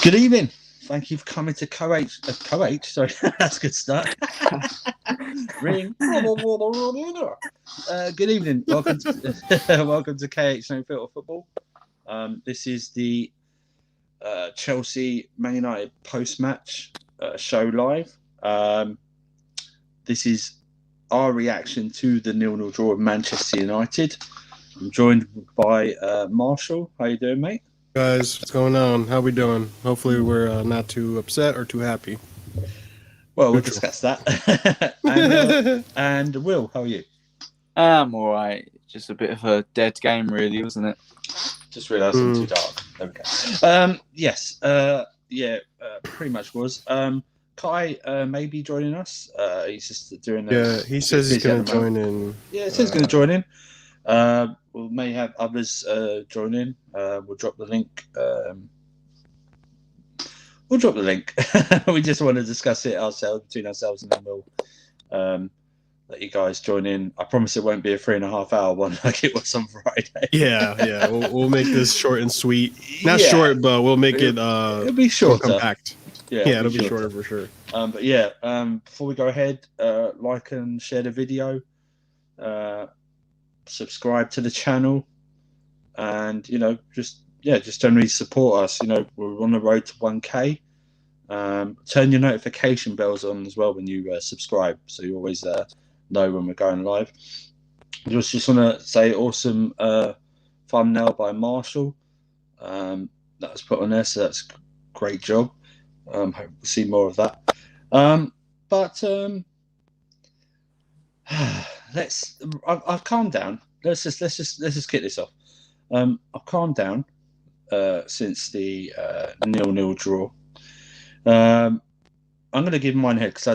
Good evening. Thank you for coming to Co-H. Sorry, that's a good start. Ring. Good evening. Welcome to KH No Filter Football. This is the Chelsea Man United post-match show live. This is our reaction to the 0-0 draw of Manchester United. I'm joined by Marshall. How you doing, mate? Guys, what's going on? How we doing? Hopefully we're not too upset or too happy. Well, we'll discuss that. and Will, how are you? I'm all right. Just a bit of a dead game, really, wasn't it? Just realised I'm too dark. There we go. Yes. Pretty much was. Kai may be joining us. He's just doing. He says he's going to join in. Yeah, he says he's going to join in. We may have others join in. We'll drop the link. We just want to discuss it between ourselves, and then we'll let you guys join in. I promise it won't be a 3.5 hour one like it was on Friday. Yeah. We'll make this short and sweet. Not short, but we'll make it. It'll be shorter. Compact. Yeah, it'll be shorter for sure. Before we go ahead, like and share the video. Subscribe to the channel, and just generally support us. We're on the road to 1K. Turn your notification bells on as well when you subscribe, so you always know when we're going live. Just want to say awesome thumbnail by Marshall that was put on there, so that's a great job. Hope we'll see more of that. I've calmed down. Let's just get this off. I've calmed down since the 0-0 draw. I'm going to give mine head because I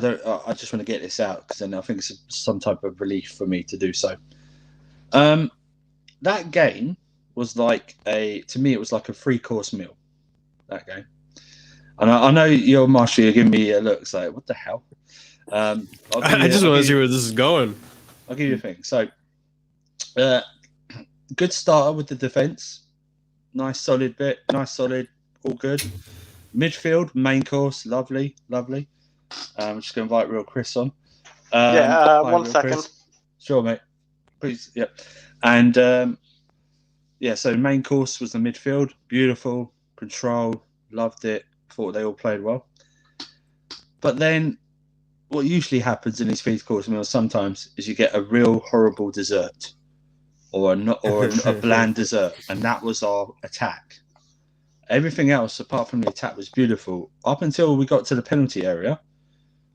just want to get this out because then I think it's some type of relief for me to do so. That game was to me it was like a 3-course meal. That game, and I know you're Marshall. You're giving me a look. It's like, what the hell? I just want to see where this is going. I'll give you a thing. So, good starter with the defence. Nice solid, all good. Midfield, main course, lovely. I'm just going to invite Real Chris on. 1 second. Chris. Sure, mate. Please, yeah. And, so main course was the midfield. Beautiful, control, loved it. Thought they all played well. But then what usually happens in these 3-course meals sometimes is you get a real horrible dessert or a bland dessert, and that was our attack. Everything else apart from the attack was beautiful. Up until we got to the penalty area,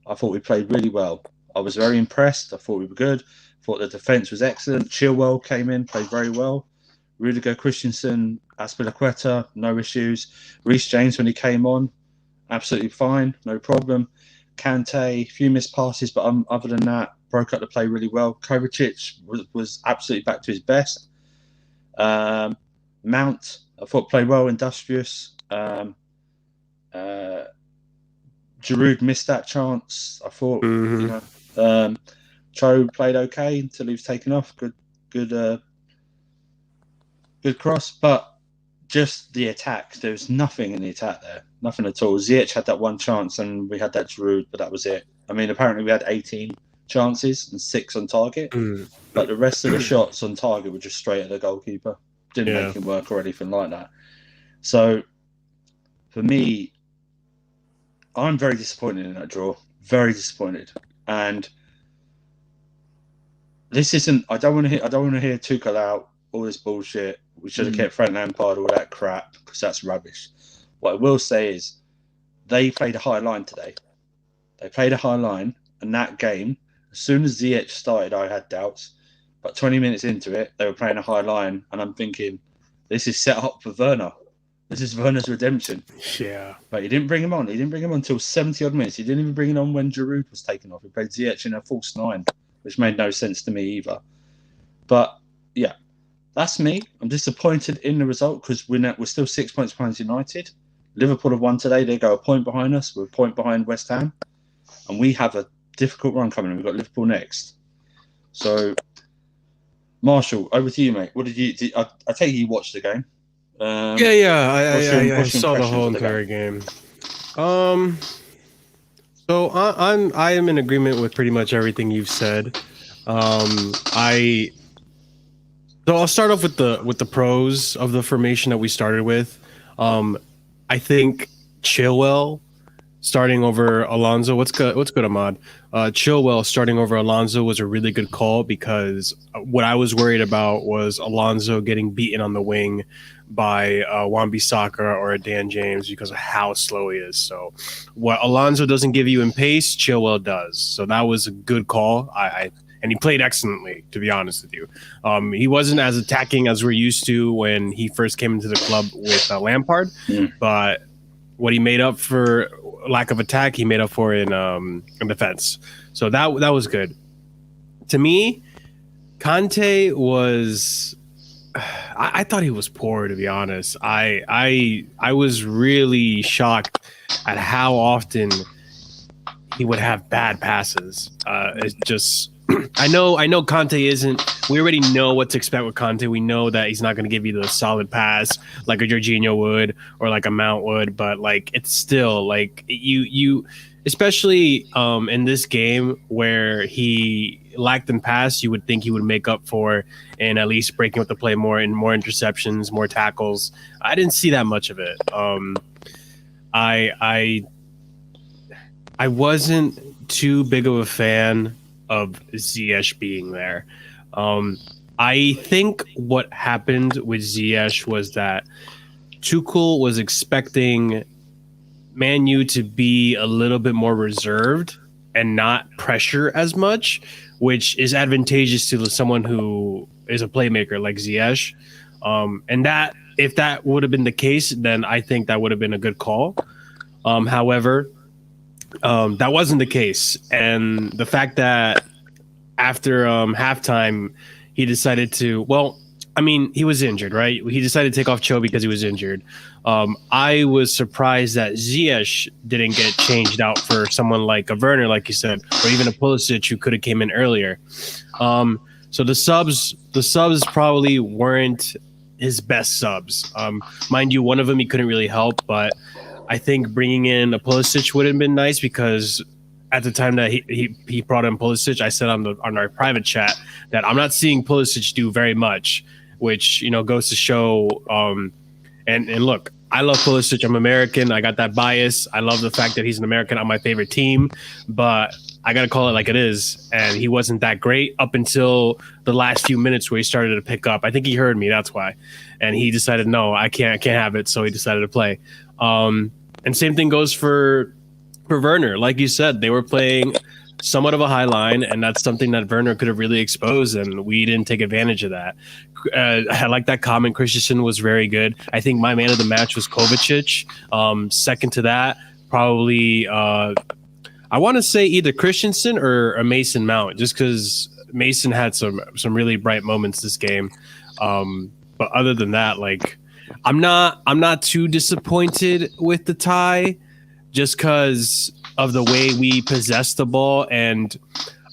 I thought we played really well. I was very impressed. I thought we were good. I thought the defence was excellent. Chilwell came in, played very well. Rudiger, Christensen, Azpilicueta, no issues. Reece James, when he came on, absolutely fine, no problem. Kante, a few missed passes, but other than that, broke up the play really well. Kovacic was absolutely back to his best. Mount, I thought played well, industrious. Giroud missed that chance. I thought, Cho played okay until he was taken off. Good cross, but just the attack. There was nothing in the attack there. Nothing at all. Ziyech had that one chance and we had that Giroud, but that was it. I mean, apparently we had 18 chances and 6 on target, but the rest of the shots on target were just straight at the goalkeeper. Didn't make him work or anything like that. So, for me, I'm very disappointed in that draw. Very disappointed. And this isn't. I don't want to hear Tuchel out. All this bullshit. We should have kept Frank Lampard. All that crap because that's rubbish. What I will say is, they played a high line today. They played a high line, and that game, as soon as Ziyech started, I had doubts. But 20 minutes into it, they were playing a high line, and I'm thinking, this is set up for Werner. This is Werner's redemption. Yeah. But he didn't bring him on. He didn't bring him on until 70-odd minutes. He didn't even bring him on when Giroud was taken off. He played Ziyech in a false 9, which made no sense to me either. But, yeah, that's me. I'm disappointed in the result because we're still 6 points behind United. Liverpool have won today. They go a point behind us. We're a point behind West Ham. And we have a difficult run coming in. We've got Liverpool next. So, Marshall, over to you, mate. What did you? I take it you watched the game. I saw the whole entire game. So I am in agreement with pretty much everything you've said. So I'll start off with the pros of the formation that we started with. I think Chilwell starting over Alonso. What's good, Ahmad? Chilwell starting over Alonso was a really good call because what I was worried about was Alonso getting beaten on the wing by Wan-Bissaka or a Dan James because of how slow he is. So what Alonso doesn't give you in pace, Chilwell does. So that was a good call. And he played excellently, to be honest with you. He wasn't as attacking as we're used to when he first came into the club with Lampard, but what he made up for lack of attack, he made up for in defense. So that was good. To me, Conte was. I thought he was poor, to be honest. I was really shocked at how often he would have bad passes. It's just. I know Conte isn't. We already know what to expect with Conte. We know that he's not going to give you the solid pass like a Jorginho would or like a Mount would. But like it's still like you especially in this game where he lacked in pass, you would think he would make up for and at least breaking up the play more and more interceptions, more tackles. I didn't see that much of it. I wasn't too big of a fan of Ziyech being there. I think what happened with Ziyech was that Tuchel was expecting Man U to be a little bit more reserved and not pressure as much, which is advantageous to someone who is a playmaker like Ziyech. And that if that would have been the case, then I think that would have been a good call. However, that wasn't the case. And the fact that after halftime, he decided to, he was injured, right? He decided to take off Cho because he was injured. I was surprised that Ziyech didn't get changed out for someone like a Werner, like you said, or even a Pulisic who could have came in earlier. So the subs probably weren't his best subs. Mind you, one of them he couldn't really help, but I think bringing in a Pulisic would have been nice because at the time that he brought in Pulisic, I said on our private chat that I'm not seeing Pulisic do very much, which goes to show. And look, I love Pulisic. I'm American. I got that bias. I love the fact that he's an American on my favorite team, but I gotta call it like it is. And he wasn't that great up until the last few minutes where he started to pick up. I think he heard me. That's why, and he decided no, I can't have it. So he decided to play. And same thing goes for Werner. Like you said, they were playing somewhat of a high line, and that's something that Werner could have really exposed, and we didn't take advantage of that. I like that comment. Christensen was very good. I think my man of the match was Kovacic. Second to that, probably I want to say either Christensen or a Mason Mount, just because Mason had some really bright moments this game. But other than that, like I'm not too disappointed with the tie, just because of the way we possessed the ball, and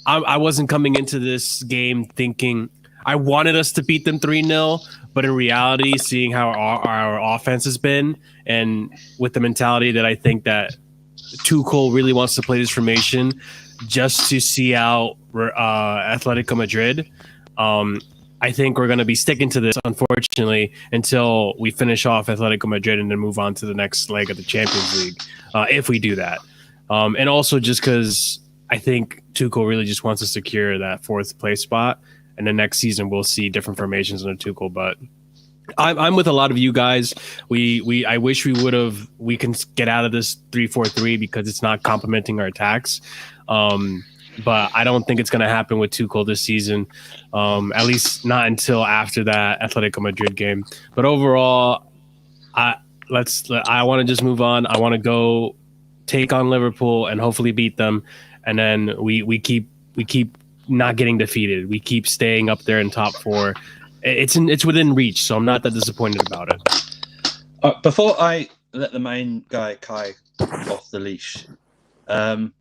I wasn't coming into this game thinking I wanted us to beat them 3-0, but in reality, seeing how our offense has been, and with the mentality that I think that Tuchel really wants to play this formation just to see out Atletico Madrid. I think we're going to be sticking to this, unfortunately, until we finish off Atletico Madrid and then move on to the next leg of the Champions League, if we do that. And also just because I think Tuchel really just wants to secure that fourth place spot, and the next season we'll see different formations under Tuchel. But I'm with a lot of you guys. I wish we can get out of this 3-4-3 because it's not complementing our attacks. But I don't think it's going to happen with Tuchel this season, at least not until after that Atletico Madrid game. But overall, I want to just move on. I want to go take on Liverpool and hopefully beat them, and then we keep not getting defeated. We keep staying up there in top four. It's within reach, so I'm not that disappointed about it. Before I let the main guy Kai off the leash, can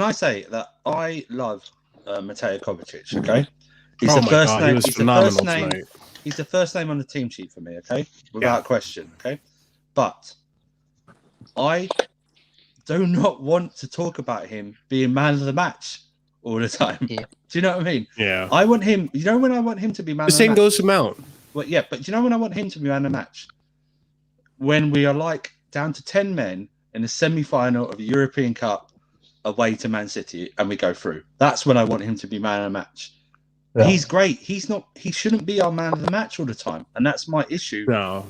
I say that I love Mateo Kovacic? Okay, he's the first name. He's the first name on the team sheet for me, okay? Without question, okay? But I do not want to talk about him being man of the match all the time. Yeah. Do you know what I mean? Yeah. I want him, you know when I want him to be man The of the same match? goes to Mount. Well, yeah, but do you know when I want him to be man of the match? When we are like down to 10 men in the semi-final of the European Cup away to Man City and we go through. That's when I want him to be man of the match. Yeah. He's great. He shouldn't be our man of the match all the time. And that's my issue. No.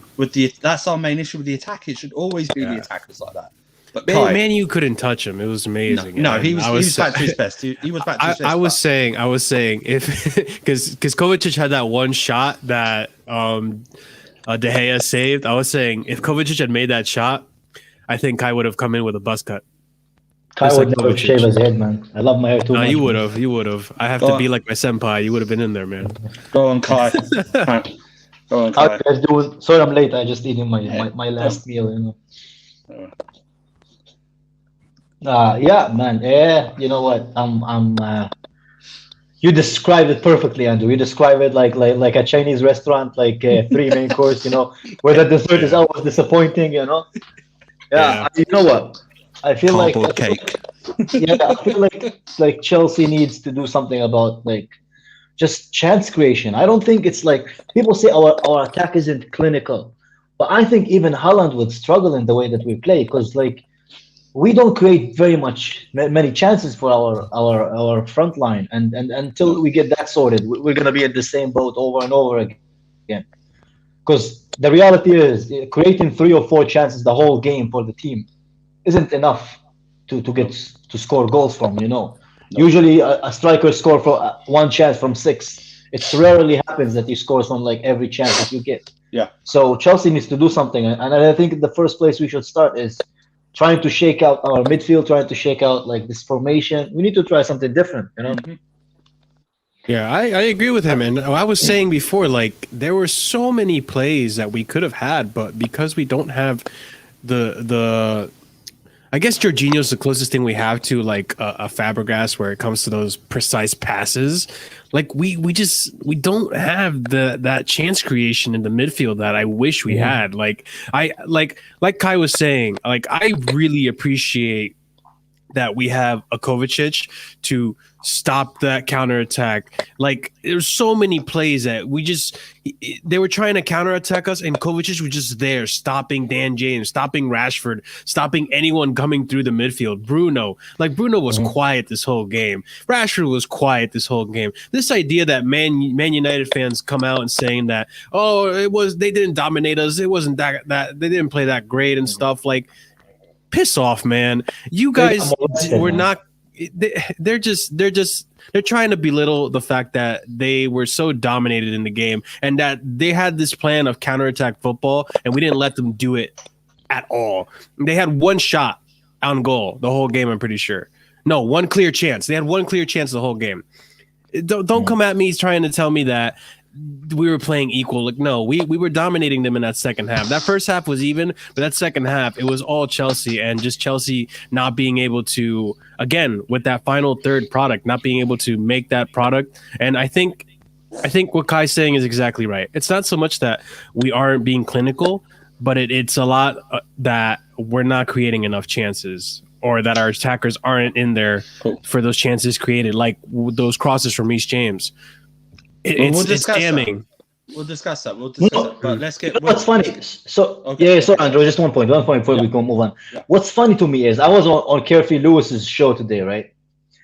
That's our main issue with the attack. It should always be the attackers like that. But Man, you couldn't touch him. It was amazing. No, he was back to his best. He was back to his best. I was saying if because Kovacic had that one shot that De Gea saved. I was saying if Kovacic had made that shot, I think Kai would have come in with a buzz cut. Kai Just would like never Kovacic. shave his head, man. I love my hair too No, much. you would have. You would have. I have to be like my senpai. You would have been in there, man. Go on, Kai. Go on, How Kai. you guys doing? Sorry, I'm late. I just eating my last meal, you know. Yeah, man. Yeah, you know what? You described it perfectly, Andrew. You describe it like a Chinese restaurant, like 3 main course, you know, where the dessert is always disappointing, you know. Yeah. You know what? I feel Cardboard cake. Yeah, I feel like Chelsea needs to do something about like just chance creation. I don't think it's like people say our attack isn't clinical, but I think even Haaland would struggle in the way that we play because like we don't create many chances for our front line, and until we get that sorted, we're gonna be in the same boat over and over again. Because the reality is, creating 3 or 4 chances the whole game for the team isn't enough to score goals from. You know, usually a striker score for 1 chance from 6. It rarely happens that he scores from like every chance that you get. Yeah. So Chelsea needs to do something, and I think the first place we should start is trying to shake out our midfield, trying to shake out like this formation. We need to try something different, you know? Mm-hmm. Yeah, I agree with him. And I was saying before, like, there were so many plays that we could have had, but because we don't have the I guess Jorginho's the closest thing we have to like a Fabregas where it comes to those precise passes. Like we don't have that chance creation in the midfield that I wish we had. Like Kai was saying, like I really appreciate that we have a Kovacic to stop that counterattack. Like there's so many plays that they were trying to counterattack us and Kovacic was just there stopping Dan James, stopping Rashford, stopping anyone coming through the midfield. Bruno was quiet this whole game. Rashford was quiet this whole game. This idea that Man United fans come out and saying that, they didn't dominate us. It wasn't that they didn't play that great and stuff, like piss off, man. You guys were not. They're trying to belittle the fact that they were so dominated in the game and that they had this plan of counterattack football and we didn't let them do it at all. They had 1 shot on goal the whole game, I'm pretty sure. No, 1 clear chance. They had 1 clear chance the whole game. Don't come at me trying to tell me that we were playing equal. Like, no, we were dominating them in that second half. That first half was even, but that second half, it was all Chelsea and just Chelsea not being able to, again, with that final third product, not being able to make that product. And I think what Kai's saying is exactly right. It's not so much that we aren't being clinical, but it's a lot that we're not creating enough chances or that our attackers aren't in there for those chances created, like those crosses from Reece James. It's damning. We'll discuss that. But let's get. What's funny? So Andrew, just one point before we go move on. Yeah. What's funny to me is I was on Carefree Lewis's show today, right?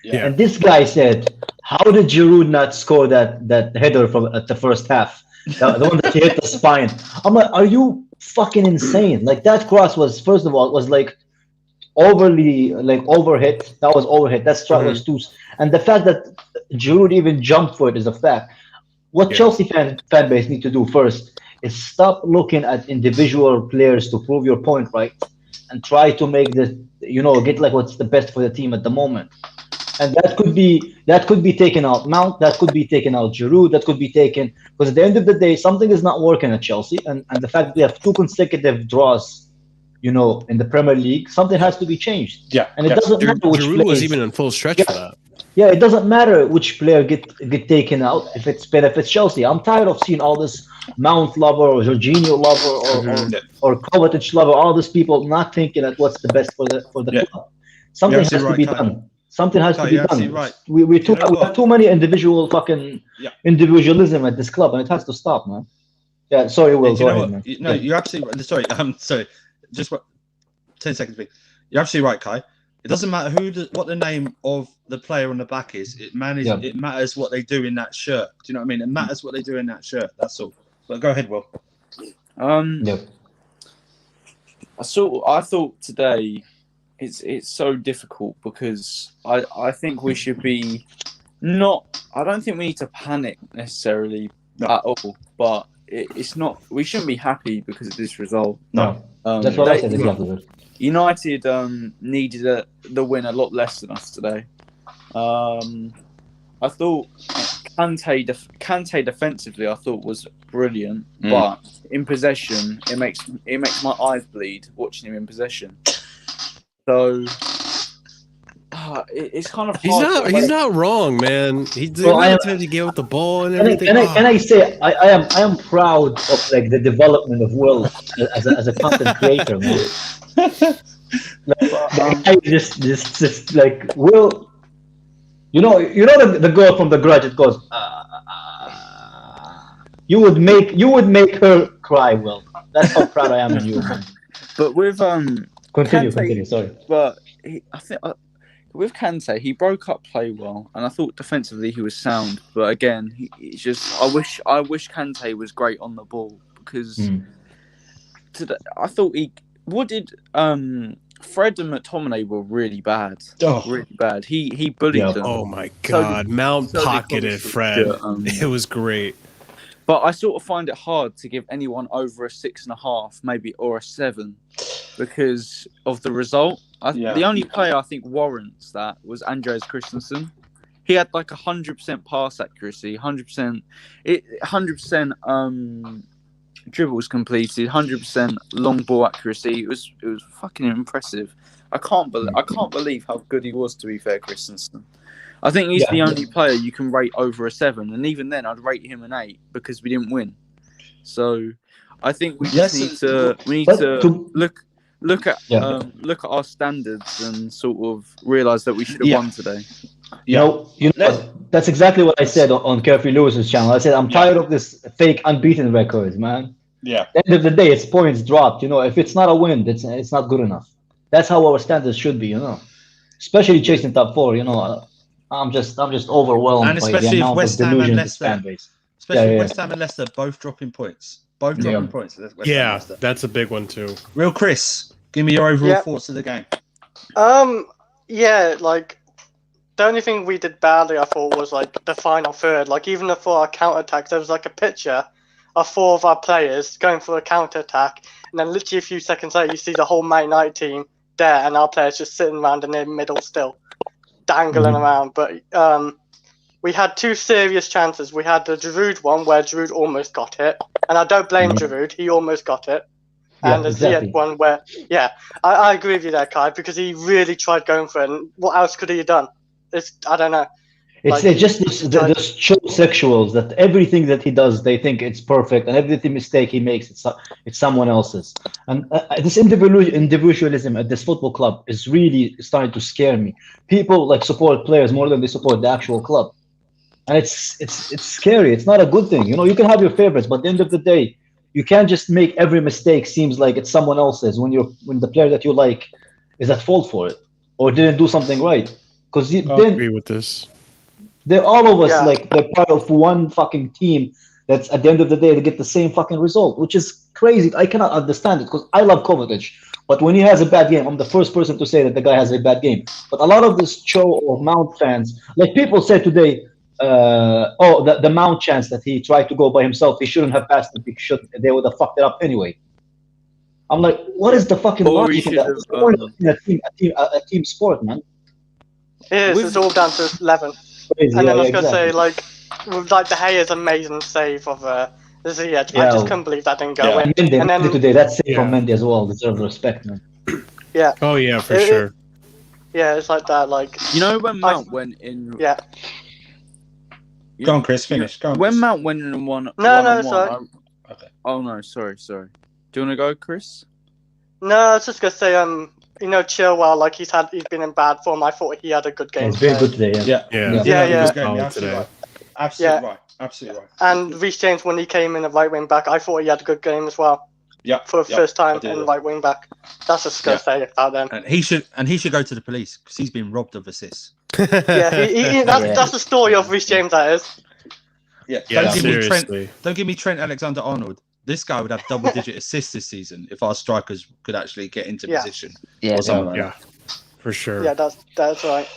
Yeah. And this guy said, "How did Giroud not score that header from at the first half? The one that he hit the spine." I'm like, "Are you fucking insane?" Like that cross was, first of all, it was like overly like overhit. That was overhit. That strike was too. And the fact that Giroud even jumped for it is a fact. What Chelsea fan base need to do first is stop looking at individual players to prove your point, right? And try to make get like what's the best for the team at the moment. And that could be taken out Mount, that could be taken out Giroud, that could be taken, because at the end of the day, something is not working at Chelsea. And the fact that we have 2 consecutive draws, in the Premier League, something has to be changed. Yeah. And it doesn't matter which Giroud was even in full stretch for that. Yeah, it doesn't matter which player get taken out if it benefits Chelsea. I'm tired of seeing all this Mount lover or Jorginho lover or Kovacic lover, all these people not thinking that what's the best for the club. Something has to be done. Something has to be done. Right. We have too many individual fucking individualism at this club, and it has to stop, man. Yeah, sorry, Will. Go ahead, man. No, you're absolutely right. Sorry. Just 10 seconds, please. You're absolutely right, Kai. It doesn't matter what the name of the player on the back is. It matters what they do in that shirt. Do you know what I mean? It matters what they do in that shirt. That's all. But go ahead, Will. I thought today it's so difficult because I think we should be not. I don't think we need to panic necessarily at all. But it's not. We shouldn't be happy because of this result. No, that's what I said exactly. United needed the win a lot less than us today. I thought Kante defensively, I thought was brilliant, but in possession, it makes my eyes bleed watching him in possession. So it's kind of hard. He's not wrong, man. He's the time to get with the ball and everything. Can I say I am proud of like the development of Will as a content creator, man. I just like Will. You know the girl from The Grudge. It goes. You would make her cry, Will. That's how proud I am of you, man. But with continue. Sorry. But I think with Kante, he broke up play well, and I thought defensively he was sound. But again, he's just I wish Kante was great on the ball because today I thought Fred and McTominay were really bad. Really bad. He bullied them. Oh my God. Mount pocketed Fred. It was great. But I sort of find it hard to give anyone over a 6.5, maybe, or a 7 because of the result. The only player I think warrants that was Andreas Christensen. He had like 100% pass accuracy, 100% dribbles completed, 100% long ball accuracy. It was fucking impressive. I can't believe how good he was. To be fair, Christensen. I think he's the only player you can rate over a 7, and even then, I'd rate him an 8 because we didn't win. So, I think we need to look at our standards and sort of realise that we should have won today. You know, that's exactly what I said on Kerfy Lewis's channel. I said I'm tired of this fake unbeaten records, man. Yeah. At the end of the day, it's points dropped. You know, if it's not a win, it's not good enough. That's how our standards should be. You know, especially chasing top 4. You know, I'm just overwhelmed. And especially by the amount West of Ham and Leicester, West Ham and Leicester both dropping points. That's a big one too. Real Chris, give me your overall thoughts of the game. Like the only thing we did badly, I thought, was like the final third. Like even for our counter attacks, there was like a picture of 4 of our players going for a counter attack, and then literally a few seconds later, you see the whole Man United team there, and our players just sitting around in the middle still, dangling around. But we had 2 serious chances. We had the Giroud one where Giroud almost got it, and I don't blame Giroud. He almost got it. And the Ziyech one where, I agree with you there, Kai, because he really tried going for it. And what else could he have done? I don't know. It's just those show sexuals that everything that he does, they think it's perfect, and every mistake he makes, it's someone else's. And this individualism at this football club is really starting to scare me. People like support players more than they support the actual club, and it's scary. It's not a good thing. You know, you can have your favorites, but at the end of the day, you can't just make every mistake seems like it's someone else's when the player that you like is at fault for it or didn't do something right. Because I agree with this. They're all of us they're part of one fucking team that's at the end of the day they get the same fucking result, which is crazy. I cannot understand it because I love Kovacic, but when he has a bad game, I'm the first person to say that the guy has a bad game. But a lot of this show of Mount fans, like people said today, the Mount chance that he tried to go by himself, he shouldn't have passed it. They would have fucked it up anyway. I'm like, what is the fucking logic in that? What's the point of a team sport, man? It is. It's all down to 11. Crazy, and then I was going to say, like De Gea's amazing save of Ziyech. I just couldn't believe that didn't go in. And then today, that save from Mendy as well deserves respect, man. Yeah. Oh yeah, for sure. Yeah, it's like that. Like You know when Mount went in. yeah. Go on, Chris. Finish. Go on. When Chris. Mount went in one. No, sorry. Okay. Oh no, sorry. Do you want to go, Chris? No, I was just gonna say, you know, Chilwell, like he's been in bad form. I thought he had a good game. It's very good today. Yeah. Yeah. Yeah. Absolutely right. Absolutely right. Absolutely right. And Reece James, when he came in the right wing back, I thought he had a good game as well. Yeah. For the first time in right wing back. That's just gonna say about them. And he should go to the police because he's been robbed of assists. Yeah, that's the story of Reece James. That is. Yeah. Seriously. Don't give me Trent Alexander-Arnold. This guy would have double-digit assists this season if our strikers could actually get into position. Yeah, or something like that. For sure. Yeah, that's right.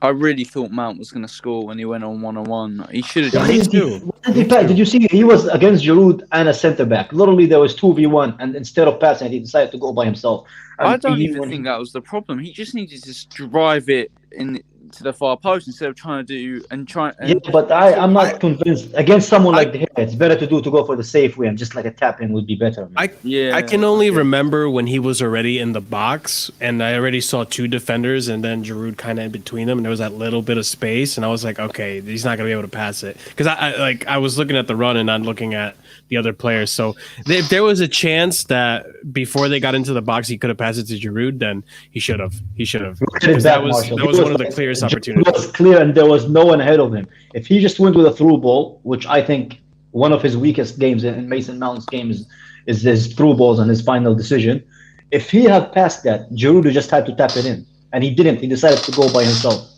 I really thought Mount was going to score when he went on 1-on-1. He should have done Me it. too. Did you see? He was against Giroud and a centre back. Literally, there was 2v1, and instead of passing, he decided to go by himself. And I don't even think that was the problem. He just needed to drive it in to the far post instead of trying to do Yeah, but I'm not convinced against someone like De Gea. It's better to go for the safe way, and just like a tap in would be better. Man. I can only remember when he was already in the box, and I already saw two defenders, and then Giroud kind of in between them, and there was that little bit of space, and I was like, okay, he's not gonna be able to pass it because I was looking at the run and not looking at the other players. So if there was a chance that before they got into the box he could have passed it to Giroud, then he should have. That was one of the clearest opportunities. It was clear, and there was no one ahead of him. If he just went with a through ball, which I think one of his weakest games in Mason Mount's game is his through balls and his final decision. If he had passed that, Giroud just had to tap it in, and he didn't. He decided to go by himself.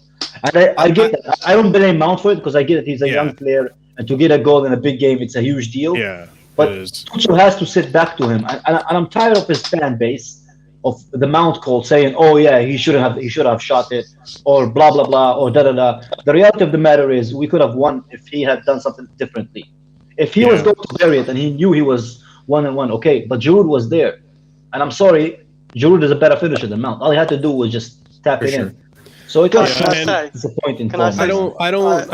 And I get that. I don't blame Mount for it because I get it. He's a young player, and to get a goal in a big game, it's a huge deal. Yeah, but Tuchel has to sit back to him, and I'm tired of his fan base of the Mount call saying, "Oh yeah, he should have shot it," or blah blah blah, or da da da. The reality of the matter is, we could have won if he had done something differently. If he was going to bury it and he knew he was 1-1, okay, but Giroud was there, and I'm sorry, Giroud is a better finisher than Mount. All he had to do was just tap it in. So it was disappointing. I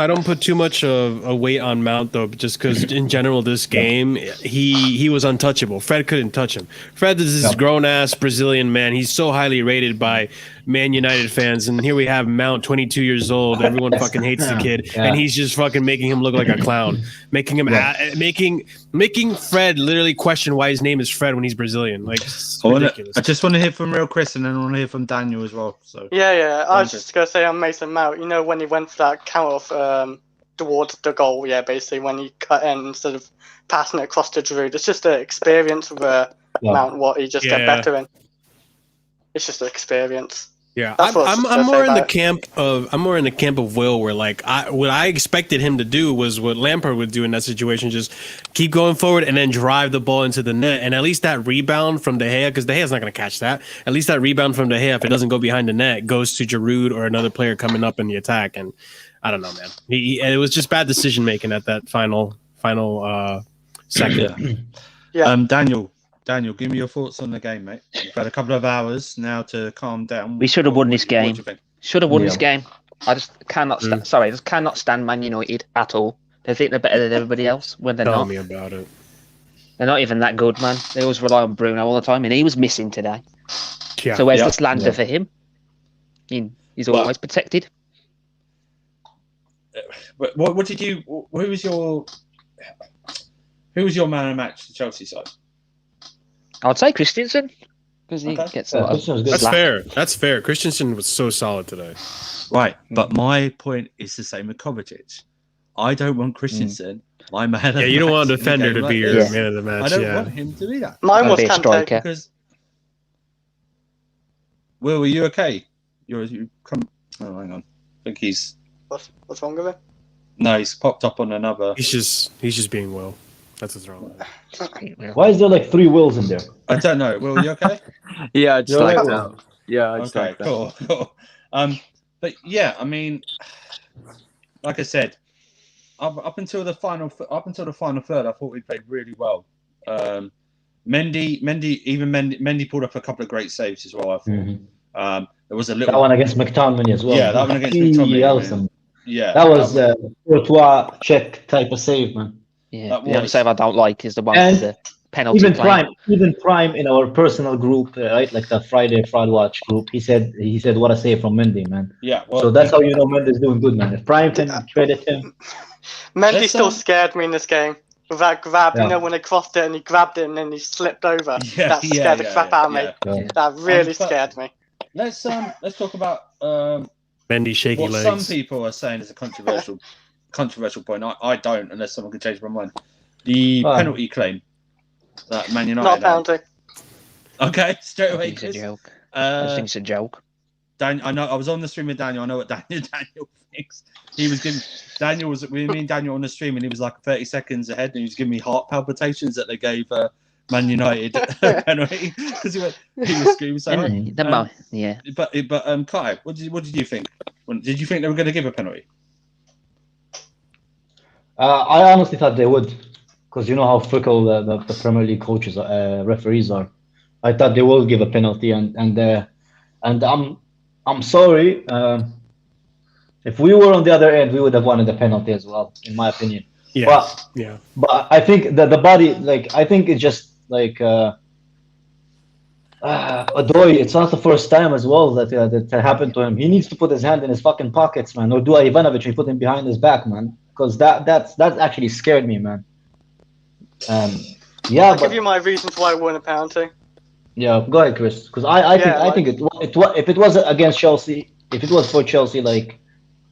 don't put too much of a weight on Mount though, just because in general this game he was untouchable. Fred couldn't touch him. Fred is this grown ass Brazilian man. He's so highly rated by Man United fans, and here we have Mount, 22 years old. Everyone fucking hates the kid, and he's just fucking making him look like a clown, making him making Fred literally question why his name is Fred when he's Brazilian. Like, it's ridiculous. I just want to hear from Real Chris, and then I want to hear from Daniel as well. So I was just gonna say on Mason Mount, you know, when he went for that counter towards the goal, basically when he cut in instead of passing it across to Giroud, it's just an experience of Mount what he just get better in. It's just an experience. Yeah, I'm more in the camp of Will, where like what I expected him to do was what Lampard would do in that situation, just keep going forward and then drive the ball into the net, and at least that rebound from De Gea, because De Gea's not going to catch that. At least that rebound from De Gea, if it doesn't go behind the net, goes to Giroud or another player coming up in the attack. And I don't know, man. It was just bad decision making at that final second. Daniel, give me your thoughts on the game, mate. You've had a couple of hours now to calm down. We should have won this game. Should have won this game. I just cannot stand. Sorry, I just cannot stand Man United at all. They think they're better than everybody else when they're not. Tell me about it. They're not even that good, man. They always rely on Bruno all the time, and he was missing today. Yeah. So where's the slander for him? I mean, he's always protected. What did you? Who was your man of the match? The Chelsea side. I'd say Christensen because he gets a lot of That's fair. That's fair. Christensen was so solid today. Right, but my point is the same with Kovacic. I don't want Christensen, my man of the match. Yeah, you don't want a defender to be your man of the match. I don't want him to be that. Mine was Kante because. Will, are you okay? You come. Oh, hang on. I think he's. What's wrong with him? No, he's popped up on another. He's just being Will. That's what's wrong. Why is there like 3 Wills in there? I don't know. Will, you okay? Yeah, I just like that. Yeah, I just like that. Cool. But yeah, I mean, like I said, up until the final third, I thought we played really well. Mendy pulled up a couple of great saves as well. I thought. There was a little that one against McTominay as well. Yeah, that one against McTominay. Yeah, that was Courtois check type of save, man. Yeah, the other save I don't like is the one penalty even claim. Prime in our personal group, right? Like the Friday Fraud Watch group. He said, what a save from Mendy, man. Yeah. Well, So that's how you know Mendy's doing good, man. If Prime can credit him. Mendy still scared me in this game. With that grab, Yeah. you know, when they crossed it and he grabbed it and then he slipped over. Yeah, That scared the crap out of me. Yeah. That really But- scared me. let's talk about Mendy shaky what legs. some people are saying is a controversial point. I don't, unless someone can change my mind. The penalty claim that Man United. Not a penalty. Okay, straight I away. think it's a Chris. joke. I just think it's a joke. Dan, I know. I was on the stream with Daniel. I know what Daniel thinks. He was giving me and Daniel on the stream, and he was like 30 seconds ahead, and he was giving me heart palpitations that they gave Man United a penalty because he was screaming so much. Yeah. But Kai, what did you think? Did you think they were going to give a penalty? I honestly thought they would, because you know how fickle the Premier League coaches, referees are. I thought they will give a penalty, and I'm sorry. If we were on the other end, we would have wanted a penalty as well, in my opinion. Yeah. But I think that the body, like, I think it's just like Odoi. It's not the first time as well that happened to him. He needs to put his hand in his fucking pockets, man. Or do Ivanovic and put him behind his back, man. Because that actually scared me, man. I'll give you my reasons why I won a penalty. Yeah, go ahead, Chris. Because I think if it was against Chelsea, if it was for Chelsea, like,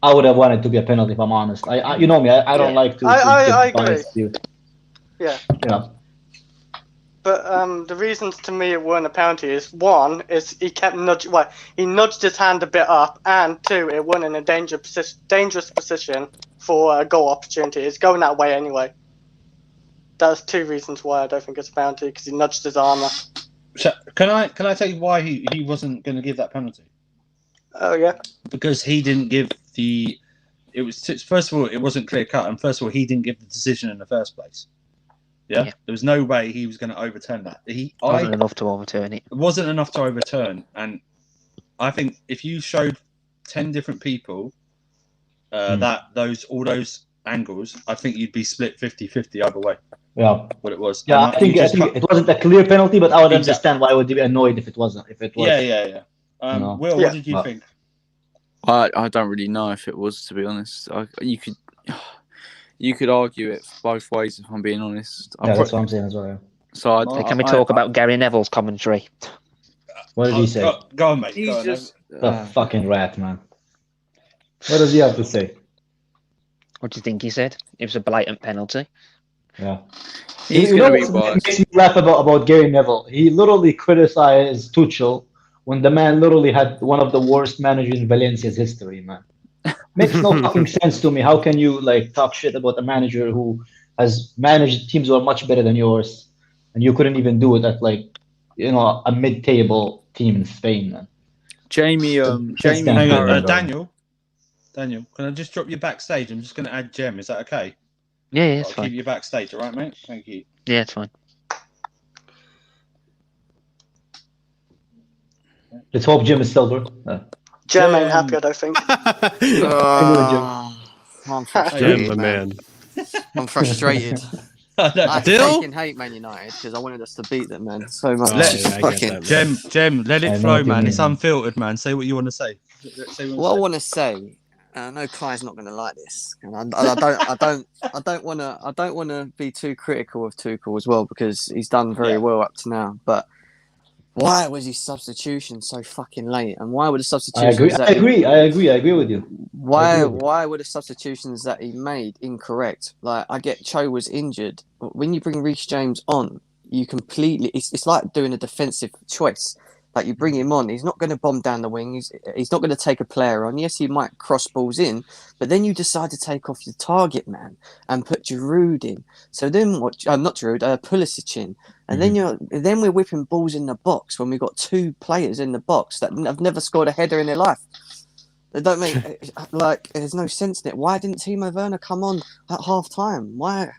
I would have wanted to be a penalty. If I'm honest, you know me, I don't like to. I agree. Yeah. But the reasons to me it weren't a penalty is one is he kept he nudged his hand a bit up, and two, it wasn't in a dangerous position for a goal opportunity. It's going that way anyway. That's two reasons why I don't think it's a penalty, because he nudged his arm up. So, can I tell you why he wasn't going to give that penalty? Oh yeah. Because he didn't give it was, first of all, it wasn't clear cut, and first of all, he didn't give the decision in the first place. Yeah, there was no way he was going to overturn that. Wasn't enough to overturn it. It wasn't enough to overturn, and I think if you showed 10 different people all those angles, I think you'd be split 50-50 either way. Yeah, what it was. Yeah, I think it wasn't a clear penalty, but I would understand why I would be annoyed if it wasn't. Yeah. Will, what did you think? I don't really know if it was, to be honest. You could argue it both ways, if I'm being honest. Yeah, that's what I'm saying as well. So can we talk about Gary Neville's commentary? What did he say? Go on, mate. He's just the fucking rat, man. What does he have to say? What do you think he said? It was a blatant penalty. Yeah. He's going to be biased. Makes me laugh about Gary Neville. He literally criticized Tuchel when the man literally had one of the worst managers in Valencia's history, man. Makes no fucking sense to me. How can you talk shit about a manager who has managed teams who are much better than yours, and you couldn't even do it at a mid-table team in Spain, man. Jamie, hang on, Daniel, can I just drop you backstage? I'm just going to add Jem. Is that okay? Yeah, it's fine. I'll keep you backstage, all right, mate? Thank you. Yeah, it's fine. Let's hope Jim is silver. Jem ain't happy, I don't think. I'm frustrated, man. I'm frustrated. I fucking hate Man United because I wanted us to beat them, man, so much. Jem, let it flow, man. It's unfiltered, man. Say what you want to say. What I want to say. I know Kai's not going to like this, and I don't want to be too critical of Tuchel as well, because he's done very well up to now. But why was his substitution so fucking late? And why were the substitutions? I agree with you. Why were the substitutions that he made incorrect? Like, I get Cho was injured, but when you bring Reece James on, you completely. It's like doing a defensive choice. Like, you bring him on, he's not going to bomb down the wing. He's not going to take a player on. Yes, he might cross balls in, but then you decide to take off your target man and put Giroud in. So then what? Not Giroud, Pulisic in, and then we're whipping balls in the box when we've got two players in the box that have never scored a header in their life. They don't make there's no sense in it. Why didn't Timo Werner come on at half time? Why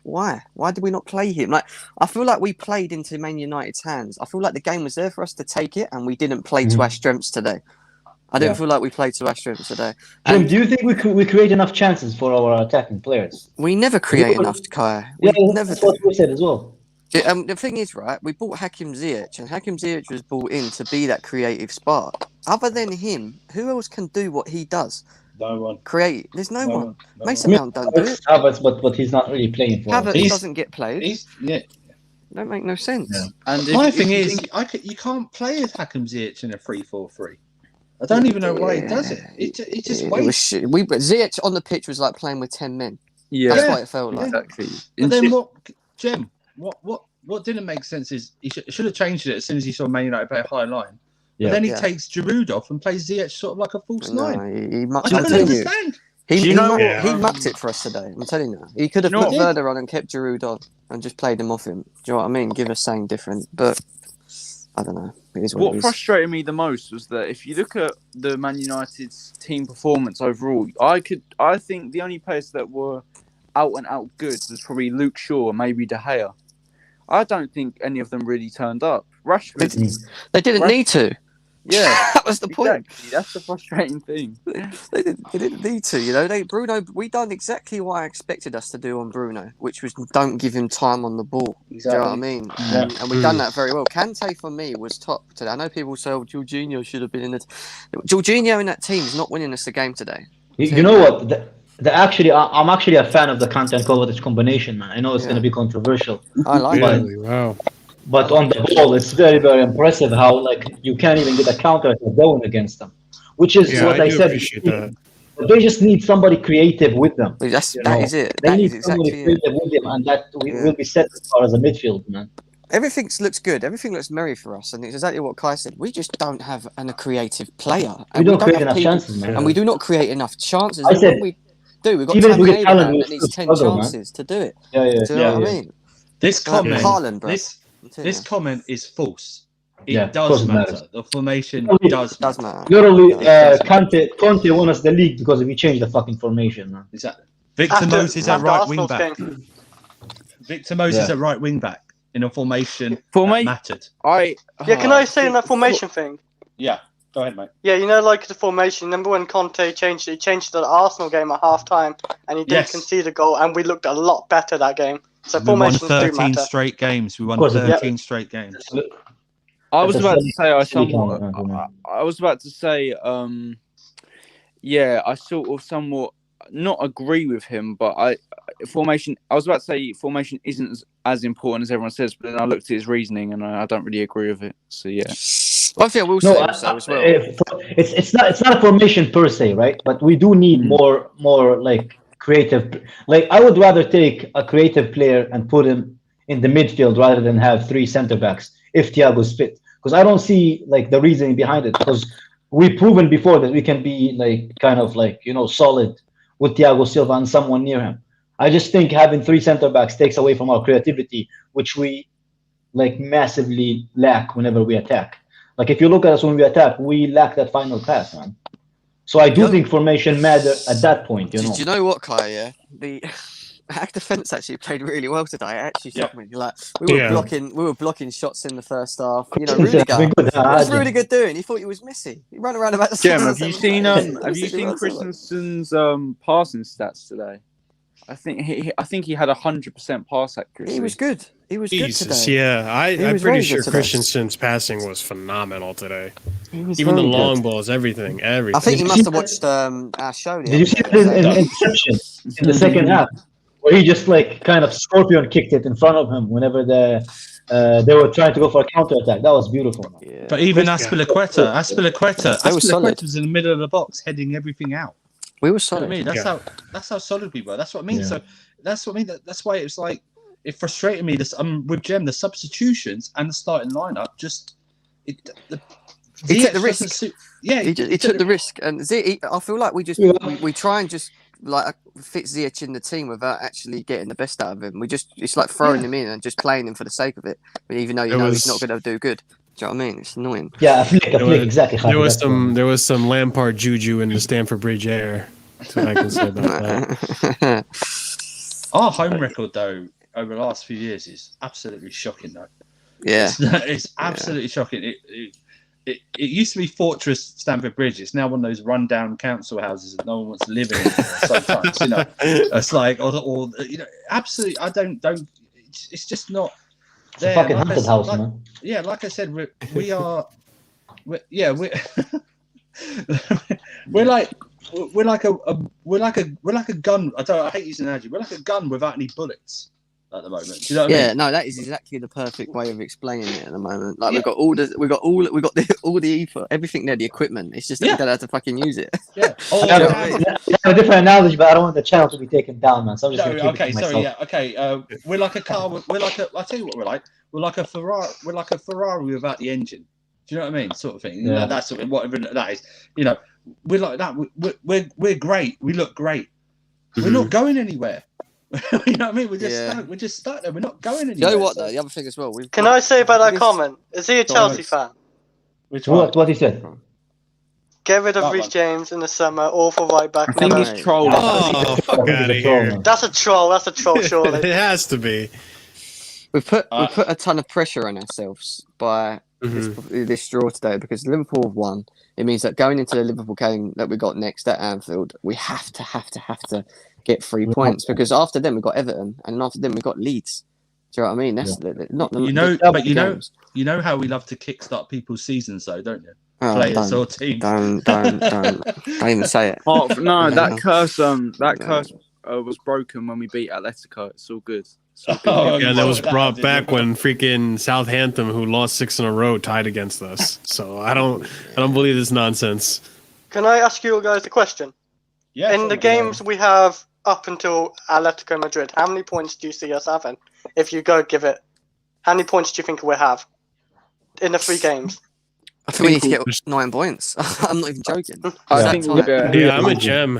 did we not play him? I feel like we played into Man United's hands. I feel like the game was there for us to take it, and we didn't play to our strengths today. I didn't feel like we played to our strengths today. Jim, do you think we create enough chances for our attacking players? We never create enough, Kai. That's what we said as well. The thing is, right, we bought Hakim Ziyech, and Hakim Ziyech was brought in to be that creative spark. Other than him, who else can do what he does? No one. Create. There's no one. No Mason Mount don't do it. Havertz, but he's not really playing for us. Havertz doesn't get played. Yeah. Don't make no sense. Yeah. And My thing is, you can't play as Hakim Ziyech in a 3-4-3. I don't even know why he does it. It just waits. Ziyech on the pitch was like playing with 10 men. Yeah, That's what it felt like. exactly. But then what didn't make sense is he should have changed it as soon as he saw Man United play a high line. Yeah. But then he takes Giroud off and plays Ziyech sort of like a false nine. He mucked I don't understand. He mucked it for us today. I'm telling you. He could have put Werner on and kept Giroud on and just played him off him. Do you know what I mean? Give us something different. But I don't know. It is what it is. Frustrated me the most was that if you look at the Man United's team performance overall, I think the only players that were out and out good was probably Luke Shaw and maybe De Gea. I don't think any of them really turned up. Rashford. They didn't need to. Yeah, that was the point. Exactly. That's the frustrating thing. They didn't need to, you know. Bruno, we done exactly what I expected us to do on Bruno, which was don't give him time on the ball. Exactly. Do you know what I mean? Yeah. And we done that very well. Kante for me was top today. I know people say, Jorginho should have been in it. Jorginho in that team is not winning us the game today. You know what? I'm actually a fan of the Kante and Kovacic combination, man. I know it's going to be controversial. I like it. Wow. But on the ball, it's very, very impressive how you can't even get a counter going against them, which is what I said. They just need somebody creative with them. That is it. They need somebody creative with them, and that will be set as far as a midfield, man. Everything looks good. Everything looks merry for us, and it's exactly what Kai said. We just don't have a creative player. We don't create enough chances, man. And we do not create enough chances. I said, we've got Tam Abraham that needs 10 chances to do it. Do you know what I mean? This comment, Haaland, bro. This comment is false. It does matter. The formation does matter. Literally, Conte won us the league because we changed the fucking formation, man. Exactly. Victor Moses at right wing back. Victor Moses at right wing back in a formation that mattered. Can I say in that formation thing? Yeah. Go ahead, mate. Yeah, you know, like the formation. Remember when Conte changed it? He changed the Arsenal game at half time, and he didn't concede a goal, and we looked a lot better that game. So formations do matter. We won 13 straight games. We won 13 straight games. I was about to say I sort of somewhat not agree with him, but I was about to say formation isn't as important as everyone says, but then I looked at his reasoning and I don't really agree with it. So yeah. I think we'll say so as well. It's not a formation per se, right? But we do need more like creative. Like I would rather take a creative player and put him in the midfield rather than have 3 center backs if Thiago's fit. Because I don't see like the reasoning behind it. Because we've proven before that we can be like kind of like solid with Thiago Silva and someone near him. I just think having 3 center backs takes away from our creativity, which we like massively lack whenever we attack. Like if you look at us when we attack, we lack that final pass, man. So I do think formation matters at that point. Do you know what, Kai? Yeah, our defense actually played really well today. It actually shocked me. Like we were blocking shots in the first half. Rudiger. What was Rudiger doing? He thought he was Messi. He ran around about the side. Have you seen Christensen's passing stats today? I think he had 100% pass accuracy. He was good. He was good today. Yeah, I'm pretty sure Christensen's passing was phenomenal today. Even the long balls, everything. I think he must have watched our show. Did you see it in interception in the second half, where he just like kind of scorpion kicked it in front of him whenever they were trying to go for a counter attack? That was beautiful. Yeah. But even Aspilicueta was in the middle of the box, heading everything out. We were solid. You know what I mean? That's how solid we were. That's what I mean. Yeah. So that's what I mean. That's why it's like it frustrated me. With Jem, the substitutions and the starting lineup he took the risk. He took the risk, and I feel like we try and just like fit Ziyech in the team without actually getting the best out of him. It's like throwing him in and just playing him for the sake of it, even though he's not going to do good. Do you know what I mean? It's annoying. Yeah, I flick, exactly. There was some Lampard juju in the Stamford Bridge air. That's what I can say about that. Our home record, though, over the last few years is absolutely shocking, though. Yeah. It's absolutely shocking. It used to be Fortress Stamford Bridge. It's now one of those run-down council houses that no one wants to live in sometimes, It's like, or absolutely, I don't, it's just not... It's a fucking haunted house, man. Yeah, like I said, we are. We're we're like a gun. I hate using analogy. We're like a gun without any bullets at the moment. Do you know what I mean? No, that is exactly the perfect way of explaining it at the moment. Like we've got all the everything there, the equipment. It's just that we don't have to fucking use it. Yeah. I have a different analogy, but I don't want the channel to be taken down, man. So I'm just gonna keep it to myself. We're like a car. I'll tell you what we're like. We're like a Ferrari. We're like a Ferrari without the engine. Do you know what I mean? Sort of thing. Yeah. That's whatever that is. You know, we're like that. We're great. We look great. We're not going anywhere. You know what I mean? We're just stuck there. We're not going anywhere. You know what though? The other thing as well. Can I say about that comment? Is he a Chelsea fan? Which one? What he said? Get rid of Reece James in the summer, awful right back. I think he's trolling. Oh, fuck out of here. That's a troll. That's a troll, surely. It has to be. We put a ton of pressure on ourselves by this draw today because Liverpool have won. It means that going into the Liverpool game that we got next at Anfield, we have to get 3 points because after them we got Everton and after them we got Leeds. Do you know what I mean? That's not the you know how we love to kickstart people's seasons, though, don't you? Oh, Players or teams. Don't even say it. That curse was broken when we beat Atletico. It's all good. Yeah, that was brought back when freaking Southampton, who lost 6 in a row, tied against us. So I don't believe this nonsense. Can I ask you guys a question? Yeah. In the games we have up until Atletico Madrid, how many points do you see us having? If you go give it, how many points do you think we'll have in the 3 games? I think we need to get 9 points. I'm not even joking. I'm a gem.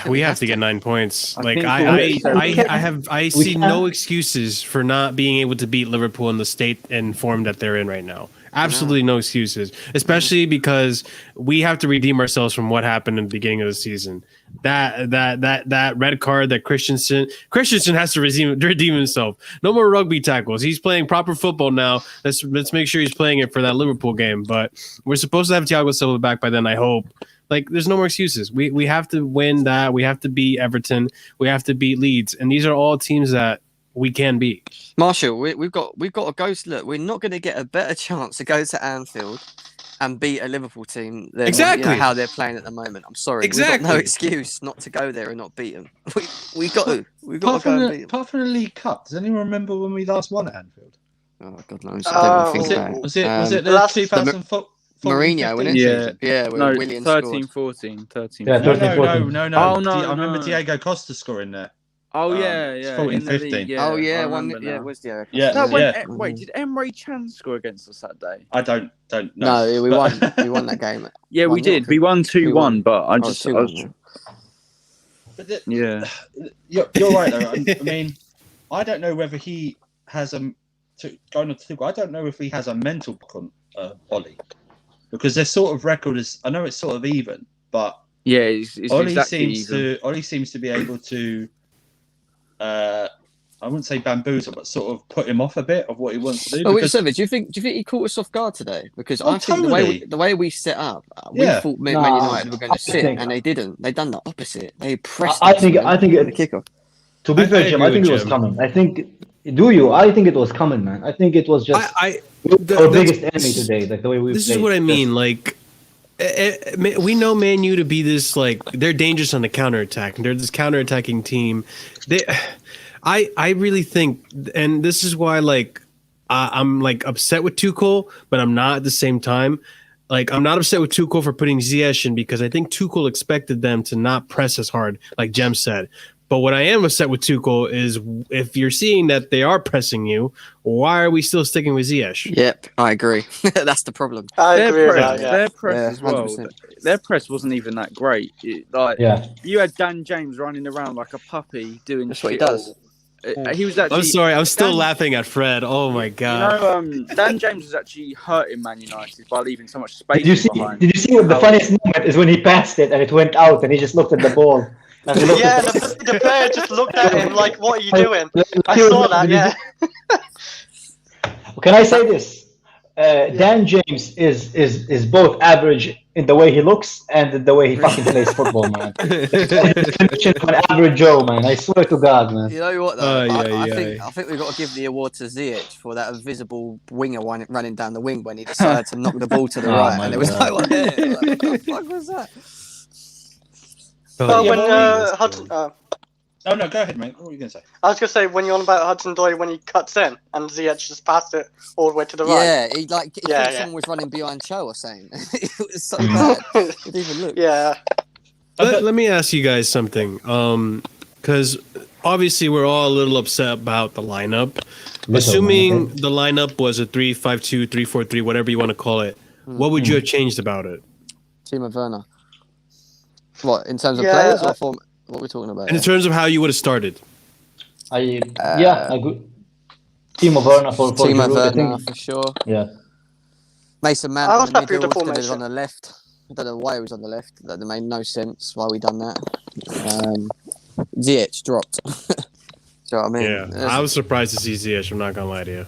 We have to get 9 points. I see no excuses for not being able to beat Liverpool in the state and form that they're in right now. Absolutely no excuses, especially because we have to redeem ourselves from what happened in the beginning of the season. That red card that Christensen has to redeem himself. No more rugby tackles. He's playing proper football now. Let's make sure he's playing it for that Liverpool game. But we're supposed to have Thiago Silva back by then, I hope. Like, there's no more excuses. We have to win that. We have to beat Everton. We have to beat Leeds. And these are all teams that we can beat. Marshall, we've got to go. Look, we're not going to get a better chance to go to Anfield and beat a Liverpool team than how they're playing at the moment. I'm sorry. Exactly. We've got no excuse not to go there and not beat them. We got to. We've got to go and beat them. Apart from the League Cup, does anyone remember when we last won at Anfield? Oh, God knows. I don't think was it the 2004? Mourinho, wasn't it? Yeah. No, Williams 13, 14. Yeah, 13, 14. No. Oh, no, I remember Diego Costa scoring there. Oh, yeah. 14, 15. Oh, yeah. It was Diego Costa. Wait, did Emre Can score against us that day? I don't know. No, we won. We won that game. Yeah, we did. We won 2-1, but I was... You're right, though. I mean, I don't know whether he has I don't know if he has a mental block on Ollie. Because their sort of record is, I know it's sort of even, but yeah, it's Ollie exactly seems to be able to, I wouldn't say bamboozle, but sort of put him off a bit of what he wants to do. Oh, wait, do you think he caught us off guard today? Because I think the way we set up, we thought Man United were going to sit, and they didn't. They done the opposite. They pressed. I think the kickoff. To be fair, Jim, I think it was coming. I think it was coming, man. I think it was just our biggest enemy today, like the way we. This is what I mean. Like, we know Man U to be this, like, they're dangerous on the counterattack. They're this counterattacking team. I really think, and this is why, like, I'm like upset with Tuchel, but I'm not at the same time. Like, I'm not upset with Tuchel for putting Ziyech in because I think Tuchel expected them to not press as hard, like Jem said. But what I am upset with Tuchel is if you're seeing that they are pressing you, why are we still sticking with Ziyech? Yep, I agree. That's the problem. I agree with that, Their press as well. 100%. Their press wasn't even that great. You had Dan James running around like a puppy doing. That's what he does. He was actually. I'm sorry, I'm still laughing at Fred. Oh my god! You know, Dan James was actually hurting Man United by leaving so much space behind. Did you see what the funniest moment is when he passed it and it went out and he just looked at the ball? The player just looked at him like, "What are you doing?" I saw that. Yeah. Can I say this? Dan James is both average in the way he looks and in the way he fucking plays football, man. It's the definition of an average Joe, man. I swear to God, man. You know what though? Yeah. I think we've got to give the award to Ziyech for that invisible winger running down the wing when he decided to knock the ball to the Oh, right, my and there was God. no one there. Like, what the fuck was that? Well, Yeah, when but Hudson, Oh no, go ahead, mate. What were you going to say? I was gonna say when you're on about Hudson-Odoi when he cuts in and Ziyech just passed it all the way to the right. Yeah, he thought Yeah. someone was running behind Cho or something. It was so bad. It didn't even look. Yeah. Let me ask you guys something. Because obviously we're all a little upset about the lineup. Assuming the lineup was a 3-5-2, 3-4-3, whatever you want to call it, what would you have changed about it? Timo Werner. What, in terms of Yeah, players or form? What are we talking about? In terms of how you would have started. I agree. Timo Werner for Timo Giroud, I Werner think. for sure. Yeah. Mason Mount I in was the happy with the middle instead of formation. on the left. I don't know why he was on the left. That made no sense why we done that. Ziyech dropped. So I mean, Yeah, I was surprised to see Ziyech. I'm not gonna lie to you.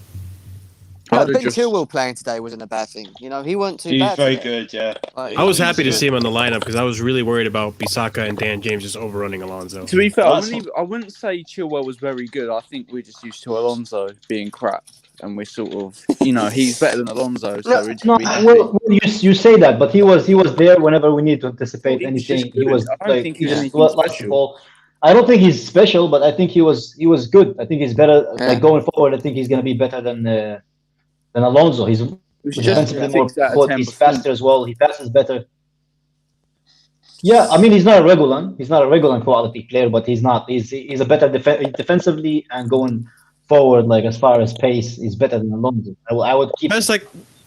I'd have Ben just- Chilwell playing today wasn't a bad thing. You know, he weren't too He's bad. very today. good, yeah. Like, I was He's happy to good. see him on the lineup because I was really worried about Bisaka and Dan James just overrunning Alonso. To be fair, That's I wouldn't say Chilwell was very good. I think we're just used to Alonso being crap, and we're sort of, he's better than Alonso. So No, we're just, No, well, you say that, but he was there whenever we need to anticipate Well, he was anything. just He good. was I don't think he's anything last special. of all, I don't think he's special, but I think he was good. I think he's better. Yeah. Like going forward, I think he's going to be better than Alonso. He's It was just defensively more 6 out of good. 10 He's performance. faster as well. He passes better. Yeah, I mean he's not a regular. He's not a regular quality player, but he's not. He's a better defensively and going forward. Like as far as pace, he's better than Alonso. I would keep.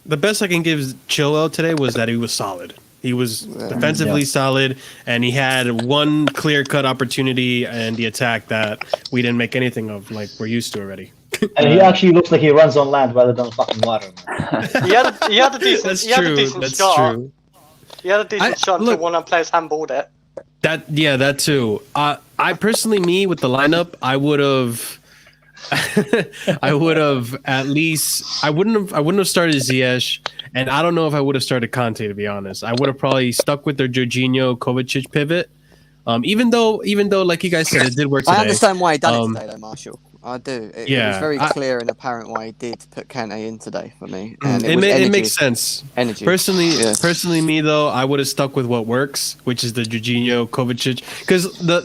The best I can give Chilwell today was that he was solid. He was defensively solid, and he had one clear-cut opportunity in the attack that we didn't make anything of, like we're used to already. And he actually looks like he runs on land rather than fucking water. Man. He had a decent. That's he had true. a decent That's shot. true. He had a decent shot until one of the players handballed it. That too. I personally, with the lineup, I would have at least. I wouldn't have started Ziyech, and I don't know if I would have started Conte, to be honest. I would have probably stuck with their Jorginho Kovacic pivot. Even though, like you guys said, it did work today. I understand why he done it today, though, Marshall. I do. It was very I- clear and apparent why he did put Kante in today for me. Mm, And it was energy. makes sense. Energy. Personally, me though, I would have stuck with what works, which is the Jorginho Kovacic, because the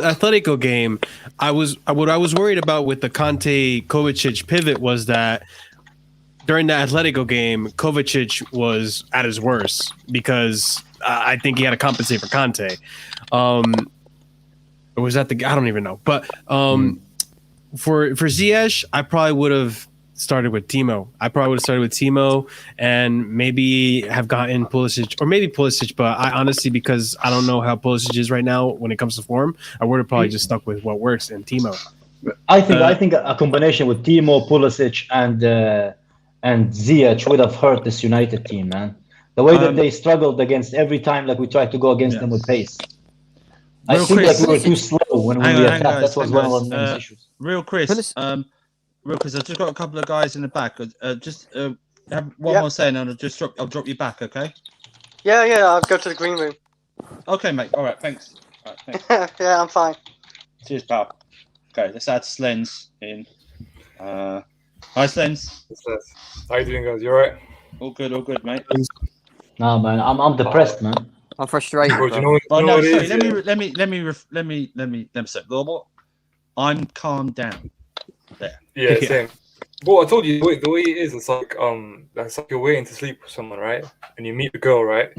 Atletico game, what I was worried about with the Conte Kovacic pivot was that during the Atletico game, Kovacic was at his worst because I think he had to compensate for Conte. Or was that I don't even know, but for Ziyech, I probably would have started with Timo. And maybe have gotten Pulisic, or maybe Pulisic, but I honestly, because I don't know how Pulisic is right now when it comes to form, I would have probably just stuck with what works in Timo. I think a combination with Timo, Pulisic, and Ziyech would have hurt this United team, man. The way that they struggled against every time, like we tried to go against them with pace. I Real think Chris- like we were too slow when we Hang on, attacked. guys, That was hang one on, of our guys. main issues. Real Chris, I've just got a couple of guys in the back. Have one more saying, and I'll drop you back, okay? Yeah, I'll go to the green room. Okay, mate. All right, thanks. All right, thanks. Yeah, I'm fine. Cheers, pal. Okay, let's add Slens in. Hi, Slens. How you doing, guys? You alright? All good, mate. Nah, man, I'm depressed, man. I'm frustrated. Bro, bro. you know Oh no, what it sorry. is, Let me say, Global. I'm calmed down. There. Yeah, same. Well, I told you the way it is. It's like you're waiting to sleep with someone, right? And you meet the girl, right?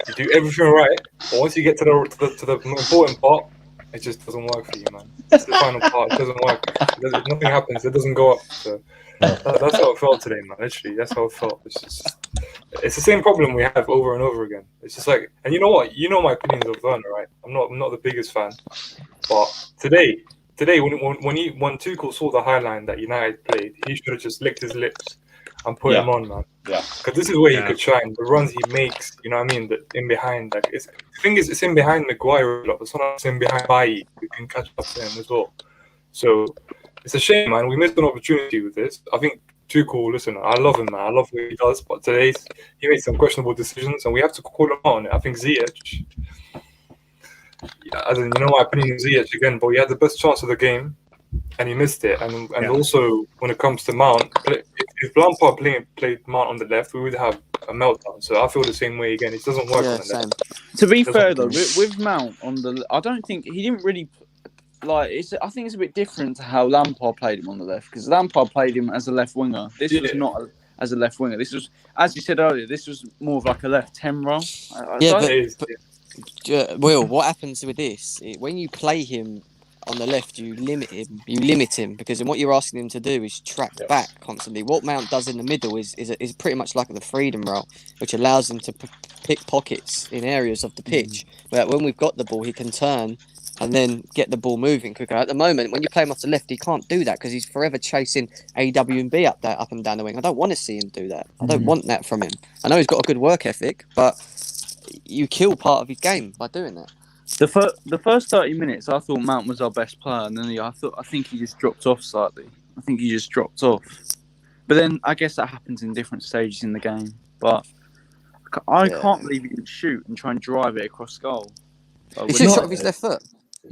You do everything right, but once you get to the important part, it just doesn't work for you, man. It's the final part. It doesn't work. Nothing happens. It doesn't go up. So that's how it felt today, man. Literally, that's how it felt. It's the same problem we have over and over again. It's just like, and you know what? You know my opinions of Werner, right? I'm not the biggest fan, but today when Tuchel saw the highline that United played, he should have just licked his lips and put him on, man. Yeah. Because this is where he could shine. The runs he makes, you know what I mean? The in behind, like the thing is, it's in behind Maguire a lot. It's not in behind Bailly. We can catch up to him as well. So it's a shame, man. We missed an opportunity with this. I think Tuchel, listen, I love him, man. I love what he does, but today he made some questionable decisions, and we have to call him out on it. I think Ziyech, as in, you know my opinion of Ziyech again, but he had the best chance of the game, and he missed it. And also, when it comes to Mount, if Lampard played Mount on the left, we would have a meltdown. So I feel the same way again. It doesn't work on the left. To be fair though, with Mount on the, I don't think he didn't really like. I think it's a bit different to how Lampard played him on the left, because Lampard played him as a left winger. This was not as a left winger. This was, as you said earlier, this was more of like a left 10 role. Will, what happens with this? When you play him on the left, you limit him because then what you're asking him to do is track back constantly. What Mount does in the middle is pretty much like the freedom role, which allows him to pick pockets in areas of the pitch where when we've got the ball he can turn and then get the ball moving quicker. At the moment, when you play him off the left, he can't do that because he's forever chasing AW and B up and down the wing. I don't want to see him do that. I don't want that from him. I know he's got a good work ethic, but you kill part of his game by doing that. The first 30 minutes, I thought Mount was our best player, and then I think he just dropped off slightly. But then I guess that happens in different stages in the game. But I can't believe he can shoot and try and drive it across goal. He shoots shot with his left foot.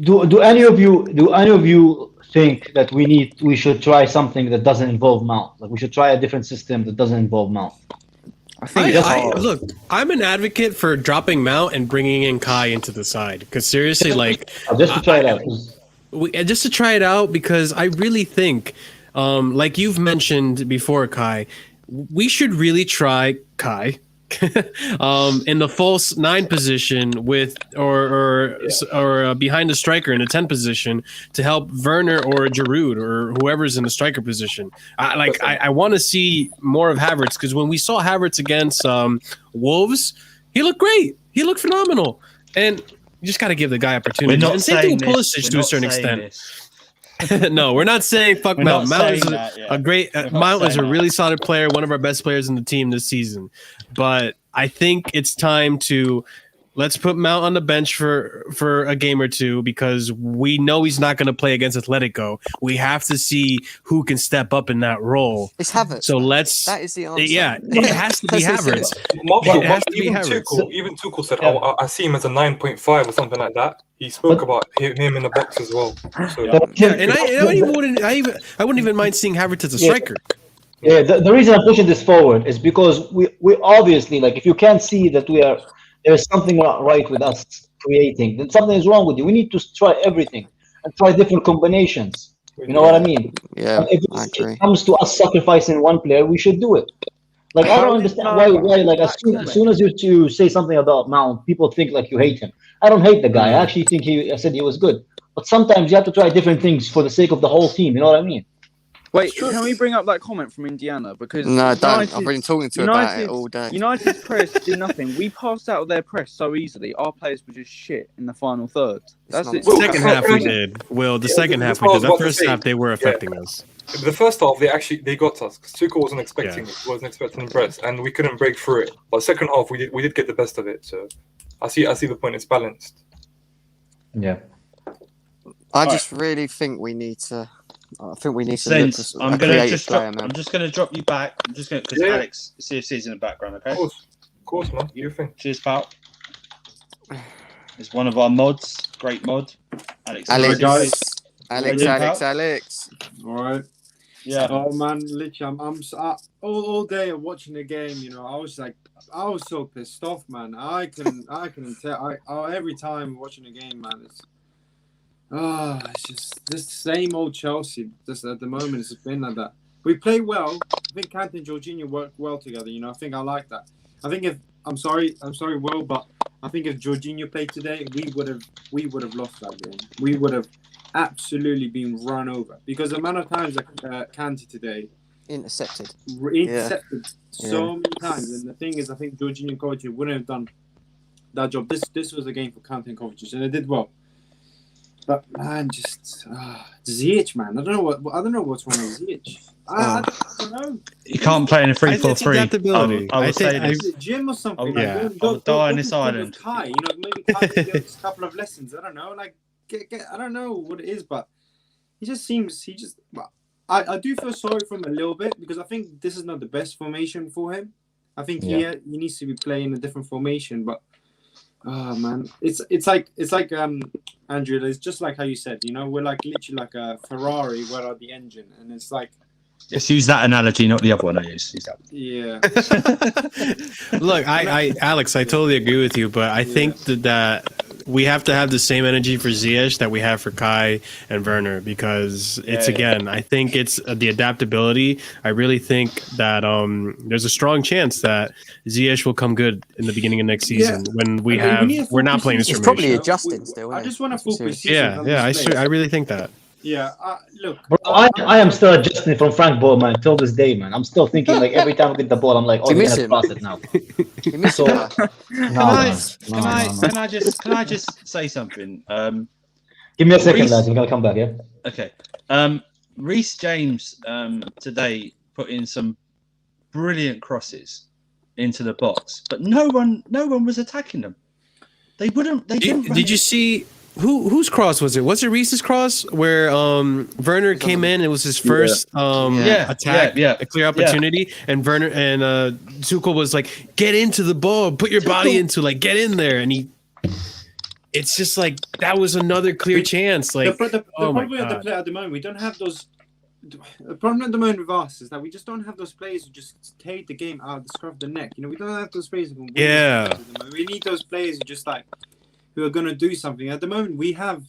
Do any of you think that we should try something that doesn't involve Mount? Like we should try a different system that doesn't involve Mount. I think look, I'm an advocate for dropping Mount and bringing in Kai into the side because seriously, like just to try it out. Just to try it out because I really think, like you've mentioned before, Kai, we should really try Kai in the false 9 position with or behind the striker in the 10 position to help Werner or Giroud or whoever's in the striker position. I want to see more of Havertz because when we saw Havertz against Wolves, he looked great. He looked phenomenal, and you just got to give the guy opportunity. And same thing with Pulisic to a certain extent. No, we're not saying fuck Mount. Mount is a great. Mount is a really solid player, one of our best players in the team this season. But I think it's time to let's put Mount on the bench for a game or two because we know he's not going to play against Atletico. We have to see who can step up in that role. It's Havertz. So let's. That is the answer. Yeah, it has to be Havertz. Even Tuchel said, I see him as a 9.5 or something like that. He spoke about him in the box as well. So, and I wouldn't even mind seeing Havertz as a striker. Yeah, the reason I'm pushing this forward is because we obviously, like, if you can't see that there's something not right with us creating, then something is wrong with you. We need to try everything and try different combinations. You know what I mean? Yeah, if it comes to us sacrificing one player, we should do it. Like, I don't understand why like, as soon as you say something about Mount, people think, like, you hate him. I don't hate the guy. I actually think I said he was good. But sometimes you have to try different things for the sake of the whole team. You know what I mean? Wait, can we bring up that comment from Indiana? Because no, don't. I've been talking to about it all day. United's press did nothing. We passed out of their press so easily. Our players were just shit in the final third. That's it. Second half we did. Will, the second half we did. The first half they were affecting us. The first half they got us because Tuchel wasn't expecting it. Wasn't expecting the press, and we couldn't break through it. But second half we did get the best of it. So I see the point. It's balanced. Yeah. I just really think we need to. I think we need to. I'm just going to drop you back. I'm just going because Alex CFC's in the background. Okay. Of course, man. You think? Cheers, pal. It's one of our mods. Great mod. Alex. All right. Yeah. Oh man, literally, I'm all day watching the game. You know, I was so pissed off, man. I couldn't tell. Every time watching the game, man, it's just this same old Chelsea. Just at the moment, it's been like that. We play well. I think Kante and Jorginho work well together. You know, I think I like that. I think I'm sorry, Will, but I think if Jorginho played today, we would have lost that game. We would have absolutely been run over because the amount of times that Kante today intercepted so many times. And the thing is, I think Jorginho and Kovacic wouldn't have done that job. This was a game for Kante and Kovacic, and they did well. But man, just Ziyech, man. I don't know what's wrong with Ziyech. I don't know. You can't play in a 3-4-3. I would say is it gym or something? I'll die on this island. Kai, you know, maybe Kai can get a couple of lessons. I don't know. Like, I don't know what it is, but he just seems. I do feel sorry for him a little bit because I think this is not the best formation for him. I think he needs to be playing a different formation, but man, it's like Andrew, it's just like how you said, you know, we're like literally like a Ferrari without the engine, and it's like. Let's use that analogy, not the other one I used. Use that. Yeah. Look, Alex, I totally agree with you, but I think that we have to have the same energy for Ziyech that we have for Kai and Werner, because I think it's the adaptability. I really think that there's a strong chance that Ziyech will come good in the beginning of next season when we're not playing this formation. It's probably adjusting still. I just want to focus. I really think that. Yeah, look. Bro, I am still adjusting from Frank Ball, man, till this day, man. I'm still thinking, like, every time I get the ball, I'm like, oh, you're gonna cross it now. So, Can I just say something? Give me a second, lads. I'm gonna come back, yeah? Okay. Reece James today put in some brilliant crosses into the box, but no one was attacking them. They wouldn't. Did you see? Whose cross was it? Was it Reese's cross where Werner came in? It was his first attack, a clear opportunity, and Werner and Tuchel was like, "Get into the ball, put your body into, like, get in there," and it's just like that was another clear chance. Like, the problem with the player at the moment, we don't have those. The problem at the moment with us is that we just don't have those players who just take the game out of the scruff of the neck. You know, we don't have those players who can win. Yeah, we need those players who just like. Who are going to do something. At the moment, we have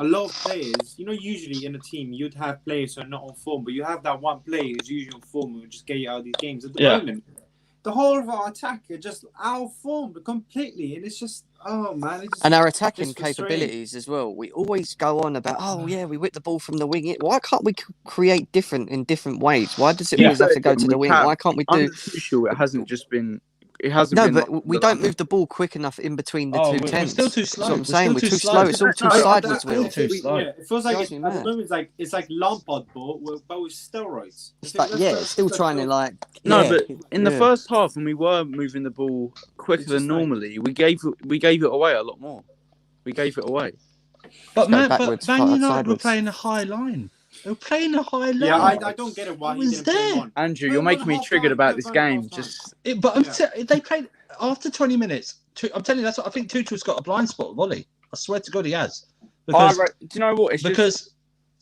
a lot of players. You know, usually in a team, you'd have players who are not on form, but you have that one player who's usually on form who will just get you out of these games. At the moment, the whole of our attack are just out of form completely, and it's just, oh man. And our attacking capabilities as well. We always go on about, we whip the ball from the wing. Why can't we create in different ways? Why does it always have to go to the wing? Why can't we do? I'm pretty sure it hasn't just been. But we don't move the ball quick enough in between the two tents. We're still too slow. That's what I'm saying. We're too slow. It's all too sideways. It feels like at the moment it's like Lampard ball, but with steroids. It's still trying to like. But in the first half, when we were moving the ball quicker than normally, we gave it away a lot more. We gave it away. But Man United were playing a high line. They were playing a high line. Yeah, I don't get it. Why he didn't play one. Andrew, you're making me triggered about this game. They played after 20 minutes. I'm telling you, that's what I think. Tuchel's got a blind spot with Ollie. I swear to God, he has. Because, do you know what? Because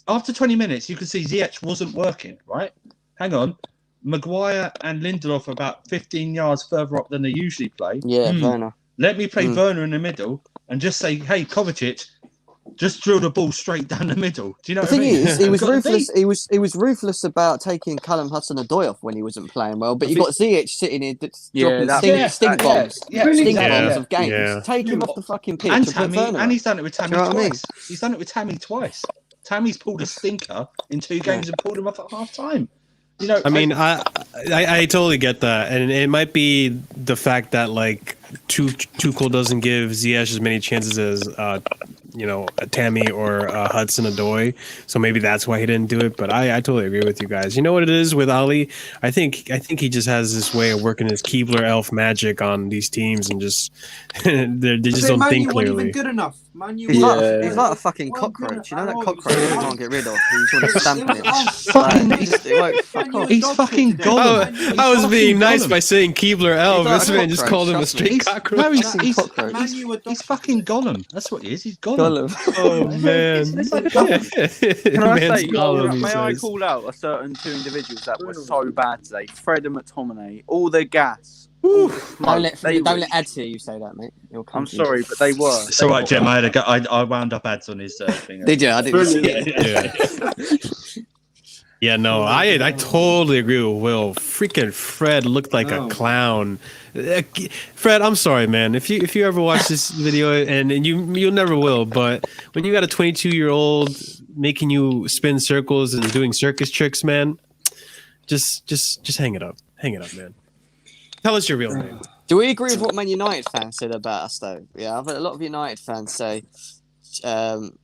after 20 minutes, you could see Ziyech wasn't working. Right? Hang on. Maguire and Lindelof are about 15 yards further up than they usually play. Yeah, Werner. Let me play Werner in the middle and just say, "Hey, Kovacic, just drill the ball straight down the middle." Do you know what I mean? The thing is, he was ruthless. He was ruthless about taking Callum Hudson-Odoi off when he wasn't playing well. But you got Ziyech sitting here dropping stink bombs of games. Yeah. Take him off the fucking pitch. And he's done it with Tammy twice. He's done it with Tammy twice. Tammy's pulled a stinker in 2 games and pulled him off at half time. You know, I totally get that, and it might be the fact that like Tuchel doesn't give Ziyech as many chances as Tammy or Hudson-Odoi, so maybe that's why he didn't do it. But I totally agree with you guys. You know what it is with Ali? I think he just has this way of working his Keebler elf magic on these teams, and just they just don't think clearly. Even good enough. He's like a fucking cockroach. You know that cockroach you can't get rid of? You just want to stamp it. He's fucking Gollum. I was being nice by saying Keebler elf. This man just called him a straight cockroach. No, he's fucking Gollum. That's what he is. He's Gollum. Oh man. Can I say, may I call out a certain 2 individuals that were so bad today? Fred and McTominay, all their gas. Don't let ads hear you say that, mate. I'm sorry, but they were. It's all right, Jem. I wound up ads on his thing. Did you? I didn't see it. Yeah, no, I totally agree with Will. Freaking Fred looked like a clown. Fred, I'm sorry, man. If you ever watch this video, and you'll never will, but when you got a 22-year-old making you spin circles and doing circus tricks, man, just hang it up. Hang it up, man. Tell us your real name. Do we agree with what Man United fans said about us, though? Yeah, I've heard a lot of United fans say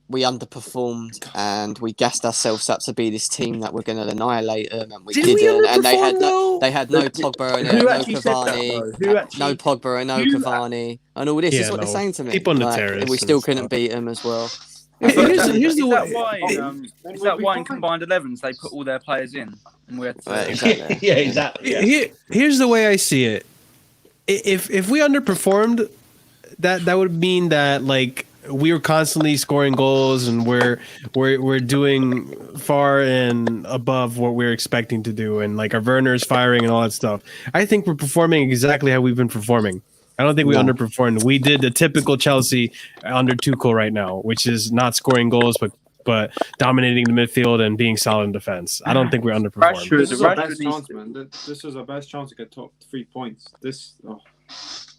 we underperformed and we gassed ourselves up to be this team that we're going to annihilate them, and we didn't. And they had no Pogba and no Cavani, no Pogba and no Cavani, and all this is what they're saying to me. People on the terrace. We still couldn't beat them as well. Here's the Is that why in combined 11s they put all their players in? And we had to... Exactly. Yeah, exactly. Yeah. Here's the way I see it. If we underperformed, that would mean that like we were constantly scoring goals and we're doing far and above what we're expecting to do, and like our Werner's firing and all that stuff. I think we're performing exactly how we've been performing. I don't think we underperformed. We did the typical Chelsea under Tuchel right now, which is not scoring goals but dominating the midfield and being solid in defense. I don't think we underperformed. This is our best chance, man. This is our best chance to get top 3 points.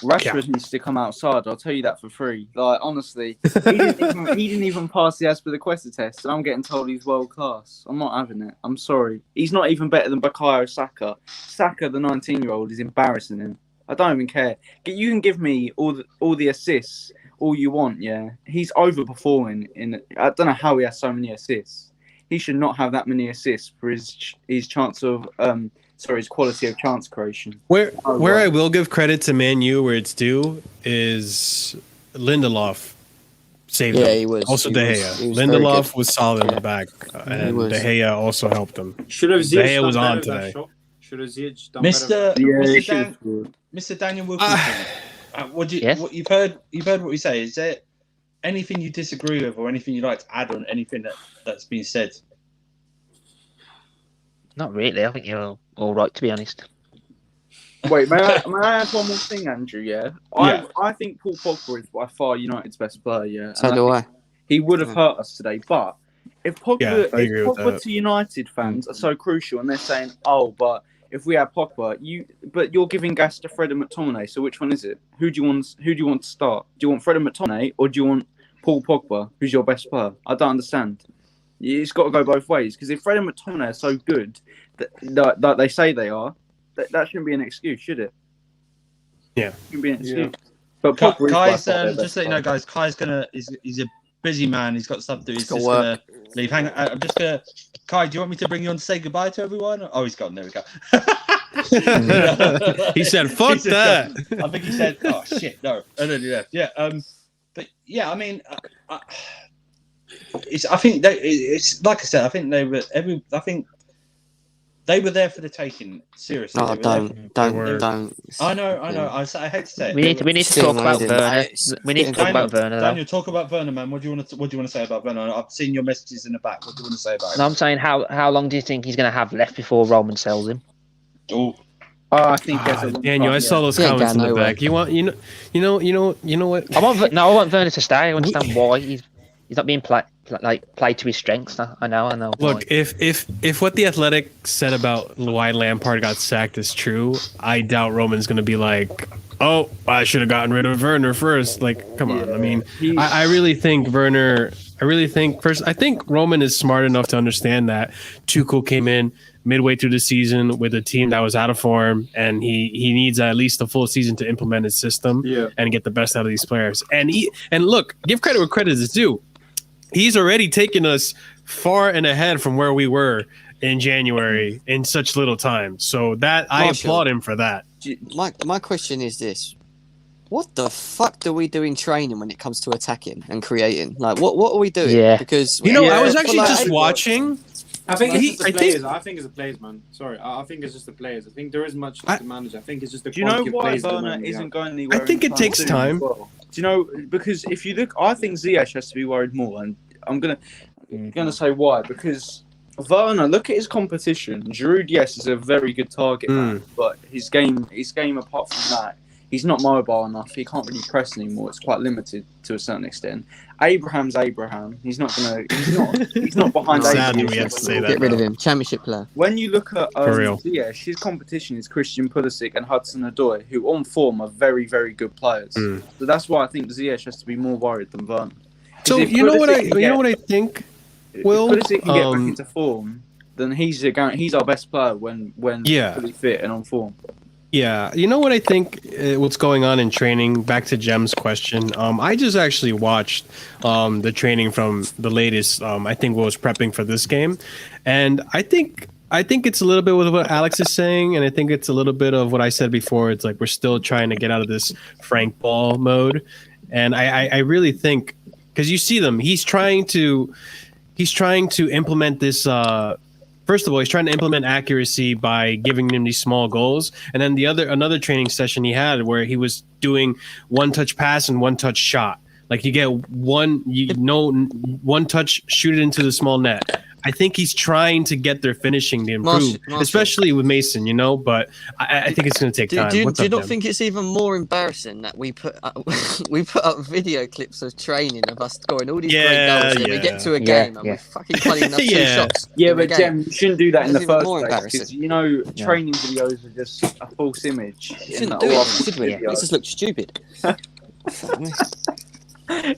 Rashford needs to come outside. I'll tell you that for free. Like honestly, he didn't even pass the Aspilicueta test, and I'm getting told he's world class. I'm not having it. I'm sorry. He's not even better than Bukayo Saka. Saka, the 19-year-old, is embarrassing him. I don't even care. You can give me all the assists, all you want. Yeah, he's overperforming. I don't know how he has so many assists. He should not have that many assists for his chance of his quality of chance creation. Where I will give credit to Man U where it's due is Lindelof saved him. He was. Also De Gea. Lindelof was solid in the back, and De Gea also helped him. Should have De Gea was on today. Should have Ziyech done better? Mr. Daniel Wilkinson, what you've heard what we say. Is there anything you disagree with, or anything you'd like to add on anything that's been said? Not really. I think you're all right, to be honest. Wait, may I add one more thing, Andrew? Yeah, I think Paul Pogba is by far United's best player. Yeah, so do I. He would have hurt us today, but if Pogba to United fans are so crucial, and they're saying, "Oh, but if we have Pogba, you're giving gas to Fred and McTominay. So which one is it? Who do you want to start? Do you want Fred and McTominay, or do you want Paul Pogba, who's your best player? I don't understand. It's got to go both ways, because if Fred and McTominay are so good that they say they are, that shouldn't be an excuse, should it? Yeah, it shouldn't be an excuse. Yeah. But Kai's just so you know, guys, Kai's he's a busy man. He's got stuff to do. He's just gonna leave. Hang on, I'm just gonna. Kai, do you want me to bring you on to say goodbye to everyone? Oh, he's gone. There we go. He said, "Fuck that." I think he said, "Oh shit, no." And then he left. Yeah. But yeah, I mean, I think it's like I said. I think they were they were there for the taking. Seriously. No, don't. I know. I hate to say it. We need to talk about Werner. We need to talk about Werner. Daniel, talk about Werner, man. What do you want to say about Werner? I've seen your messages in the back. What do you want to say about him? No, I'm saying how long do you think he's going to have left before Roman sells him? Oh, I think Daniel, I saw those comments in the back. You know what? I want Werner to stay. I understand why he's not being played to his strengths. I know. Look, if what the Athletic said about why Lampard got sacked is true, I doubt Roman's going to be like, "Oh, I should have gotten rid of Werner first." Like, come on. I mean, I really think Werner. I think Roman is smart enough to understand that Tuchel came in midway through the season with a team that was out of form, and he needs at least a full season to implement his system and get the best out of these players. And look, give credit where credit is due. He's already taken us far and ahead from where we were in January in such little time. So that I applaud him for that. My question is this. What the fuck do we do in training when it comes to attacking and creating? Like, what are we doing? Yeah. Because I was actually just watching. I think it's the players. I think it's the players, man. Sorry, I think it's just the players. I think there isn't much to manage. I think it's just the quality of players. Do you know why Werner isn't going anywhere? I think it takes time. Well? Do you know? Because if you look, I think Ziyech has to be worried more, and I'm gonna say why. Because Werner, look at his competition. Giroud, yes, is a very good target man, but his game apart from that, he's not mobile enough. He can't really press anymore. It's quite limited to a certain extent. Abraham's Abraham. He's not behind Abraham. We have to say that. Get rid of him. Championship player. When you look at Ziyech, his competition is Christian Pulisic and Hudson-Odoi, who on form are very, very good players. So that's why I think Ziyech has to be more worried than Werner. So you know what I think? Will if Pulisic can get back into form, then he's our best player when fully fit and on form. Yeah, you know what I think? What's going on in training? Back to Jem's question. I just actually watched the training from the latest. I think was prepping for this game, and I think it's a little bit with what Alex is saying, and I think it's a little bit of what I said before. It's like we're still trying to get out of this Frank Ball mode, and I really think because you see them. He's trying to implement this. First of all, he's trying to implement accuracy by giving them these small goals, and then another training session he had where he was doing one touch pass and one touch shot. Like you get one touch, shoot it into the small net. I think he's trying to get their finishing to improve, especially with Mason, but I think it's going to take time. Do you not think it's even more embarrassing that we put up video clips of training of us scoring all these great goals, and we get to a game and we're fucking putting up 2 shots? Yeah, but Jem, you shouldn't do that in the first place because training videos are just a false image. You shouldn't do it, should we? It makes us look stupid.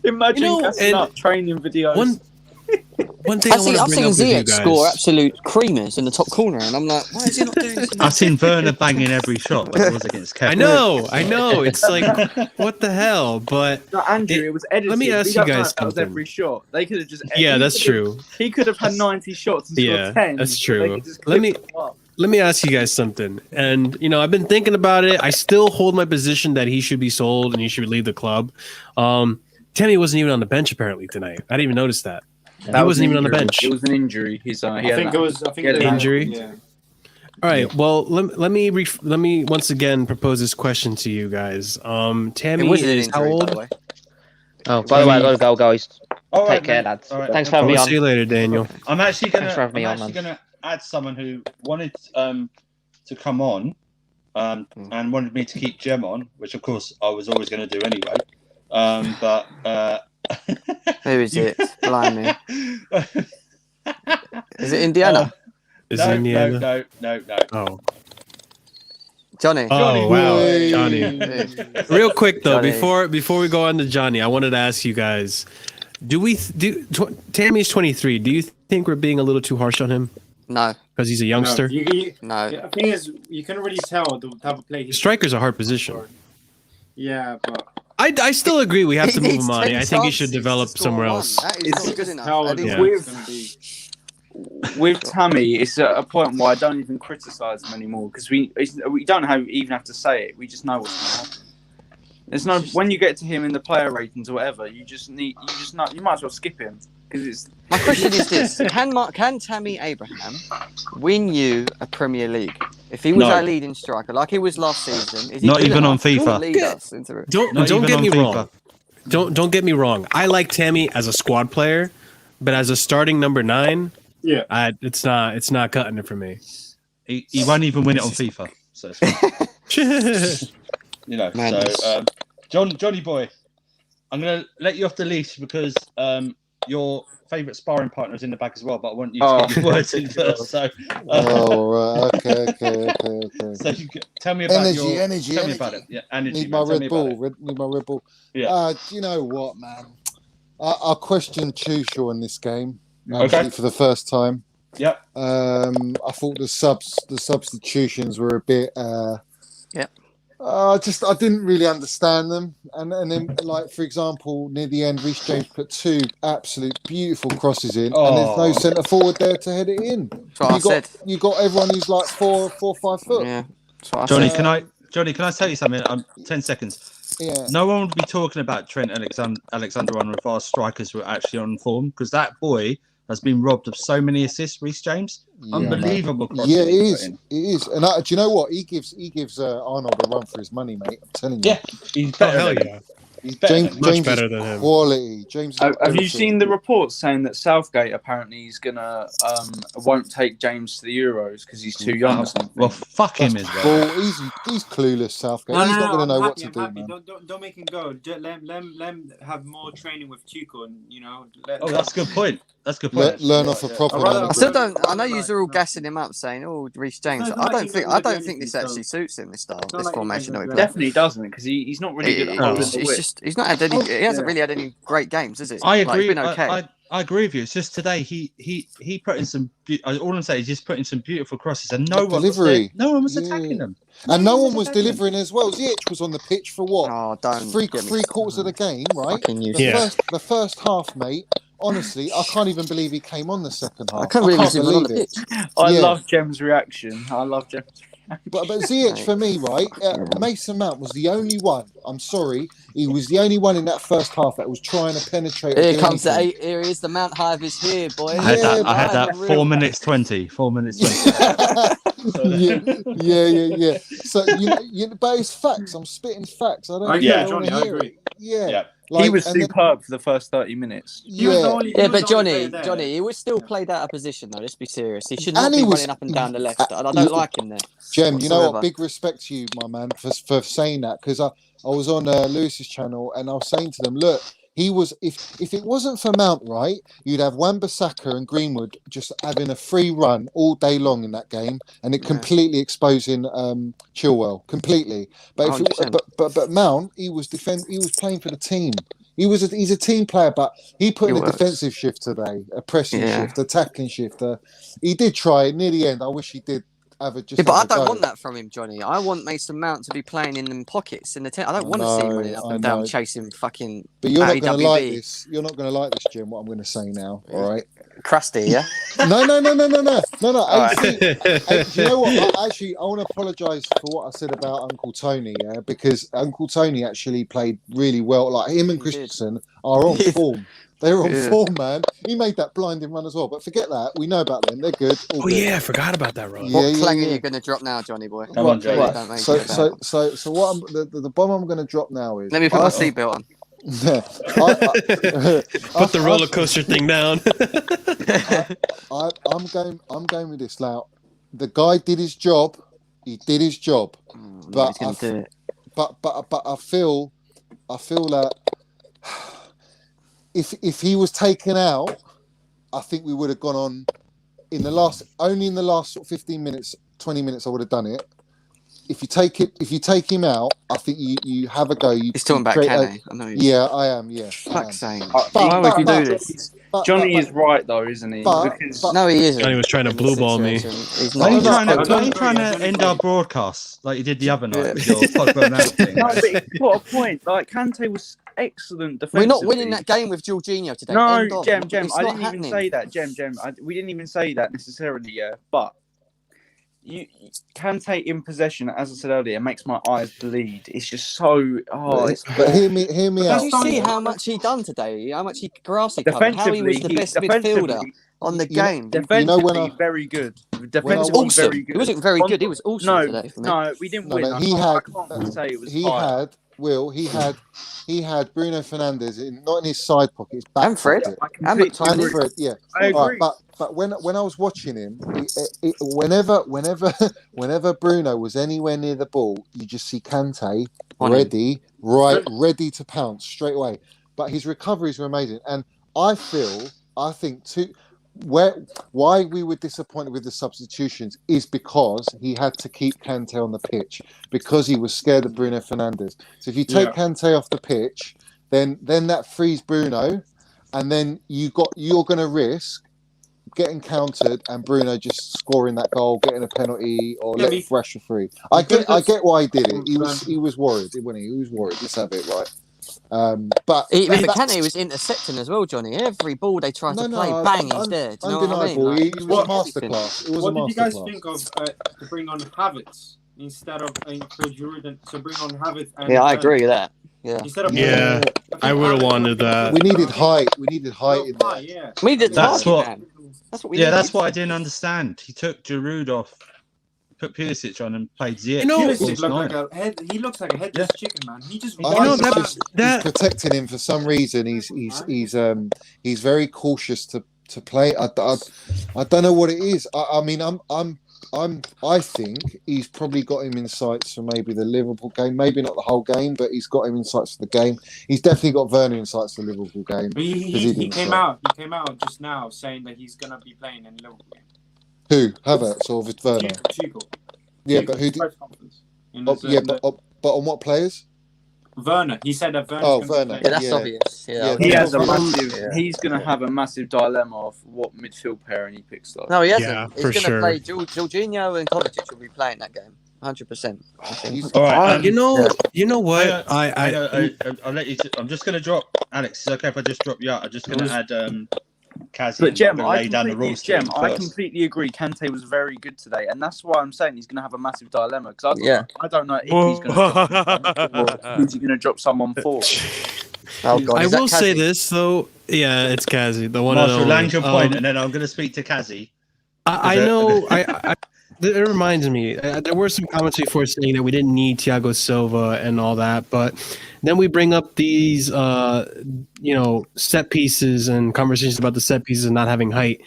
Imagine casting up training videos. One thing I've seen Ziyech score absolute creamers in the top corner, and I'm like, why is he not doing this? I've seen Werner banging every shot when it was against Kevin. I know. It's like, what the hell? But Andrew, it was edited. Let me ask you guys something. That was every shot. They could have just. Yeah, that's true. He could have had 90 shots and scored 10. That's true. Let me ask you guys something. And I've been thinking about it. I still hold my position that he should be sold and he should leave the club. Tammy wasn't even on the bench apparently tonight. I didn't even notice that. He wasn't even on the bench. It was an injury. I think it was an injury. Yeah. All right. Well, let me once again propose this question to you guys. Tammy is how old? Oh, by the way, I gotta go, guys. Take care, lads. Right. Thanks for having me on. See you later, Daniel. I'm actually gonna add someone who wanted to come on, and wanted me to keep Jem on, which of course I was always going to do anyway. But who is it? Blimey. Is it Indiana? No. Oh. Johnny. Oh wow, Johnny. Real quick though, Johnny. before we go on to Johnny, I wanted to ask you guys: Tammy's 23? Do you think we're being a little too harsh on him? No, because he's a youngster. No. The thing is, you can already tell the type of play. Striker's a hard position. Yeah, but I still agree we have to move him on. I think he should develop somewhere else. That is not good enough. With Tammy, it's at a point where I don't even criticise him anymore because we don't even have to say it. We just know what's going to happen. There's no when you get to him in the player ratings or whatever, you might as well skip him because it's. My question is this: Can Tammy Abraham win you a Premier League? If he was our leading striker, like he was last season, is he not even on FIFA? Don't get me wrong. Don't get me wrong. I like Tammy as a squad player, but as a starting number 9, it's not cutting it for me. He won't even win it on FIFA. So it's Johnny boy, I'm gonna let you off the leash because your favourite sparring partner is in the back as well, but I want you to get your words in first. So, okay. So tell me about energy. Tell me about it. Yeah, energy. Need my Red Bull. Need my Red Bull. Yeah. Do you know what, man? I questioned Chushaw in this game for the first time. Yep. I thought the substitutions were a bit. I didn't really understand them, and then like for example, near the end, Reece James put 2 absolute beautiful crosses in, and there's no centre forward there to head it in. You got everyone who's like 4 or 5 foot. Yeah. Johnny, can I tell you something? 10 seconds. Yeah. No one would be talking about Trent Alexander-Arnold if our strikers were actually on form, because that boy has been robbed of so many assists. Reece James, unbelievable. Yeah, it is. And do you know what? He gives Arnold a run for his money, mate. I'm telling you. Yeah, he's better. He's better. Much better than him. Quality. James. Have you seen the reports saying that Southgate apparently is gonna won't take James to the Euros because he's too young or something? Well, fuck him as well. He's clueless, Southgate. He's not gonna know what to do, man. Don't make him go. Let him have more training with Tuchel, and that's a good point. That's a good point. Learn off a proper. I still don't. I know you're all gassing him up, saying, "Oh, Reece James." I don't think this actually suits him. This style, this formation. Definitely doesn't because he's not really good at he's not had any. He hasn't really had any great games, has he? I agree. Been okay. I agree with you. It's just today he put in some. All I'm saying is just putting some beautiful crosses, and no one was attacking them, and no one was delivering as well. Ziyech was on the pitch for what? Oh, don't three quarters of the game, right? The first half, mate. Honestly, I can't even believe he came on the second half. I can't believe it. I love Jem's reaction. But Ziyech for me, right? Mason Mount was the only one. I'm sorry. He was the only one in that first half that was trying to penetrate. Here comes the eight. Here is the Mount Hive is here, boy. I had that 4 minutes 20. 4 minutes 20. yeah. So but it's facts. I'm spitting facts. I don't. Johnny, I agree. Yeah. He was superb for the first 30 minutes. But Johnny, he was still played out of position though. Let's be serious. He should not be running up and down the left. I don't like him there. Jem, you know what? Big respect to you, my man, for saying that, because I was on Lewis's channel and I was saying to them, look, he was if it wasn't for Mount, right, you'd have Wan-Bissaka and Greenwood just having a free run all day long in that game, and it completely exposing Chilwell completely. But but Mount, he was playing for the team. He's a team player, but he put in a defensive shift today, a pressing shift, a tackling shift. He did try it near the end. I wish he did. But I don't want that from him, Johnny. I want Mason Mount to be playing in them pockets in the I don't want to see him running up and down chasing fucking. But you're not going to like this. You're not going to like this, Jim. What I'm going to say now, all right? Crusty, yeah. No. Right. Do you know what? I want to apologise for what I said about Uncle Tony, because Uncle Tony actually played really well. Like him and Christensen are on form. They're on form, man. He made that blinding run as well. But forget that. We know about them. They're good. Good. Yeah, I forgot about that run. What clanger are you going to drop now, Johnny boy? Come on, Johnny. Right. So what the bomb I'm going to drop now is... Let me put my seatbelt on. Put the roller coaster thing down. I'm going with this now. The guy did his job. He did his job. But I feel that if he was taken out, I think we would have gone on in the last 15 minutes, 20 minutes. I would have done it. If you take him out, I think you have a go. He's talking about Kenny. I know. Yeah, I am. Yeah. Fuck's sake. Why would you do this? Johnny is right though, isn't he? No, he isn't. Johnny was trying to blue ball me. He's not. Why are you trying to end our broadcast like you did the other night with your Pogba thing? No, but what a point! Like Kante was excellent defensively. We're not winning that game with Jorginho today. No, Jem. I didn't even say that. Jem. We didn't even say that necessarily. Yeah, but. You Kante in possession, as I said earlier, makes my eyes bleed. It's just so. But hear me out. Did you see how much he done today? How much he grassy covered? How he was the best midfielder on the game. Defensively, very good. Defensively, very good. He wasn't very good. He was awesome today. No, we didn't win. I can't say it was. He had Bruno Fernandes not in his side pockets, and Fred, and Fred. Yeah, I agree. But when I was watching him, whenever Bruno was anywhere near the ball, you just see Kante ready to pounce straight away. But his recoveries were amazing, and I think why we were disappointed with the substitutions is because he had to keep Kante on the pitch because he was scared of Bruno Fernandes. So if you take Kante off the pitch, then that frees Bruno, and then you're going to risk getting countered and Bruno just scoring that goal, getting a penalty, or letting Rashford free. I get why he did it. He was worried, wasn't he? He was worried. Let's have it right. But Kante was intercepting as well, Johnny. Every ball they tried to play, bang, he's there. Do you know what I mean? It was a masterclass. What did you guys think of to bring on Havertz instead of for Jordan? So bring on Havertz. I agree with that. Yeah. I would have wanted that. We needed height. We needed height in there. Yeah. We needed that's what we needed. That's what I didn't understand. He took Giroud off, put Pulisic on, and played Ziyech. He looks like a headless chicken, man. He just. He's protecting him for some reason. He's very cautious to play. I don't know what it is. I think he's probably got him in sights for maybe the Liverpool game. Maybe not the whole game, but he's got him in sights for the game. He's definitely got Werner in sights for the Liverpool game. He came out just now saying that he's gonna be playing in the Liverpool game. Who? Havertz or Werner? Tuchel. Yeah, but who did? But on what players? Werner. He said that Werner. Oh, Werner. Yeah, that's obvious. Yeah. He has a massive. He's going to have a massive dilemma of what midfield pairing he picks up. No, he hasn't. Yeah, he's going to play Jorginho and Kovacic will be playing that game. 100%. All right. You know what? I'll let you. I'm just going to drop Alex. Is it okay if I just drop you out? I'm just going to add Kazi But Jem, lay down the rules. I completely agree. Kante was very good today, and that's why I'm saying he's going to have a massive dilemma because I don't know if he's going to drop who's he going to drop someone for. Oh God, I will say this though. Yeah, it's Kazi, the one. Marshall, land your point, and then I'm going to speak to Kazi. I know. It reminds me. There were some comments before saying that we didn't need Thiago Silva and all that, but then we bring up these, set pieces and conversations about the set pieces and not having height.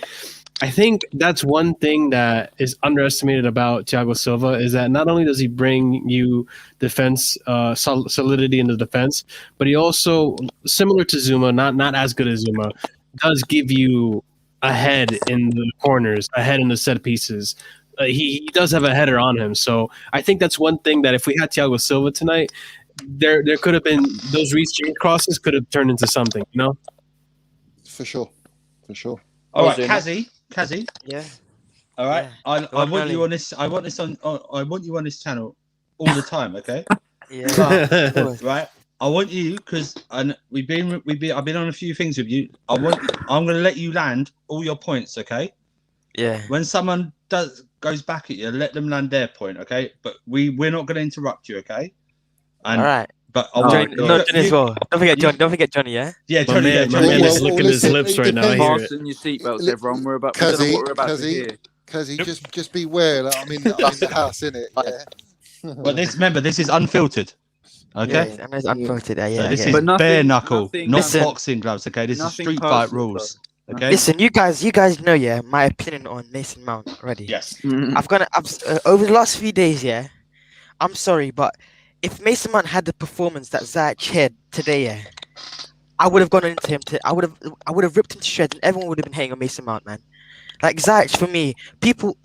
I think that's one thing that is underestimated about Thiago Silva is that not only does he bring you defense, solidity in the defense, but he also, similar to Zuma, not as good as Zuma, does give you a head in the corners, a head in the set pieces. He does have a header on him, so I think that's one thing that if we had Thiago Silva tonight, there could have been those Reece James crosses could have turned into something, you know. For sure. All right, Kazi. Yeah. All right. Yeah. I want you on this. I want you on this channel all the time. Okay. Yeah. Right. I want you because I've been on a few things with you. I'm going to let you land all your points. Okay. Yeah. When someone goes back at you, let them land their point. Okay. But we're not going to interrupt you. Okay. And, all right. But Johnny as well. Don't forget Johnny. Don't forget Johnny. Yeah. Yeah, Johnny. My man is licking his lips right now. Fasten your seatbelts, everyone. We're about to hear. Kazi, just beware. Like, I'm in the house, innit? Yeah. But this is unfiltered. Okay. Yeah, it's unfiltered. Yeah. So this is bare knuckle, not boxing gloves. Okay. This is street fight rules. Okay. Listen, you guys know, yeah, my opinion on Mason Mount already. Yes. I've over the last few days, yeah. I'm sorry, but if Mason Mount had the performance that Ziyech had today, yeah, I would have gone into him. I would have ripped him to shreds, and everyone would have been hating on Mason Mount, man. Like Ziyech, for me, people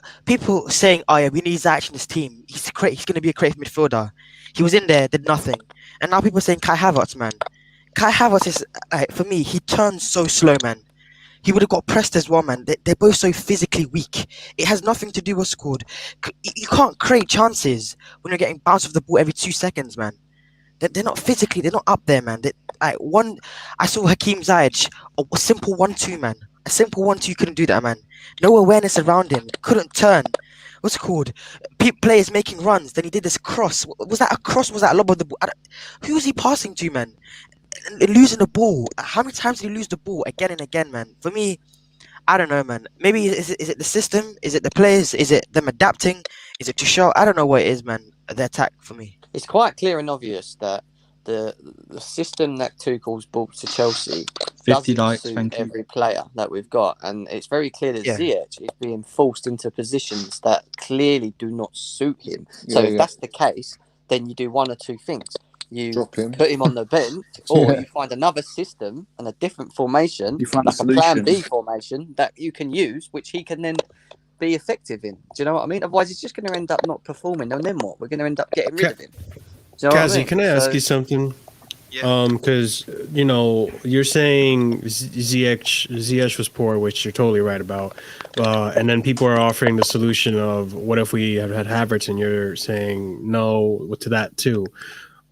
saying, "Oh yeah, we need Ziyech in this team. He's going to be a creative midfielder." He was in there, did nothing, and now people are saying Kai Havertz, man. Kai Havertz is, for me, he turns so slow, man. He would have got pressed as well, man. They're both so physically weak. It has nothing to do with scored. You can't create chances when you're getting bounced off the ball every 2 seconds, man. They're not physically. They're not up there, man. I saw Hakeem Ziyech, a simple 1-2, man. A simple 1-2 couldn't do that, man. No awareness around him. Couldn't turn. What's it called? Players making runs. Then he did this cross. Was that a cross? Was that a lob of the ball? Who was he passing to, man? Losing the ball. How many times did he lose the ball again and again, man? For me, I don't know, man. Maybe is it the system? Is it the players? Is it them adapting? Is it to show? I don't know what it is, man. The attack for me. It's quite clear and obvious that the system that Tuchel's brought to Chelsea 50 likes, suit thank you. every player that we've got, and it's very clear that Ziyech is being forced into positions that clearly do not suit him. So if that's the case, then you do one or two things. You put him on the bench, or you find another system and a different formation, like a plan B formation that you can use, which he can then be effective in. Do you know what I mean? Otherwise, he's just going to end up not performing, and then what? We're going to end up getting rid of him. Do you know Kazi, can I ask you something? Because you're saying Ziyech was poor, which you're totally right about, and then people are offering the solution of what if we had Havertz, and you're saying no to that too.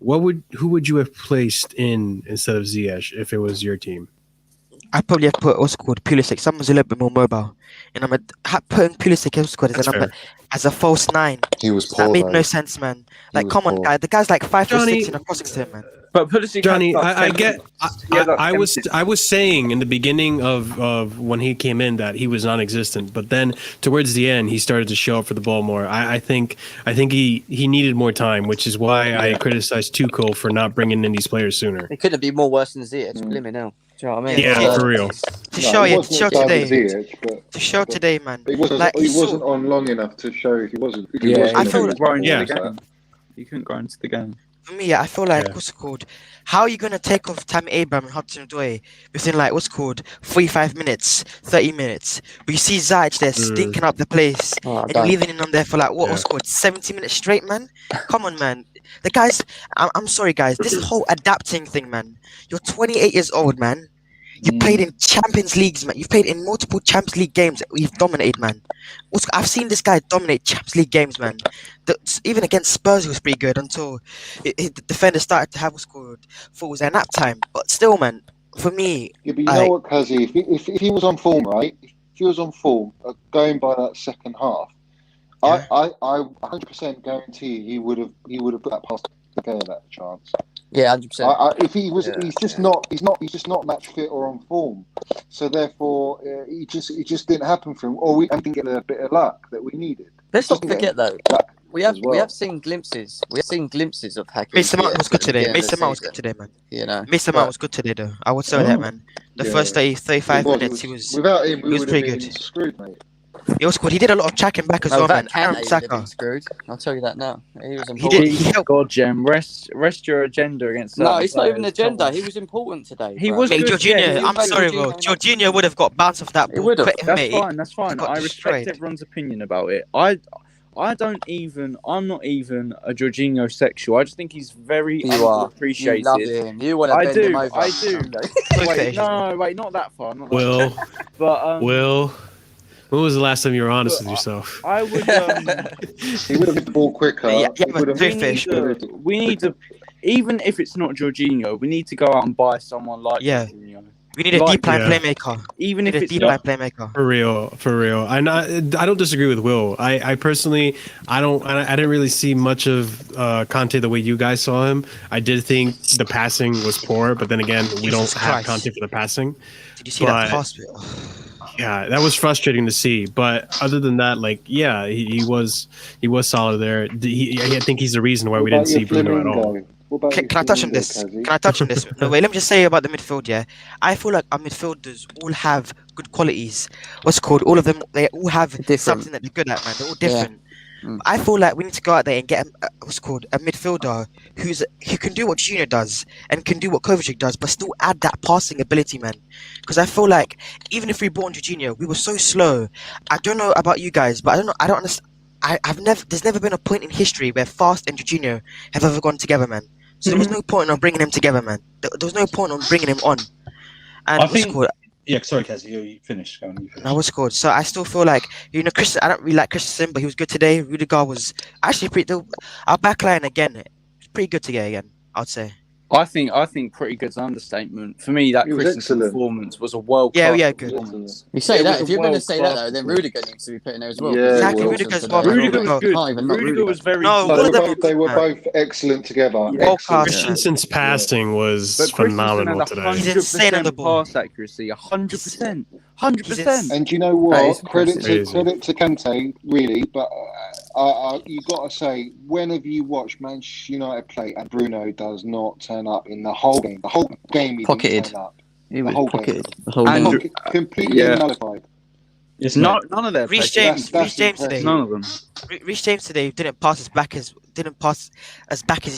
Who would you have placed in instead of Ziyech if it was your team? I'd probably have put Pulisic. Someone's a little bit more mobile, and I'm putting Pulisic as a false 9. He was poor. That made no sense, man. Like, come on, guy. The guy's like 5 or 6 in a crossing to him, man. But Pulisic, Johnny, I was saying in the beginning of when he came in that he was non-existent, but then towards the end he started to show up for the ball more. I think he needed more time, which is why I criticized Tuchel for not bringing in these players sooner. It couldn't be more worse than Ziyech. Let me know. Do you know what I mean? Yeah, for real. To show today, man. He wasn't on long enough to show he wasn't. I feel you couldn't grow into the game. For me, I feel like what's it called? How are you gonna take off Tammy Abraham and Hudson-Odoi within 45 minutes, 30 minutes? But you see Ziyech there stinking up the place, and you're leaving him on there for 70 minutes straight, man. Come on, man. The guys, I'm sorry, guys. This whole adapting thing, man. You're 28 years old, man. You played in Champions Leagues, man. You've played in multiple Champions League games. You've dominated, man. I've seen this guy dominate Champions League games, man. Even against Spurs, he was pretty good until the defender started to have thought it was their nap time. But still, man, for me, Yeah, but you know what, Kazi? If he was on form, right? If he was on form, going by that second half, I 100% guarantee he would have put that past the game that chance. Yeah, 100%. If he was, he's just not match fit or on form. So therefore, he just didn't happen for him, or we didn't get a bit of luck that we needed. Let's not forget though. We have seen glimpses. We have seen glimpses of Hakim. Mason Mount was good today. Mason Mount was good today, man. You know, Mason Mount was good today, though. I would say that, man. The first 35 minutes, he was without him, he was pretty good. Screwed, mate. He was good. He did a lot of tracking back as well, man. Kante would have been screwed. I'll tell you that now. He was important. He helped. God, Gem, rest your agenda against. No, it's not even agenda. He was important today. He was. Mate, Jorginho, I'm sorry, bro. Jorginho would have got bounced off that ball. That's fine. I respect everyone's opinion about it. I'm not even a Jorginho sexual. I just think he's very underappreciated. You love him. You want to bend him over. I do. Wait, not that far. Will, but Will, when was the last time you were honest with yourself? I would. He would have hit the ball quicker. We need to, even if it's not Jorginho, we need to go out and buy someone like Jorginho. We need a deep line playmaker. Even if it's deep line playmaker. For real. I don't disagree with Will. I personally, I didn't really see much of Kante the way you guys saw him. I did think the passing was poor, but then again, we don't have Kante for the passing. Did you see that pass? Yeah, that was frustrating to see. But other than that, he was solid there. I think he's the reason why we didn't see Bruno at all. Can I touch on this? No, wait, let me just say about the midfield, yeah. I feel like our midfielders all have good qualities. All of them, they all have something that they're good at, man. They're all different. Yeah. I feel like we need to go out there and get a midfielder who can do what Junior does and can do what Kovacic does, but still add that passing ability, man. Because I feel like even if we brought on Jorginho, we were so slow. I don't know about you guys, but I don't understand. There's never been a point in history where Fast and Jorginho have ever gone together, man. So there was no point on bringing him together, man. There was no point on bringing him on. And I think. Yeah, sorry, Kaz, you finished. That was good. So I still feel like, Christian. I don't really like Christensen, but he was good today. Rudiger was actually pretty. Our backline again, pretty good today again, I'd say. I think pretty good's an understatement. For me, that Christensen performance was a world-class performance. You say that. If you're going to say that, though, then Rudiger needs to be put in there as well. Yeah, exactly. Rudiger's well. Rudiger was very good. They were both excellent together. Christensen's passing was phenomenal today. He's insane on the ball. Pass accuracy, 100%. And you know what? Credit to Kante, really. But you got to say, when have you watched Manchester United play and Bruno does not turn up in the whole game? The whole game he didn't turn up. He was pocketed. Completely nullified. It's not none of their Reece James today. None of them. Reece James today didn't pass as back as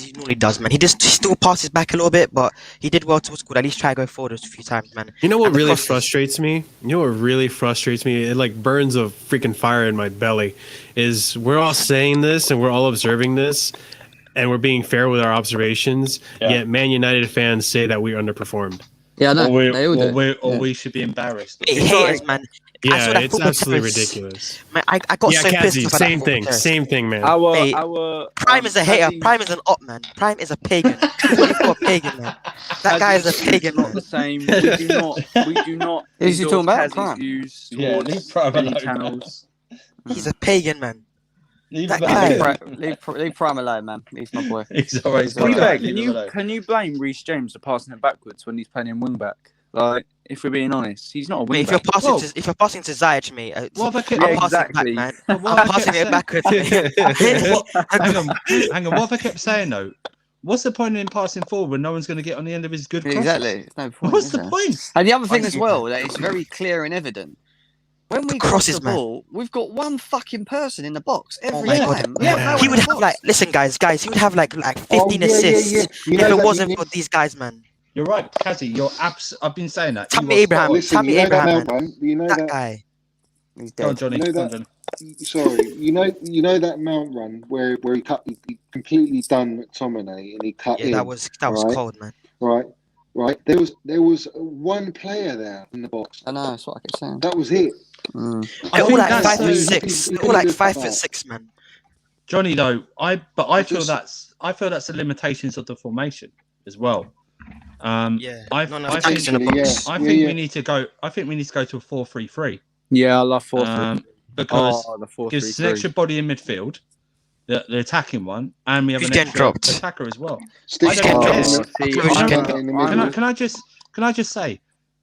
he normally does, man. He still passes back a little bit, but he did well to at least try to go forward a few times, man. You know what really frustrates me? It like burns a freaking fire in my belly. Is we're all saying this and we're all observing this, and we're being fair with our observations. Yet Man United fans say that we underperformed. Yeah, I know. Or we should be embarrassed. Haters, man. Yeah, it's absolutely ridiculous. Man, I got so pissed. Same thing, man. Our Prime is a hater. Prime is an op, man. Prime is a pagan. A pagan, man. That guy is a pagan, man. Not the same. We do not. Who's he talking about? Prime. Leave Prime alone. Channels. He's a pagan, man. Leave Prime alone, man. He's my boy. He's always. Can you blame Reece James for passing it backwards when he's playing in wing back? Like, if we're being honest, he's not a wing back. If you're passing to Ziyech, mate, I'm exactly. passing it back, man. I'm passing it backwards. Hang on. What have I kept saying though? What's the point in passing forward when no one's going to get on the end of his good crosses? Exactly. No point, What's the point? And the other thing as well, that it's very clear and evident. When we cross the ball, we've got one fucking person in the box every time. Yeah. He would have listen, guys, he would have like 15 assists if it wasn't for these guys, man. You're right, Kazi. I've been saying that. Tammy Abraham, man. You know that guy. He's dead. Go on, Johnny. Sorry, you know that Mount run where he completely done McTominay and he cut in. that was cold, man. Right. There was one player there in the box. I know. That's what I keep saying. That was it. They're all like 5'6". They're all like 5'6", man. Johnny, though, I feel that's the limitations of the formation as well. I think we need to go. I think we need to go to a 4-3-3. Yeah, I love 4-3 because the it gives an extra body in midfield, the attacking one, and we have an extra attacker as well. Can I just say,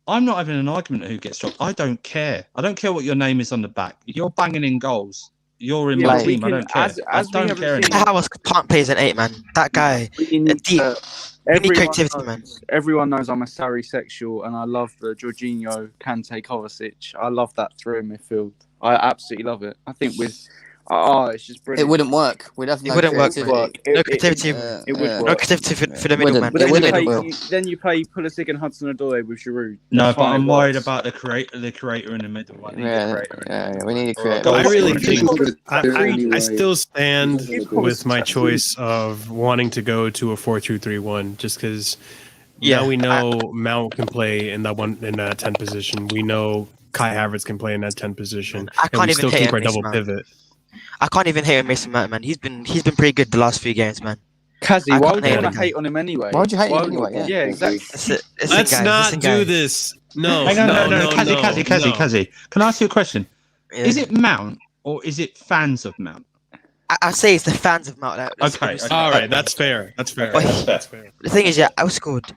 I'm not having an argument who gets dropped. I don't care. I don't care what your name is on the back. You're banging in goals. You're in my team. I don't care. I don't care anymore. How can't play as an 8, man. That guy. Everyone knows I'm a Sarri sexual, and I love the Jorginho, Kante, Kovacic. I love that through midfield. I absolutely love it. I think it's just brilliant. It wouldn't work. We'd have no creativity. No creativity. It would work. No creativity for the middle man. Then you play Pulisic and Hudson-Odoi with Giroud. No, but I'm worried about the creator in the middle. We need a creator. I really think I still stand with my choice of wanting to go to a 4-2-3-1, just because now we know Mount can play in that 10 position. We know Kai Havertz can play in that 10 position. And we still keep our double pivot. I can't even hate on Mason Mount, man. He's been pretty good the last few games, man. Kazi, why would you want to hate on him anyway? Why would you hate him anyway? Yeah, exactly. Let's not do this. No, Kazi. Can I ask you a question? Yeah. Is it Mount or is it fans of Mount? I say it's the fans of Mount. Okay. All right, that's fair. That's fair. The thing is, I was scored.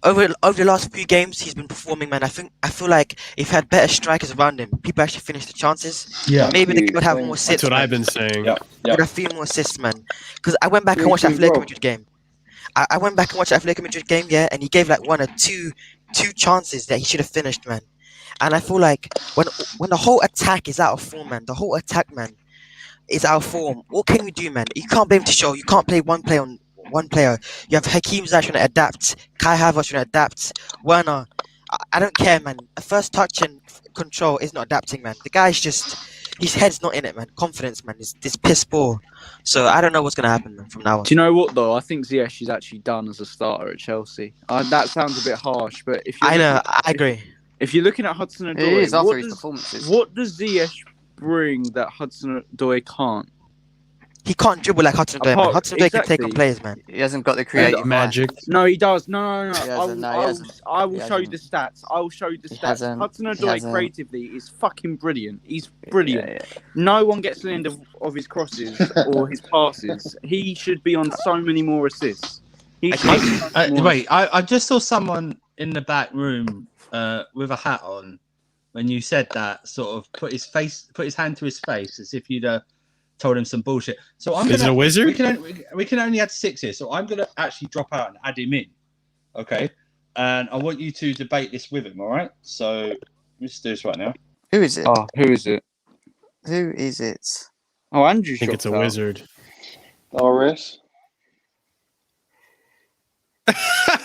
Over the last few games, he's been performing, man. I feel like if he had better strikers around him, people actually finish the chances. Yeah, maybe they could have more assists. That's what I've been saying. Would have a few more assists, man. Because I went back and watched that Atletico Madrid game. I went back and watched that Atletico Madrid game, and he gave like one or two chances that he should have finished, man. And I feel like when the whole attack is out of form, man, the whole attack, man, is out of form. What can we do, man? You can't blame Tuchel. You can't play one player on one player. You have Hakeem Ziyech trying to adapt, Kai Havertz trying to adapt, Werner. I don't care, man. The first touch and control is not adapting, man. The guy's just, his head's not in it, man. Confidence, man, is this piss poor. So I don't know what's gonna happen, man, from now on. Do you know what though? I think Ziyech is actually done as a starter at Chelsea. That sounds a bit harsh, but if you're I agree. If you're looking at Hudson-Odoi, it is after his performances. What does Ziyech bring that Hudson-Odoi can't? He can't dribble like Hudson-Odoi, man. Hudson-Odoi can take on players, man. He hasn't got the creative magic. No, he does. No. He hasn't. I will show you the stats. Hudson-Odoi creatively is fucking brilliant. He's brilliant. Yeah. No one gets the end of his crosses or his passes. He should be on so many more assists. I just saw someone in the back room with a hat on when you said that, sort of put his hand to his face as if you'd told him some bullshit. So Is it a wizard? We can only add 6 here, so I'm gonna actually drop out and add him in. Okay, and I want you to debate this with him. All right. So let's do this right now. Who is it? Oh, who is it? Who is it? Oh, Andrew. I think it's a wizard. Doris.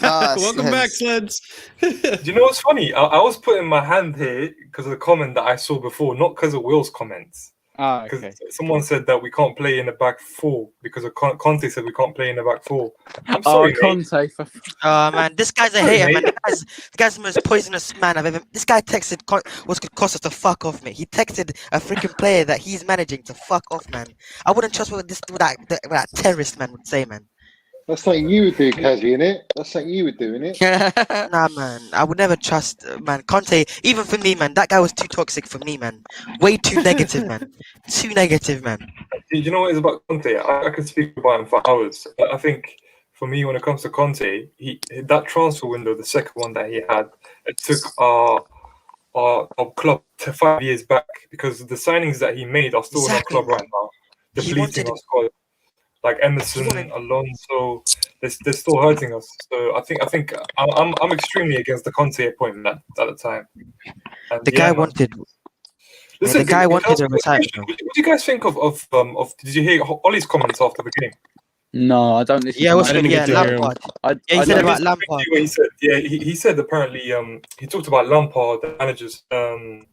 Welcome back, Sleds. Do you know what's funny? I was putting my hand here because of the comment that I saw before, not because of Will's comments. Okay. Someone said that we can't play in the back 4 because of Conte said we can't play in the back 4. I'm sorry, Conte. Man, this guy's a hater, man. The guy's the most poisonous man I've ever. This guy texted what's could cost us to fuck off, mate. He texted a freaking player that he's managing to fuck off, man. I wouldn't trust what that terrorist man would say, man. That's something you would do, Kazi, innit? That's something you would do, innit? Nah, man. I would never trust, man. Conte, even for me, man, that guy was too toxic for me, man. Way too negative, man. Too negative, man. Do you know what it is about Conte? I could speak about him for hours. I think, for me, when it comes to Conte, that transfer window, the second one that he had, it took our club to 5 years back because the signings that he made are still in our club right now. Depleting our squad. Like Emerson, Alonso, they're still hurting us. So I think I'm extremely against the Conte appointment at the time. And the guy wanted. Listen, the guy wanted a retirement. What do you guys think of? Did you hear Ollie's comments after the game? No, I don't listen. Yeah, Lampard. He said about Lampard. He said apparently he talked about Lampard, the managers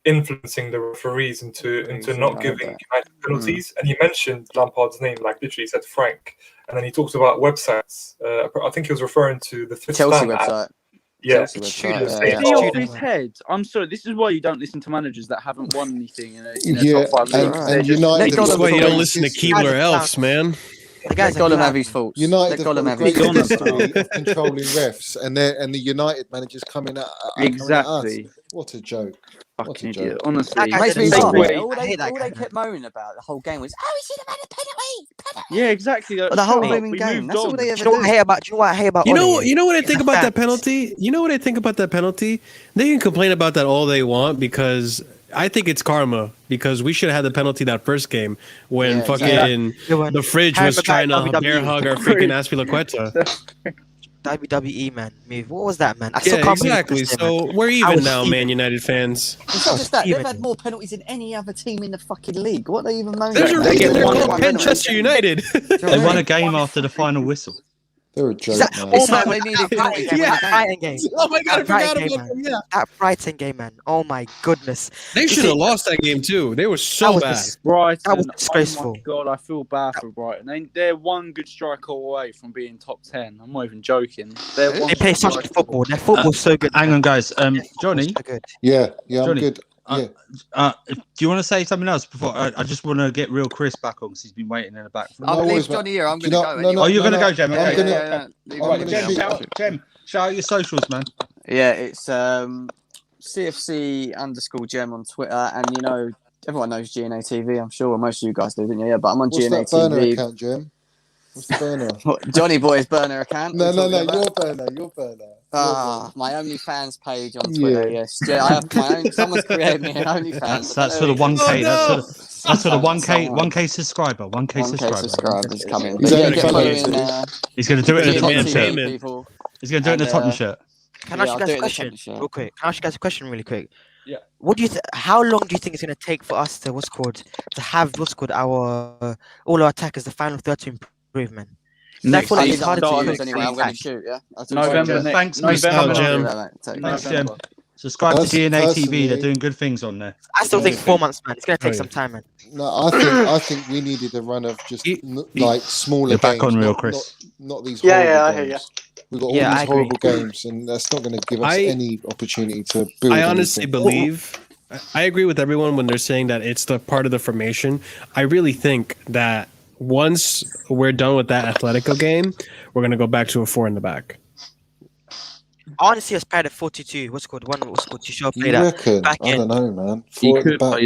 influencing the referees into not giving United penalties, and he mentioned Lampard's name, like literally he said Frank, and then he talked about websites. I think he was referring to the Chelsea website. Yeah, Is he off his head? I'm sorry. This is why you don't listen to managers that haven't won anything in a top 5 league. And United. That's why you don't listen to Keebler Elves, man. The guys Let Gollum have his faults. United Let have Gollum got a have great his history of controlling refs, and the United managers coming at Exactly. us. What a joke! What a Fucking joke! idiot. Honestly, That Makes guy's me so laugh. weird. All I hate that they guy, kept moaning about the whole game was, "Oh, he should have had a penalty." yeah, exactly. But the whole Shut up, blooming we game. moved That's all on. they Do ever you know what I do. hate about? Do you know what I hate about? You know, Ole? you know what I think The about that fans. penalty. You know what I think about that penalty. They can complain about that all they want because I think it's karma. Because we should have had the penalty that first game when fucking the fridge was trying to bear hug our freaking Aspilicueta. WWE man, move. What was that, man? I Yeah, exactly. So we're even now, Man United fans. It's not just that. They've had more penalties than any other team in the fucking league. What are they even moaning There's a about? reason they're called Manchester United. They won a game after the final whistle. They're a joke, man. Oh my they needed penalties to win the game. Brighton game. Oh my god, I That forgot Brighton about them. Yeah, That Brighton game, man. Oh my goodness. they should have lost that game too. They were so bad. Brighton, That was disgraceful. Oh my god, I feel bad for Brighton. They're one good striker away from being top 10. I'm not even joking. They play such good football. Their football's so good. Hang on, guys. Johnny. So good. Yeah, I'm Johnny, good. Yeah. Do you want to say something else before? I just want to get real Chris back on because he's been waiting in the back. I believe Johnny here. I'm going to go. Oh, you're going to go, Jem? I'm Okay. gonna Jem, shout out your socials, man. Yeah, it's CFC_Gem on Twitter, and you know everyone knows GNA TV. I'm sure most of you guys do, didn't you? Yeah, but I'm on What's GNA that burner TV. account, Jem? What's the burner? What, Johnny Boy's burner account. No, We're talking your about? burner. My OnlyFans page on Twitter. Yes, yeah, I have my own. Someone's created me an OnlyFans. That's for the 1K. That's for the 1K subscriber. 1K subscribers coming. He's But yeah, get following, He's going to do it in a GNA Tottenham TV, shirt. people. He's going to do it in a Tottenham shirt. Can I ask you guys a question real quick? Can I ask you guys a question really quick? Yeah. What do you? How long do you think it's going to take for us to have our all our attackers the final third to improve, man? Next That's season, harder to start use next anyway. I'm going to season. shoot. Yeah. November. Thanks, November. Jim. Thanks, Jim. Subscribe to GNA TV. They're doing good things on there. I still think 4 months, man. It's going to take some time, man. No, I think we needed a run of just like smaller You're back games. on real, Chris. Not these horrible I hear games. you. We've got all these horrible games, and that's not going to give us any opportunity to build. I honestly believe. I agree with everyone when they're saying that it's the part of the formation. I really think that once we're done with that Atletico game, we're going to go back to a 4 in the back. I want to see us play at 4-2-2. What's called to show play You that reckon? back I end. don't know, man. 4 at the back.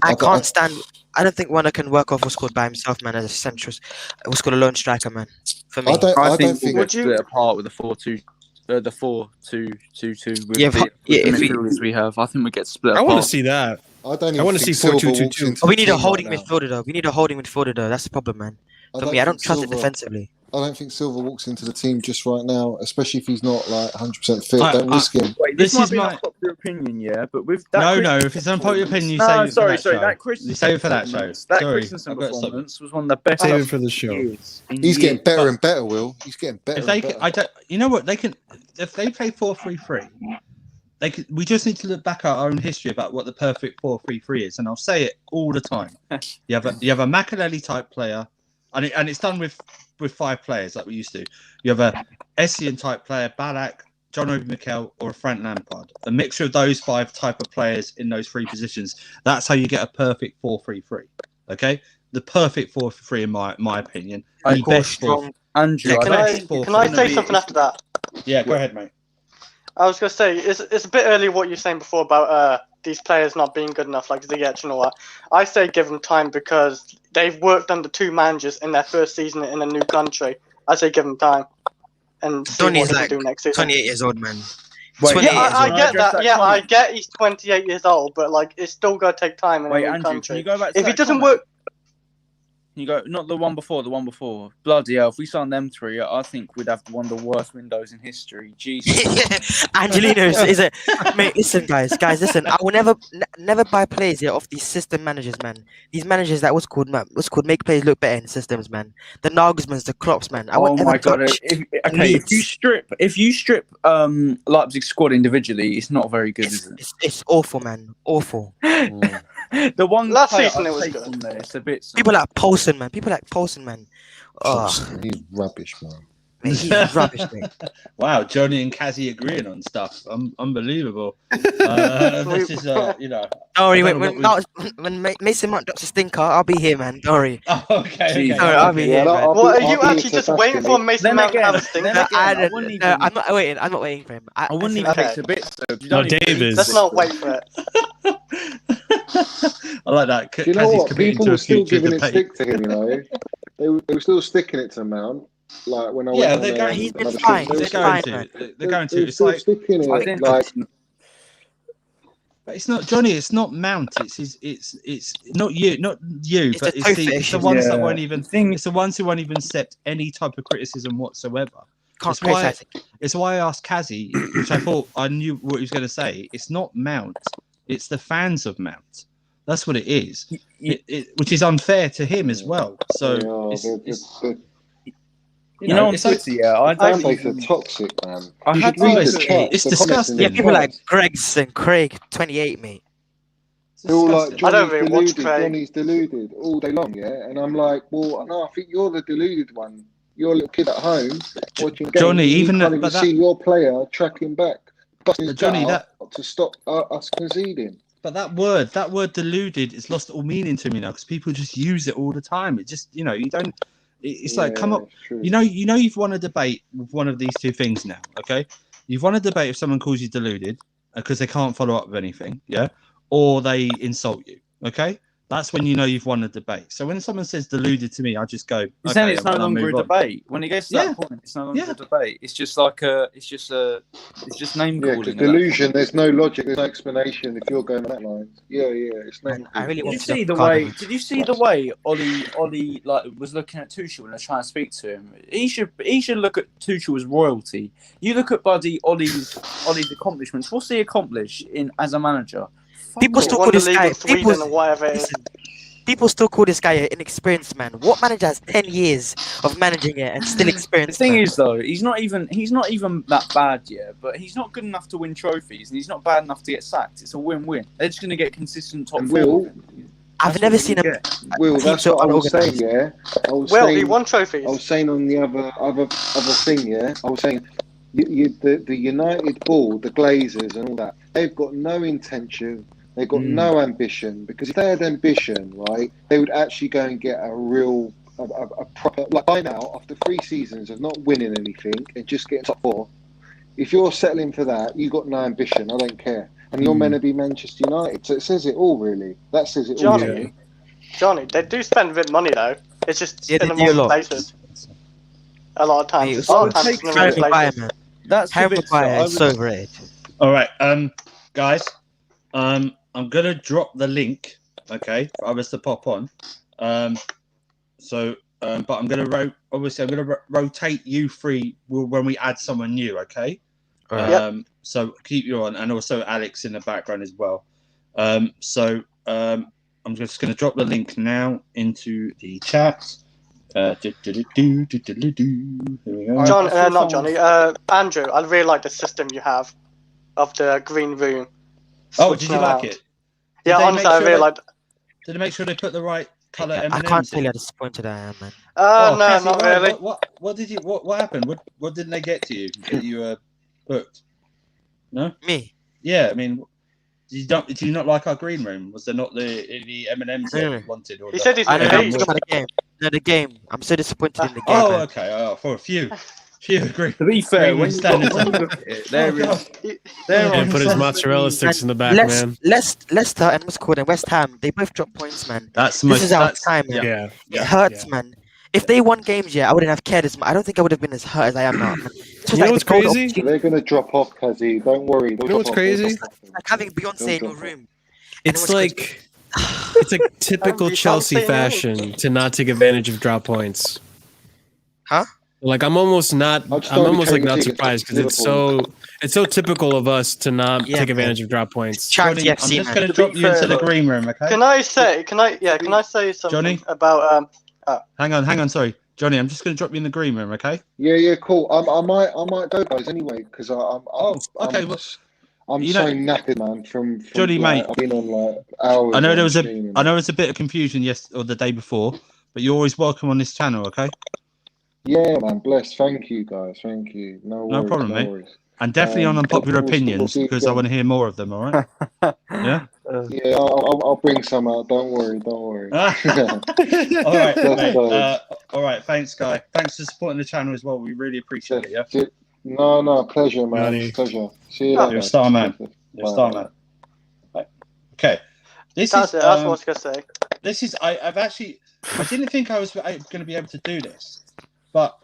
I can't stand. I don't think Werner can work off what's called by himself, man, as a centrist. What's called a lone striker, man. For me, I don't think we'll split apart with the 4-2. The 4-2-2-2 with the midfielders we have. I think we get split apart. I want to see that. I don't I want to see 4-2-2-2. We need a holding midfielder, though. We need a holding midfielder, though. That's the problem, man. For me, I don't trust it defensively. I don't think Silva walks into the team just right now, especially if he's not like 100% fit. Don't risk him. Wait, this might be an unpopular opinion, yeah, but with that no, if it's an unpopular opinion, you say that Christensen. You save it for that show. That Christensen performance was one of the best. Save it for the show. He's getting better and better, Will. He's getting better. If they can, you know what? They can. If they play 4-3-3, they can. We just need to look back at our own history about what the perfect 4-3-3 is, and I'll say it all the time. You have a Makelele type player, and it's done with 5 players like we used to. You have a Essien type player, Ballack, John Obi Mikel, or a Frank Lampard. A mixture of those 5 type of players in those 3 positions. That's how you get a perfect 4-3-3. Okay, the perfect 4-3 in my opinion. I call strong Andrew. Can I say something after that? Yeah, go ahead, mate. I was going to say, it's a bit early what you're saying before about these players not being good enough, like Ziyech and all that. I say give them time because they've worked under 2 managers in their first season in a new country. I say give them time and see what they can do next season. 28 years old, man. I get that. Yeah, I get he's 28 years old, but like it's still going to take time in a new Andrew, country. Can you go back to if that it doesn't comment? work... You go, not the one before. Bloody hell! If we signed them 3, I think we'd have one of the worst windows in history. Jesus. Angelino is it? Mate, listen, guys, listen. I will never buy players here off these system managers, man. These managers that what's called make players look better in systems, man. The Nagelsmanns, the Klopps, man. Oh my god! If you strip Leipzig's squad individually, it's not very good, is it? It's awful, man. Awful. The one last season it was good. There, it's a bit. People like Poulsen, man. Oh. He's rubbish, man. mate. He's rubbish, mate. Wow, Johnny and Kazzy agreeing on stuff. Unbelievable. This is, you know. Don't worry, when Mason Mount drops a stinker, I'll be here, man. Don't worry. Oh, okay. I'll be here, man. What, are you actually just waiting for Mason Mount to have a stinker? I'm not waiting. I'm not waiting for him. I wouldn't even take a bit. No, Dave is. Let's not wait for it. I like that. Do you know what? People were still giving it stick to him, you know. They were still sticking it to Mount. Like when I went they're going. He's been fine. They're going to. It's like sticking it. Like, but it's not Johnny. It's not Mount. It's not you. Not you. But it's the ones that won't even. It's the ones who won't even accept any type of criticism whatsoever. It's why I asked Kazzy, which I thought I knew what he was going to say. It's not Mount. It's the fans of Mount. That's what it is. Which is unfair to him as well. So you know, on Twitter, I don't think it's toxic, man. It's disgusting. Yeah, people like Greg's and Craig, 28, mate. They're all like, I don't really watch Craig. Johnny's deluded all day long, yeah? And I'm like, well, no, I think you're the deluded one. You're a little kid at home watching games. Johnny, you can't even see your player tracking back, busting Johnny, to stop us conceding. But that word deluded, it's lost all meaning to me now because people just use it all the time. It just, you don't. It's like, come up, you've won a debate with one of these two things now, okay? You've won a debate if someone calls you deluded because they can't follow up with anything, yeah? Or they insult you, okay? That's when you know you've won a debate. So when someone says deluded to me, I just go, You're saying it's no longer a debate. When it gets to that point, it's no longer a debate. It's just like it's just name calling. Yeah, delusion. There's no logic. There's no explanation if you're going on that line. Yeah, it's name. I really want to see the way. Did you see the way Ollie like was looking at Tuchel when I was trying to speak to him? He should look at Tuchel as royalty. You look at buddy Ollie's accomplishments. What's he accomplished as a manager? People still call this guy. People still call this guy an inexperienced man. What manager has 10 years of managing it and still experienced? The thing is, though, he's not even that bad yet. But he's not good enough to win trophies, and he's not bad enough to get sacked. It's a win-win. They're just going to get consistent top four. I've never seen him. Will, that's what I was saying. Yeah, he won trophies. I was saying on the other thing. Yeah, I was saying. The United ball, the Glazers and all that, they've got no intention, they've got no ambition, because if they had ambition, right, they would actually go and get a proper, like by now, after 3 seasons of not winning anything and just getting top 4, if you're settling for that, you've got no ambition, I don't care. And you're meant to be Manchester United, so it says it all, really. That says it all. Johnny, they do spend a bit of money, though. It's just in the wrong places. A lot of times. That's Harry Maguire is so overrated. All right, guys, I'm gonna drop the link, okay, for others to pop on. But I'm gonna rotate you 3 when we add someone new, okay? So keep you on, and also Alex in the background as well. I'm just gonna drop the link now into the chat. Here we go. Not Johnny. Andrew, I really like the system you have of the green room. Did you like it? Yeah, honestly, I really liked it. Did they make sure they put the right colour M&Ms I can't tell you how disappointed I am, man. No, Cassie, not really. What happened? What didn't they get to you? Get you booked? No? Me? Yeah, I mean, did you not like our green room? Was there not the M&Ms that you wanted? He said he's I don't know about the game. No, the game. I'm so disappointed in the game. Oh, okay. Oh, for a few agree. To be fair, when you look at it, there put his mozzarella sticks in the back, man. Leicester and West Ham, they both dropped points, man. This is our time, man. Yeah. It hurts, man. If they won games, I wouldn't have cared as much. I don't think I would have been as hurt as I am now. You know what's crazy? They're going to drop off, Kazi. Don't worry. You know what's crazy? It's like having Beyonce in your room. It's like... It's a typical Chelsea fashion to not take advantage of drop points. Huh? Like I'm almost not surprised because it's so typical of us to not take advantage of drop points. Johnny, I'm just going to drop you into the green room, okay? Can I say something Johnny? about Hang on, sorry. Johnny, I'm just going to drop you in the green room, okay? Yeah, cool. I might go, guys, anyway, because I'm so knackered, man. From Johnny, mate. I've been on hours. I know there was a bit of confusion the day before, but you're always welcome on this channel, okay? Yeah, man, bless. Thank you, guys. Thank you. No worries. No problem, mate. Worries. And definitely on unpopular opinions we'll because I want to hear more of them. All right? Yeah. Yeah, I'll bring some out. Don't worry. All right, mate. All right. Thanks, Guy. Thanks for supporting the channel as well. We really appreciate it. Yeah. No, pleasure, man. Pleasure. See you later. You're a star, man. You're a star, man. Right. Okay. That's what I was gonna say. This is. I didn't think I was going to be able to do this, but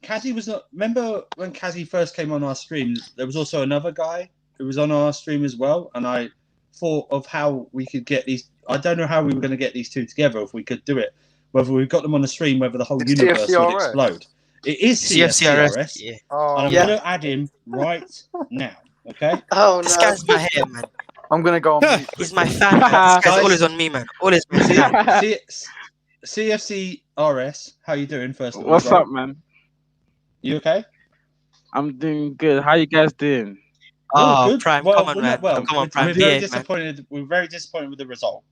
Kazi was not. Remember when Kazi first came on our stream? There was also another guy who was on our stream as well, and I thought of how we could get these. I don't know how we were going to get these two together if we could do it. Whether we got them on the stream, whether the whole universe would explode. It is CFCRS. Yeah. Oh, and I'm going to add him right now. Okay. Oh no! This guy's my hair, man. I'm gonna go on mute. He's my fan. This guy's always on me, man. Always. CFCRS, how you doing? First of all, what's up, man? You okay? I'm doing good. How you guys doing? Oh, good. Prime, well, come on, man. Well, come on, Prime. We're very disappointed. Man. We're very disappointed with the result.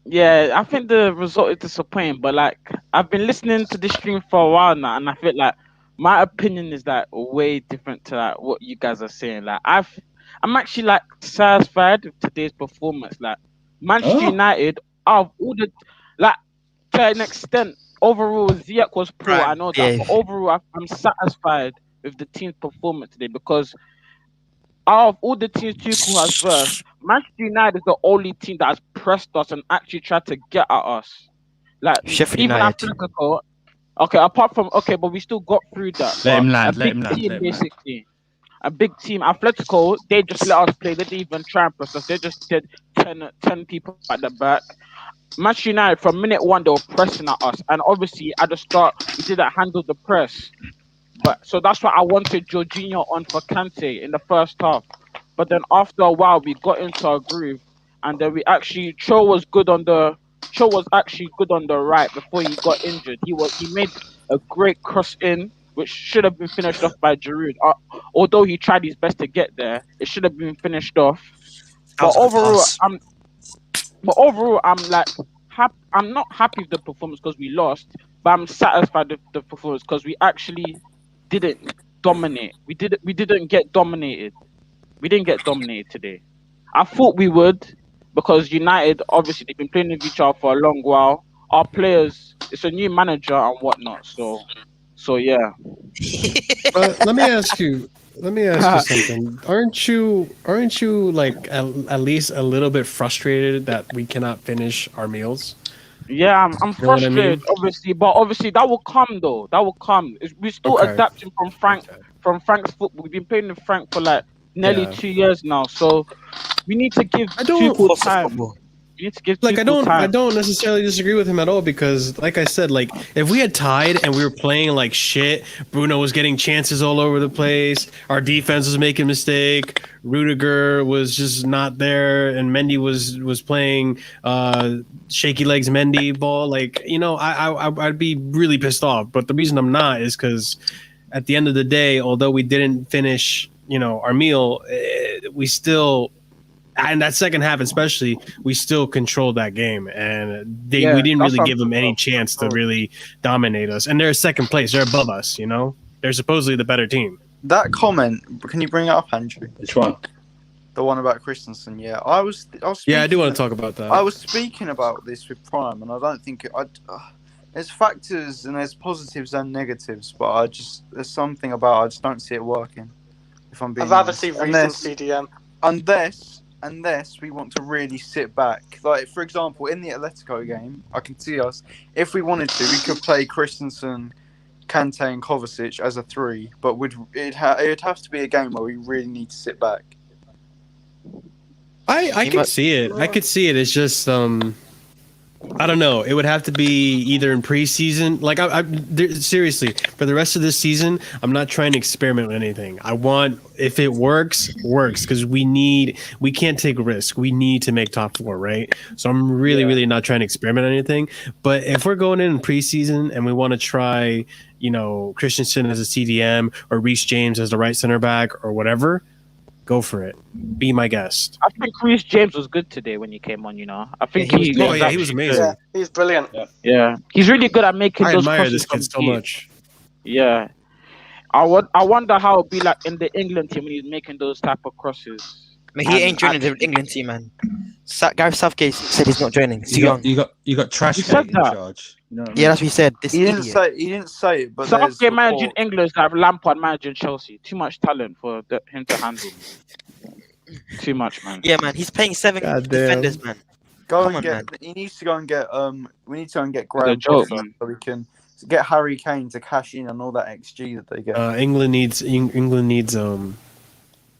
Yeah, I think the result is disappointing. But like, I've been listening to this stream for a while now, and I feel like my opinion is like way different to like what you guys are saying. Like, I'm actually like satisfied with today's performance. Like, Manchester United, out of all the like, to an extent, overall Ziyech was poor. I know that, but overall, I'm satisfied with the team's performance today because out of all the teams Tuchel has versed, Manchester United is the only team that has pressed us and actually tried to get at us. Like Sheffield even United. Atletico, apart from but we still got through that. Let him land. Basically, a big team. Atletico, they just let us play. They didn't even try and press us. They just did 10 people at the back. Manchester United, from minute one, they were pressing at us, and obviously at the start we didn't handle the press. But so that's why I wanted Jorginho on for Kante in the first half. But then after a while, we got into a groove, and then we actually Cho was actually good on the right before he got injured. He made a great cross in, which should have been finished off by Giroud. Although he tried his best to get there, it should have been finished off. But overall, I'm like I'm not happy with the performance because we lost, but I'm satisfied with the performance because we actually didn't dominate. We didn't get dominated. We didn't get dominated today. I thought we would because United, obviously, they've been playing with each other for a long while. Our players, it's a new manager and whatnot. So yeah. Let me ask you something. Aren't you like at least a little bit frustrated that we cannot finish our meals? Yeah, I'm frustrated, I mean? Obviously that will come though. That will come. We're still adapting from Frank's football. We've been playing with Frank for like nearly 2 years now, so we need to give people time. We need to give I time. don't necessarily disagree with him at all because, like I said, like if we had tied and we were playing like shit, Bruno was getting chances all over the place, our defense was making mistake, Rudiger was just not there, and Mendy was playing shaky legs Mendy ball. Like, you know, I'd be really pissed off. But the reason I'm not is because at the end of the day, although we didn't finish, you know, our meal, we still. And that second half, especially, we still controlled that game, and we didn't really give them any chance to really dominate us. And they're second place; they're above us. You know, they're supposedly the better team. That comment, can you bring it up, Andrew? Which one? The one about Christensen. Yeah, I was. Yeah, I do want to talk about that. I was speaking about this with Prime, and I don't think there's factors and there's positives and negatives, but there's something about I just don't see it working. If I'm being I'd rather honest. see recent CDM. Unless we want to really sit back. Like, for example, in the Atletico game, I can see us, if we wanted to, we could play Christensen, Kante and Kovacic as a 3, but it'd have to be a game where we really need to sit back. I can see it. I could see it. It's just I don't know. It would have to be either in preseason. Like seriously, for the rest of this season, I'm not trying to experiment with anything. I want, if it works, because we can't take risk. We need to make top 4, right? So I'm really not trying to experiment on anything. But if we're going in preseason and we want to try, you know, Christensen as a CDM or Reece James as the right center back or whatever, Go for it. Be my guest. I think Reece James was good today when he came on. I think he was amazing. Yeah, he's brilliant. Yeah, he's really good at making I those admire crosses this kid so from deep. much. Yeah, I wonder how it'd be like in the England team when he's making those type of crosses. I mean, he ain't joining the England team, man. Gareth Southgate said he's not joining. He's too young. You got trash He said in that. charge. You know what I Yeah, mean? that's what he said. This He idiot. didn't say it, but Southgate managing England is like Lampard managing Chelsea. Too much talent for him to handle. Too much, man. Yeah, man. He's paying 7 defenders, man. He needs to go and get. We need to go and get Graham joke, Potter man. so we can get Harry Kane to cash in on all that XG that they get. England needs the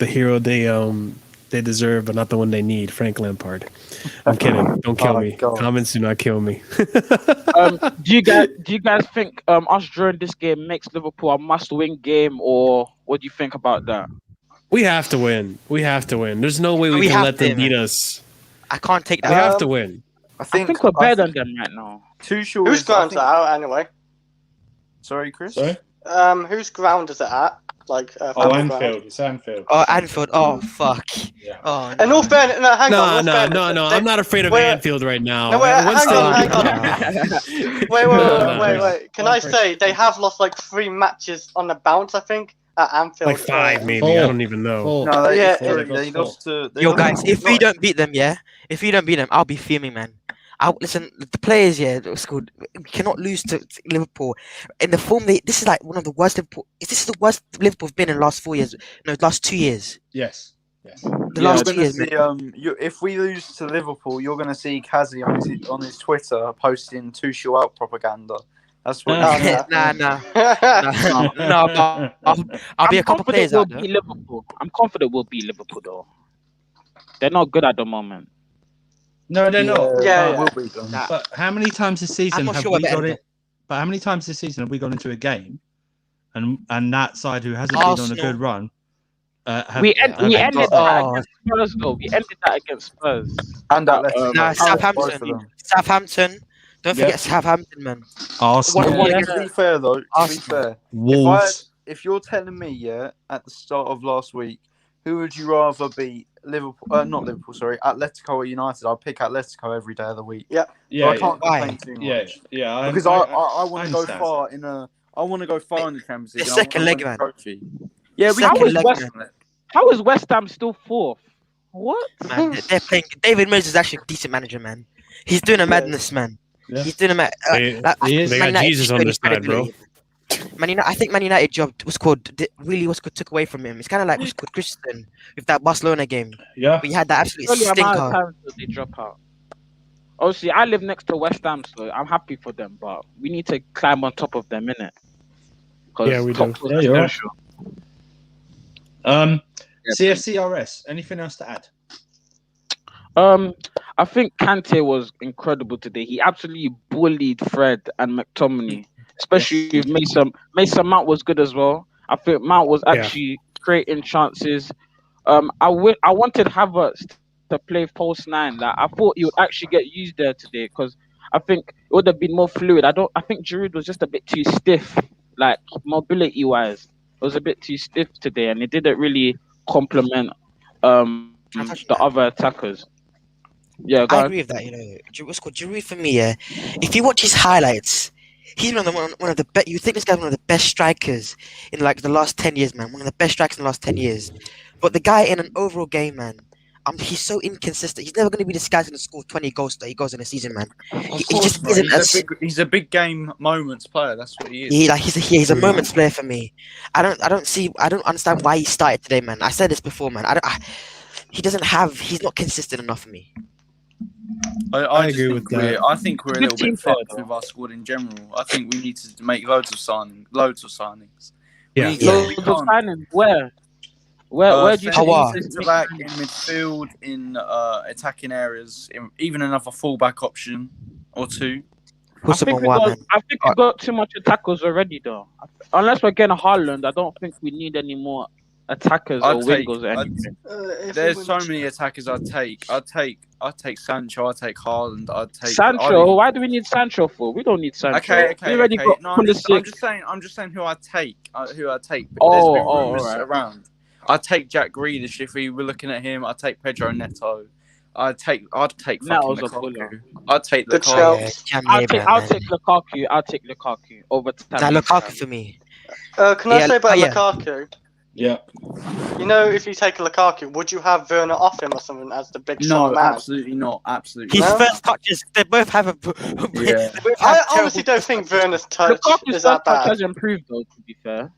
hero they deserve, but not the one they need. Frank Lampard. I'm kidding. Don't kill me. God. Comments do not kill me. Do you guys think us during this game makes Liverpool a must-win game, or what do you think about that? We have to win. There's no way we can let them beat us. I can't take that. We have to win. I think we're better than them right now. Tuchel Whose ground's it out anyway? Sorry, Chris. Sorry? Whose ground is it at? Like Anfield. It's Anfield. Oh, Anfield. Oh, fuck. Yeah. Oh, And all fairness, no, hang on. No. I'm not afraid of Anfield right now. No, wait, hang on. Wait. Can I say they have lost like 3 matches on the bounce? I think at Anfield. Like 5, maybe. I don't even know. No, Yeah. they lost to. Yo, guys, if we don't beat them, I'll be fuming, man. Listen, the players, it's good. We cannot lose to Liverpool in the form. This is like one of the worst Liverpool. This is the worst Liverpool have been in the last 4 years. No, last 2 years. Yes. The last 2 years. If we lose to Liverpool, you're going to see Kazi on his Twitter posting Tuchel out propaganda. That's what. No. I'll be a couple players out there. I'm confident we'll beat Liverpool though. They're not good at the moment. No, they're not. Yeah. But how many times this season not have sure we about got it. it? But how many times this season have we gone into a game, and that side who hasn't been on a good run, we ended that against Spurs though. We ended that against Spurs. And Southampton. Don't forget Southampton, man. Arsenal. To be fair though, Wolves. if you're telling me, at the start of last week, who would you rather beat? Liverpool, not Liverpool, sorry, Atletico or United. I'll pick Atletico every day of the week. Yeah. I can't complain too much. Yeah. Because I want to go far in the Champions League. The second leg, man. Yeah, how is West Ham still 4th? What? Man, they're playing. David Moyes is actually a decent manager, man. He's doing a madness, man. Yeah. He's doing a mad. They got Jesus on their side, bro. I think Man United job took away from him. It's kind of like what's called Christian with that Barcelona game. Yeah. We had that absolute stinker. They drop out. Obviously, I live next to West Ham, so I'm happy for them. But we need to climb on top of them, innit? Yeah, we do. Yeah, you're right. CFCRS. Anything else to add? I think Kante was incredible today. He absolutely bullied Fred and McTominay. Especially with Mason. Mason Mount was good as well. I think Mount was actually creating chances. I wanted Havertz to play false 9. Like, I thought he would actually get used there today because I think it would have been more fluid. I think Giroud was just a bit too stiff, like mobility wise. It was a bit too stiff today, and it didn't really complement the other attackers. Yeah, I agree with that. What's called Giroud for me. Yeah, if you watch his highlights. He's one of the best. You think this guy's one of the best strikers in like the last 10 years, man. One of the best strikers in the last 10 years. But the guy in an overall game, man, he's so inconsistent. He's never going to be this guy's going to score 20 goals that he goes in a season, man. He just isn't. He's a big game moments player. That's what he is. He's a moments player for me. I don't understand why he started today, man. I said this before, man. He's not consistent enough for me. I agree with that. I think we're a little bit fucked with our squad in general. I think we need to make loads of signings. Yeah. Loads of signings. Where do you think back in midfield, in attacking areas, even another fullback option or 2? I think we got too much attackers already, though. Unless we're getting Haaland, I don't think we need any more attackers or wingers or anything. There's so many attackers I'd take. I'd take Sancho. I'd take Haaland. I'd take Sancho. Why do we need Sancho for? We don't need Sancho. Okay. We already got I'm just saying who I take. There's been rumours around. I'd take Jack Grealish if we were looking at him. I'd take Pedro Neto. I'd take fucking Lukaku. I'd take Lukaku. I'll take Lukaku. I'll take Lukaku over time. Lukaku for me. Can I say about Lukaku? Yeah. You know, if you take Lukaku, would you have Werner off him or something as the big shot man? No, absolutely not. Absolutely. His not. first touches, they both have a. I honestly don't think Werner's touch is that bad. Lukaku's has improved though, to be fair.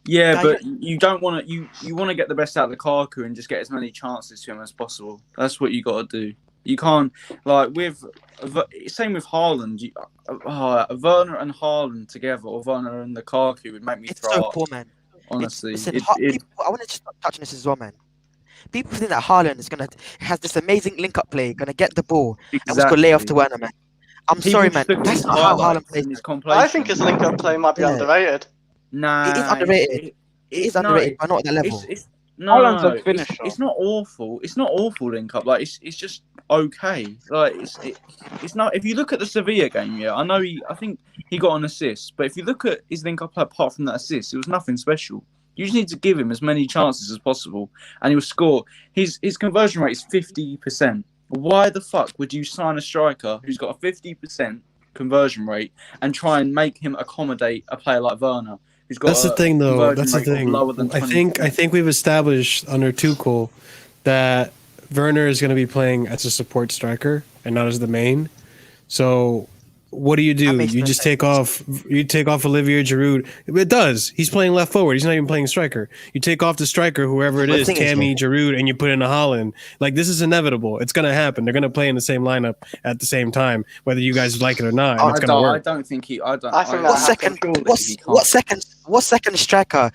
Yeah, but you don't want to. You want to get the best out of Lukaku and just get as many chances to him as possible. That's what you got to do. You can't same with Haaland. Werner and Haaland together, or Werner and Lukaku would make me throw up. So poor, man. Honestly, Listen, I want to just touch on this as well, man. People think that Haaland has this amazing link-up play, gonna get the ball and just go lay off to Werner, man. I'm sorry, man. That's not how Haaland plays. I think his link-up play might be underrated. Nah, it is underrated. It is underrated, but not at that level. Haaland's a finisher. It's not awful. It's not awful link up. Like it's just okay. Like it's not. If you look at the Sevilla game, I know I think he got an assist, but if you look at his link up apart from that assist, it was nothing special. You just need to give him as many chances as possible, and he will score. His conversion rate is 50%. Why the fuck would you sign a striker who's got a 50% conversion rate and try and make him accommodate a player like Werner? That's the thing, though. That's the thing. I think we've established under Tuchel that Werner is going to be playing as a support striker and not as the main. So what do? You just take off. You take off Olivier Giroud. It does. He's playing left forward. He's not even playing striker. You take off the striker, whoever it is, Tammy, Giroud, and you put in a Haaland. Like, this is inevitable. It's going to happen. They're going to play in the same lineup at the same time, whether you guys like it or not. And it's going to work. I don't think he. I don't. What second striker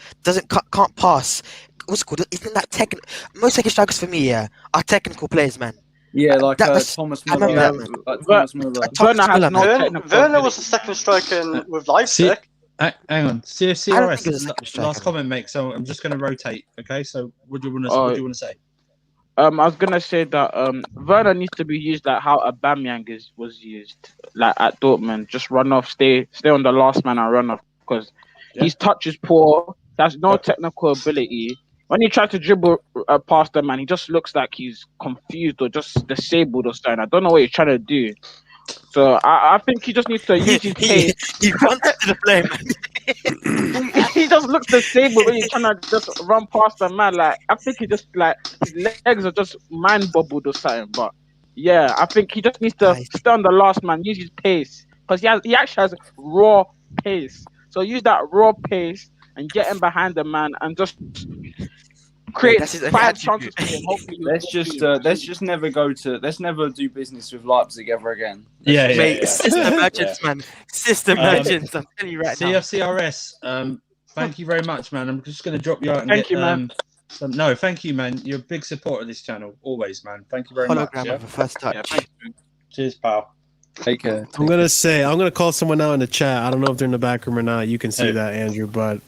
can't pass? What's it called? Isn't that technical? Most second strikers for me, are technical players, man. Yeah, like Thomas Müller. Werner was the second striker with Leipzig. Hang on, CRS. Last comment, mate. So I'm just going to rotate. Okay, so what do you want to say? I was gonna say that Werner needs to be used like how Aubameyang was used, like at Dortmund. Just run off, stay on the last man and run off, because his touch is poor. He has no technical ability. When he tries to dribble past the man, he just looks like he's confused or just disabled or something. I don't know what he's trying to do. So I think he just needs to use his pace. He runs to the play, man. He just looks disabled when he's trying to just run past the man. Like, I think he just his legs are just mind bubbled or something. But yeah, I think he just needs to stay on the last man, use his pace, because he actually has raw pace. So use that raw pace and get him behind the man and just create 5 chances for him. Hopefully, let's never do business with Leipzig ever again. System merchants, man. System merchants. I'm telling you right now. CFCRS. Thank you very much, man. I'm just going to drop you out and thank you, man. Thank you, man. You're a big supporter of this channel, always, man. Thank you very much. Hologram of a first touch. Cheers, pal. Take care. I'm gonna call someone out in the chat. I don't know if they're in the back room or not. You can see that, Andrew. But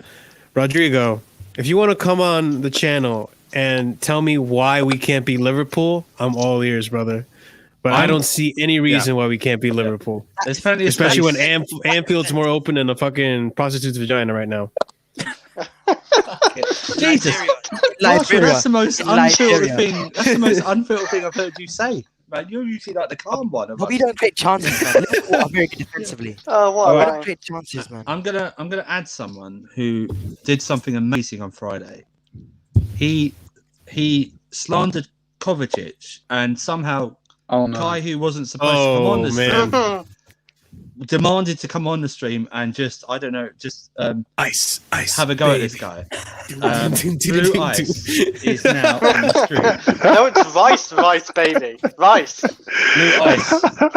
Rodrigo, if you want to come on the channel and tell me why we can't beat Liverpool, I'm all ears, brother. But I don't see any reason why we can't beat Liverpool. There's plenty of especially when Anfield's more open than a fucking prostitute's vagina right now. Jesus, Marshall, that's the most unfiltered thing. That's the most unfiltered thing I've heard you say. Man, you're usually like the calm one. But we don't create chances, man. Liverpool are very good defensively. Oh, what? We don't create chances, man. I'm gonna add someone who did something amazing on Friday. He slandered Kovacic, and somehow Kai, who wasn't supposed to come on the stream, demanded to come on the stream and just have a go at this guy. Blue Ice is now on the stream. No, it's Rice, baby. Rice.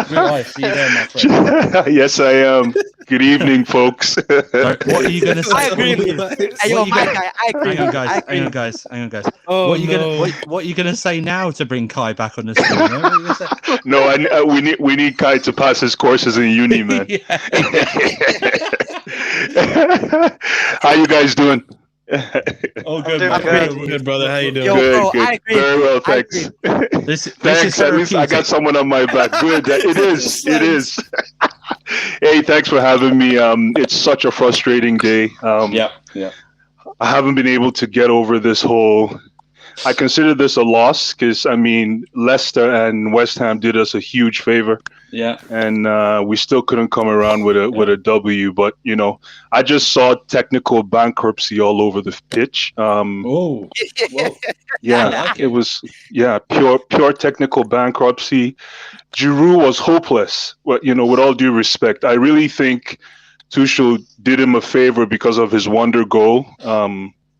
Blue Ice, you there, my friend? Yes, I am. Good evening, folks. What are you going to say? I agree with you. I agree. Hang on, guys. Oh, what are you going to say now to bring Kai back on the stream? No, we need Kai to pass his courses in uni, man. How you guys doing? Oh, good, good, brother. How you doing? Good. I agree. Very well, thanks. Thanks. At least I got someone on my back. Good. It is. Hey, thanks for having me. It's such a frustrating day. I haven't been able to get over this whole. I consider this a loss because I mean Leicester and West Ham did us a huge favor. Yeah, and we still couldn't come around with a W. But you know, I just saw technical bankruptcy all over the pitch. Yeah, it was pure technical bankruptcy. Giroud was hopeless. Well, you know, with all due respect, I really think Tuchel did him a favor because of his wonder goal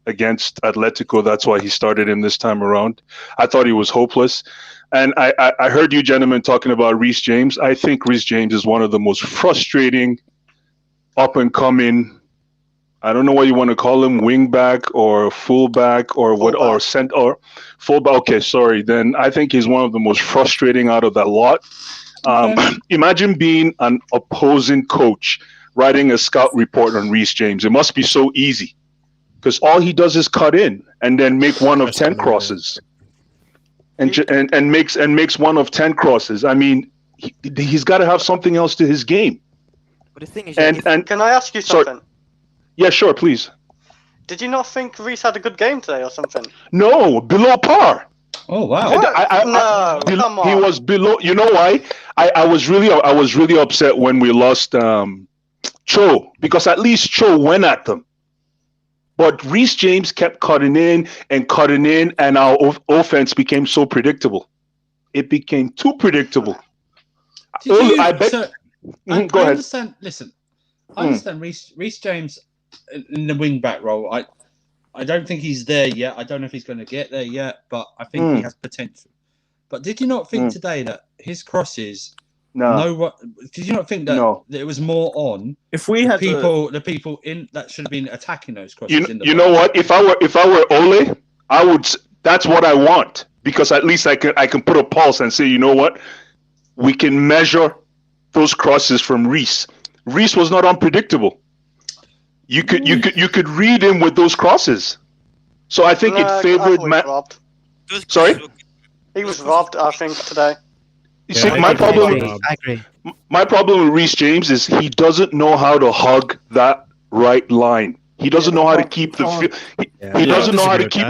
against Atletico. That's why he started him this time around. I thought he was hopeless. And I heard you gentlemen talking about Reece James. I think Reece James is one of the most frustrating up-and-coming, I don't know what you want to call him, wing-back or full-back or what, or full-back. Okay, sorry. Then I think he's one of the most frustrating out of that lot. Imagine being an opposing coach writing a scout report on Reece James. It must be so easy because all he does is cut in and then make one of 10 crosses. And makes one of 10 crosses. I mean, he's got to have something else to his game. But the thing is, and can I ask you something? Yeah, sure, please. Did you not think Reece had a good game today or something? No, below par. Oh wow! Come on. He was below. You know why? I was really upset when we lost Cho, because at least Cho went at them. But Reece James kept cutting in, and our offense became so predictable. It became too predictable. Go ahead. Understand. Listen, I understand Reece James in the wing back role. I don't think he's there yet. I don't know if he's going to get there yet, but I think he has potential. But did you not think today that his crosses? Did you not think that it was more on? If we had the people in that should have been attacking those crosses. You know what? If I were Ole, I would. That's what I want, because at least I can put a pulse and say, you know what, we can measure those crosses from Reece. Reece was not unpredictable. You could read him with those crosses. So I think it favored Sorry, he was robbed. I think today. You see, my problem with Reece James is he doesn't know how to hug that right line. He doesn't know how to keep the field. He doesn't know how to keep.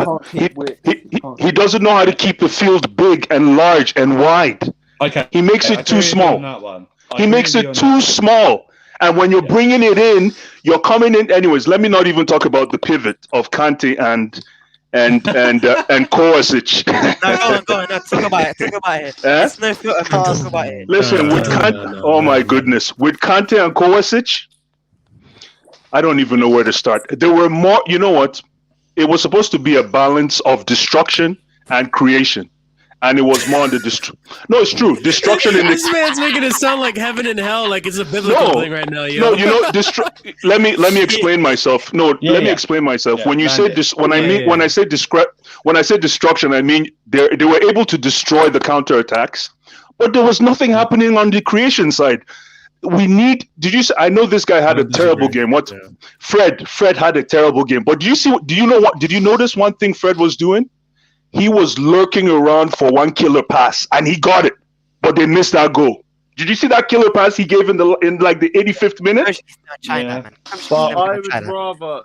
He doesn't know how to keep the field big and large and wide. Okay. He makes it too small. He makes it too small. And when you're bringing it in, you're coming in. Anyways, let me not even talk about the pivot of Kante and Kovacic. No, go on. No, talk about it. It's no filter, man. Talk about it. Listen, with Kante, oh my goodness, with Kante and Kovacic, I don't even know where to start. There were more. You know what? It was supposed to be a balance of destruction and creation, and it was more on the No, it's true. Destruction in this man's making it sound like heaven and hell, like it's a biblical thing right now. No, you know, let me explain myself. Let me explain myself. When you say this, when I say destruction, I mean they were able to destroy the counterattacks, but there was nothing happening on the creation side. I know this guy had a terrible game. Fred had a terrible game. But did you notice one thing Fred was doing? He was lurking around for one killer pass, and he got it, but they missed that goal. Did you see that killer pass he gave in like the 85th minute? But I would rather.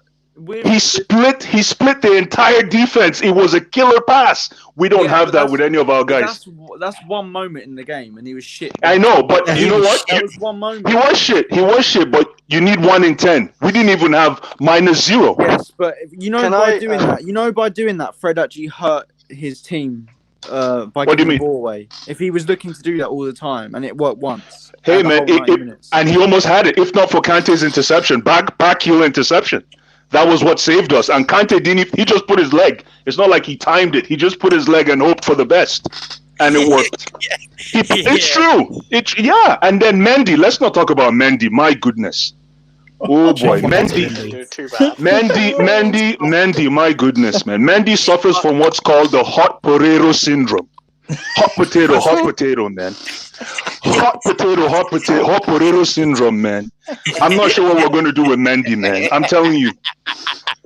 He split the entire defense. It was a killer pass. We don't have that with any of our guys. That's one moment in the game, and he was shit. I know, but you know what? That was one moment. He was shit, but you need 1 in 10. We didn't even have -0. Yes, but by doing that, Fred actually hurt his team by giving the ball away. If he was looking to do that all the time, and it worked once. Hey man, and he almost had it. If not for Kante's interception, back heel interception. That was what saved us. And Kante he just put his leg. It's not like he timed it. He just put his leg and hoped for the best. And it worked. It's true. And then Mendy. Let's not talk about Mendy. My goodness. Oh boy. Mendy, my goodness, man. Mendy suffers from what's called the hot potato syndrome. Hot potato, man. Hot potato syndrome, man. I'm not sure what we're going to do with Mendy, man. I'm telling you.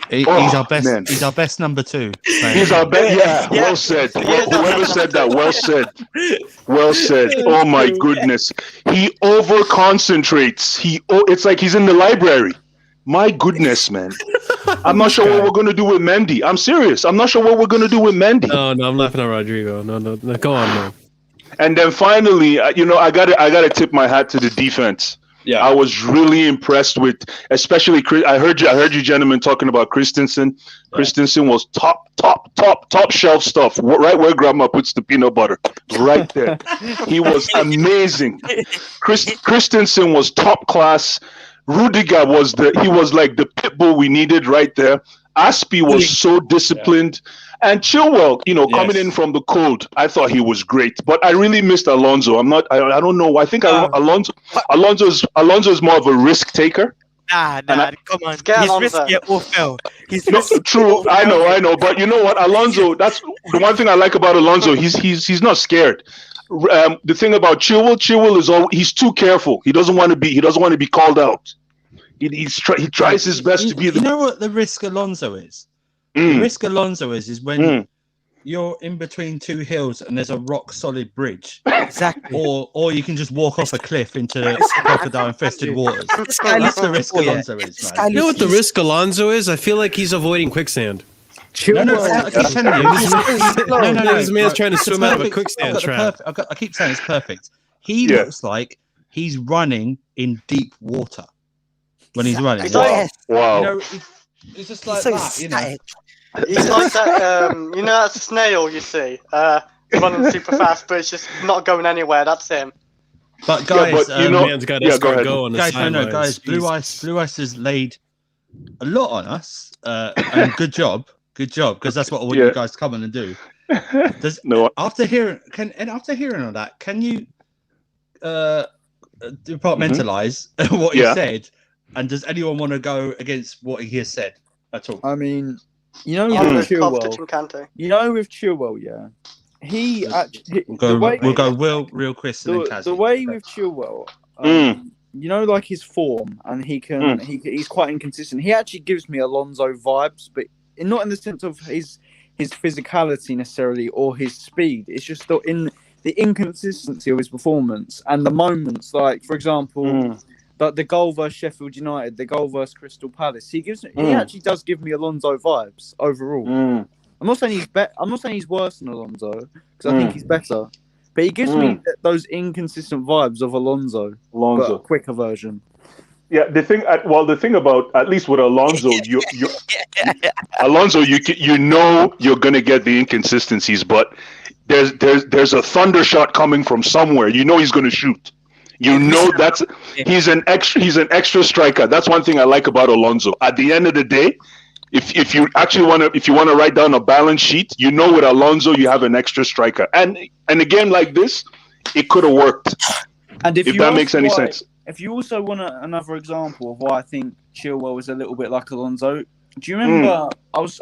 He's our best. Man. He's our best number 2. He's our best. Yeah, well said. Whoever said that, well said. Well said. Oh my goodness. He over concentrates. It's like he's in the library. My goodness, man. I'm not sure what we're going to do with Mendy. I'm serious. I'm not sure what we're going to do with Mendy. No, I'm laughing at Rodrigo. No, go on, man. And then finally, I gotta tip my hat to the defense. Yeah, I was really impressed with, especially I heard you gentlemen talking about Christensen. Yeah. Christensen was top shelf stuff. Right where Grandma puts the peanut butter, right there. He was amazing. Christensen was top class. Rudiger was like the pit bull we needed right there. Aspie was so disciplined. Yeah. And Chilwell, coming in from the cold, I thought he was great. But I really missed Alonso. I don't know. I think Alonso is more of a risk taker. Nah, come on. He's risky at all fell. True. I know. But you know what, Alonso? That's the one thing I like about Alonso. He's not scared. The thing about Chilwell is he's too careful. He doesn't want to be called out. He tries his best to be the. You know what the risk Alonso is? The risk Alonso is when you're in between two hills and there's a rock solid bridge. Exactly. Or you can just walk off a cliff into crocodile infested waters. That's the risk Alonso is, man. You know what the risk Alonso is? I feel like he's avoiding quicksand. No, I keep telling you. This man's trying to swim out of a quicksand trap. I keep saying it's perfect. He looks like he's running in deep water when he's running. Wow. It's just like that, He's like that, that snail you see, running super fast, but it's just not going anywhere. That's him. But guys, man's got to start going. Guys, Blue Ice has laid a lot on us, and good job, because that's what all you guys come in and do. After hearing all that, can you compartmentalize what he said? And does anyone want to go against what he has said at all? I mean, with Chilwell, yeah, he actually. We'll go Will, Real Chris, and then Kaz. The way with Chilwell, like his form, and he's quite inconsistent. He actually gives me Alonso vibes, but not in the sense of his physicality necessarily or his speed. It's just in the inconsistency of his performance and the moments, like for example. Like the goal versus Sheffield United, the goal versus Crystal Palace, he actually does give me Alonso vibes overall. I'm not saying he's worse than Alonso because I think he's better, but he gives me those inconsistent vibes of Alonso, but a quicker version. Yeah, the thing about at least with Alonso, Alonso, you're gonna get the inconsistencies, but there's a thunder shot coming from somewhere. He's gonna shoot. He's an extra striker. That's one thing I like about Alonso. At the end of the day, if you want to write down a balance sheet, with Alonso you have an extra striker. And a game like this, it could have worked. And if that makes any sense. If you also want another example of why I think Chilwell was a little bit like Alonso, do you remember? I was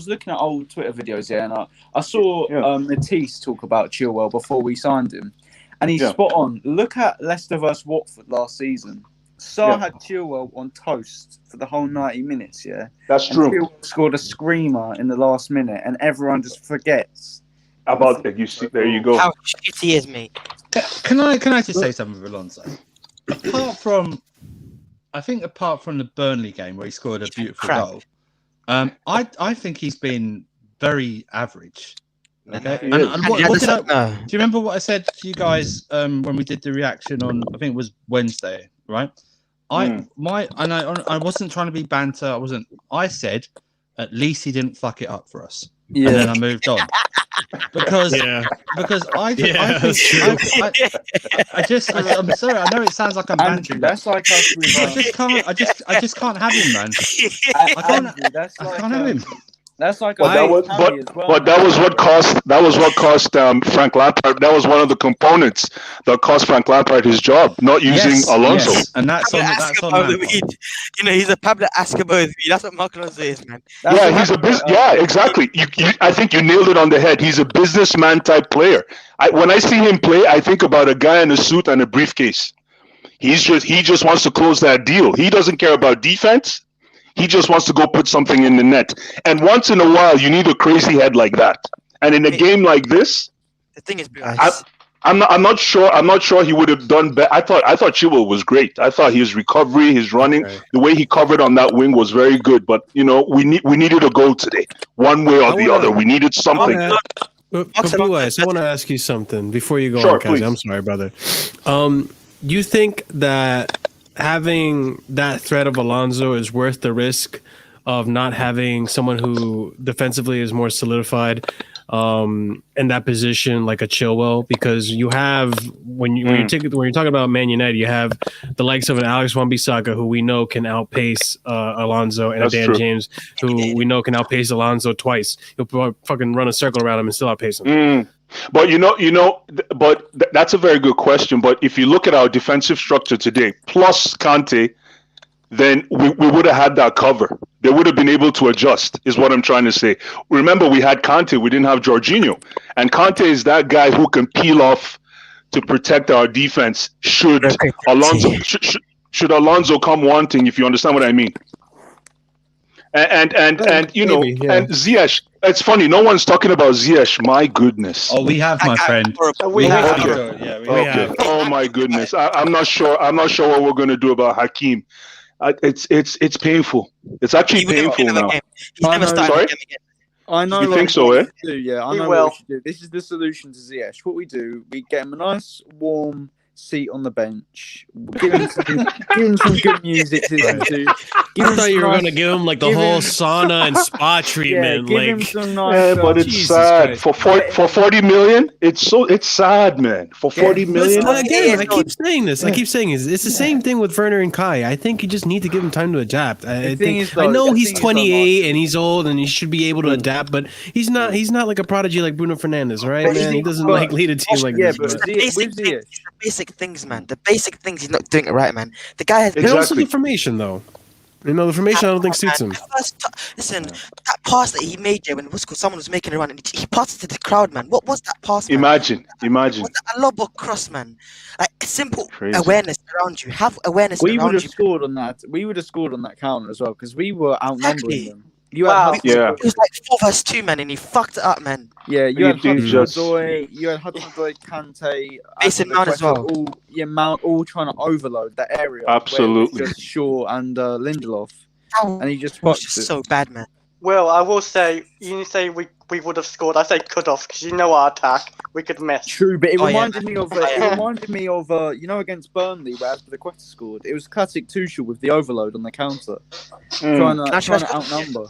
looking at old Twitter videos and I saw Matisse talk about Chilwell before we signed him. And he's spot on. Look at Leicester versus Watford last season. Sarr had Chilwell on toast for the whole 90 minutes, That's true. Chilwell scored a screamer in the last minute, and everyone just forgets. About that, you see, there you go. How shit he is, mate. Can I just say something with Alonso? Apart from the Burnley game where he scored a beautiful goal, I think he's been very average. Okay. Do you remember what I said to you guys when we did the reaction on? I think it was Wednesday, right? I wasn't trying to be banter. I said at least he didn't fuck it up for us. Yeah. And then I moved on because I'm sorry. I know it sounds like I'm bantering. That's like us. I just can't have him, man. I can't have him. That's like but that was what cost Frank Lampard. That was one of the components that cost Frank Lampard his job, not using Alonso. Yes. And that's on he's a Pablo Escobar. That's what Mark Alonso is, man. Exactly. I think you nailed it on the head. He's a businessman type player. When I see him play, I think about a guy in a suit and a briefcase. He just wants to close that deal. He doesn't care about defense. He just wants to go put something in the net. And once in a while, you need a crazy head like that. And in a game like this, the thing is, I'm not sure he would have done better. I thought Chilwell was great. I thought his recovery, his running, the way he covered on that wing was very good. But we needed a goal today, one way or the other. We needed something. But Blue Eyes, I want to ask you something before you go Sure, on, Kazi. please. I'm sorry, brother. You think that having that threat of Alonso is worth the risk of not having someone who defensively is more solidified in that position, like a Chilwell? Because you have when you're talking about Man United, you have the likes of an Alex Wan-Bissaka, who we know can outpace Alonso, and a Dan James, who we know can outpace Alonso twice. He'll fucking run a circle around him and still outpace him. But that's a very good question. But if you look at our defensive structure today, plus Kante, then we would have had that cover. They would have been able to adjust, is what I'm trying to say. Remember, we had Kante, we didn't have Jorginho. And Kante is that guy who can peel off to protect our defense should Alonso come wanting, if you understand what I mean. And Ziyech, it's funny, no one's talking about Ziyech. My goodness. Oh, we have, my friend. We have. Okay. Oh my goodness. I'm not sure what we're going to do about Hakim. It's painful. It's actually painful now. Sorry? I know. You think so, eh? Yeah, I know what we should do. This is the solution to Ziyech. What we do, we get him a nice, warm seat on the bench. Give him some good music to listen to. I thought you were going to give him like the whole sauna and spa treatment. Give him some nice. But it's sad for 40 million. It's sad, man. For 40 million. Again, I keep saying this. It's the same thing with Werner and Kai. I think you just need to give him time to adapt. I know he's 28 and he's old and he should be able to adapt, but he's not like a prodigy like Bruno Fernandes, right? Man, he doesn't lead a team like this. The basic things, man. The basic things, he's not doing it right, man. The guy has also the formation, though. The formation I don't think suits him. Listen, that pass that he made there when someone was making a run and he passed it to the crowd, man. What was that pass, man? Imagine. Was that a lob or cross, man? Like simple awareness around you. Have awareness around you. We would have scored on that. We would have scored on that counter as well because we were outnumbering them. It was like 4-2, man, and he fucked it up, man. Yeah, you had Hudson-Odoi, Kante, Mason Mount as well. Mount all trying to overload that area. Absolutely. Just Shaw and Lindelof, and he just was just so bad, man. Well, I will say, you say we would have scored. I say could have because our attack we could miss. True, but it reminded me of against Burnley where Azpilicueta scored. It was classic Tuchel with the overload on the counter, trying to outnumber.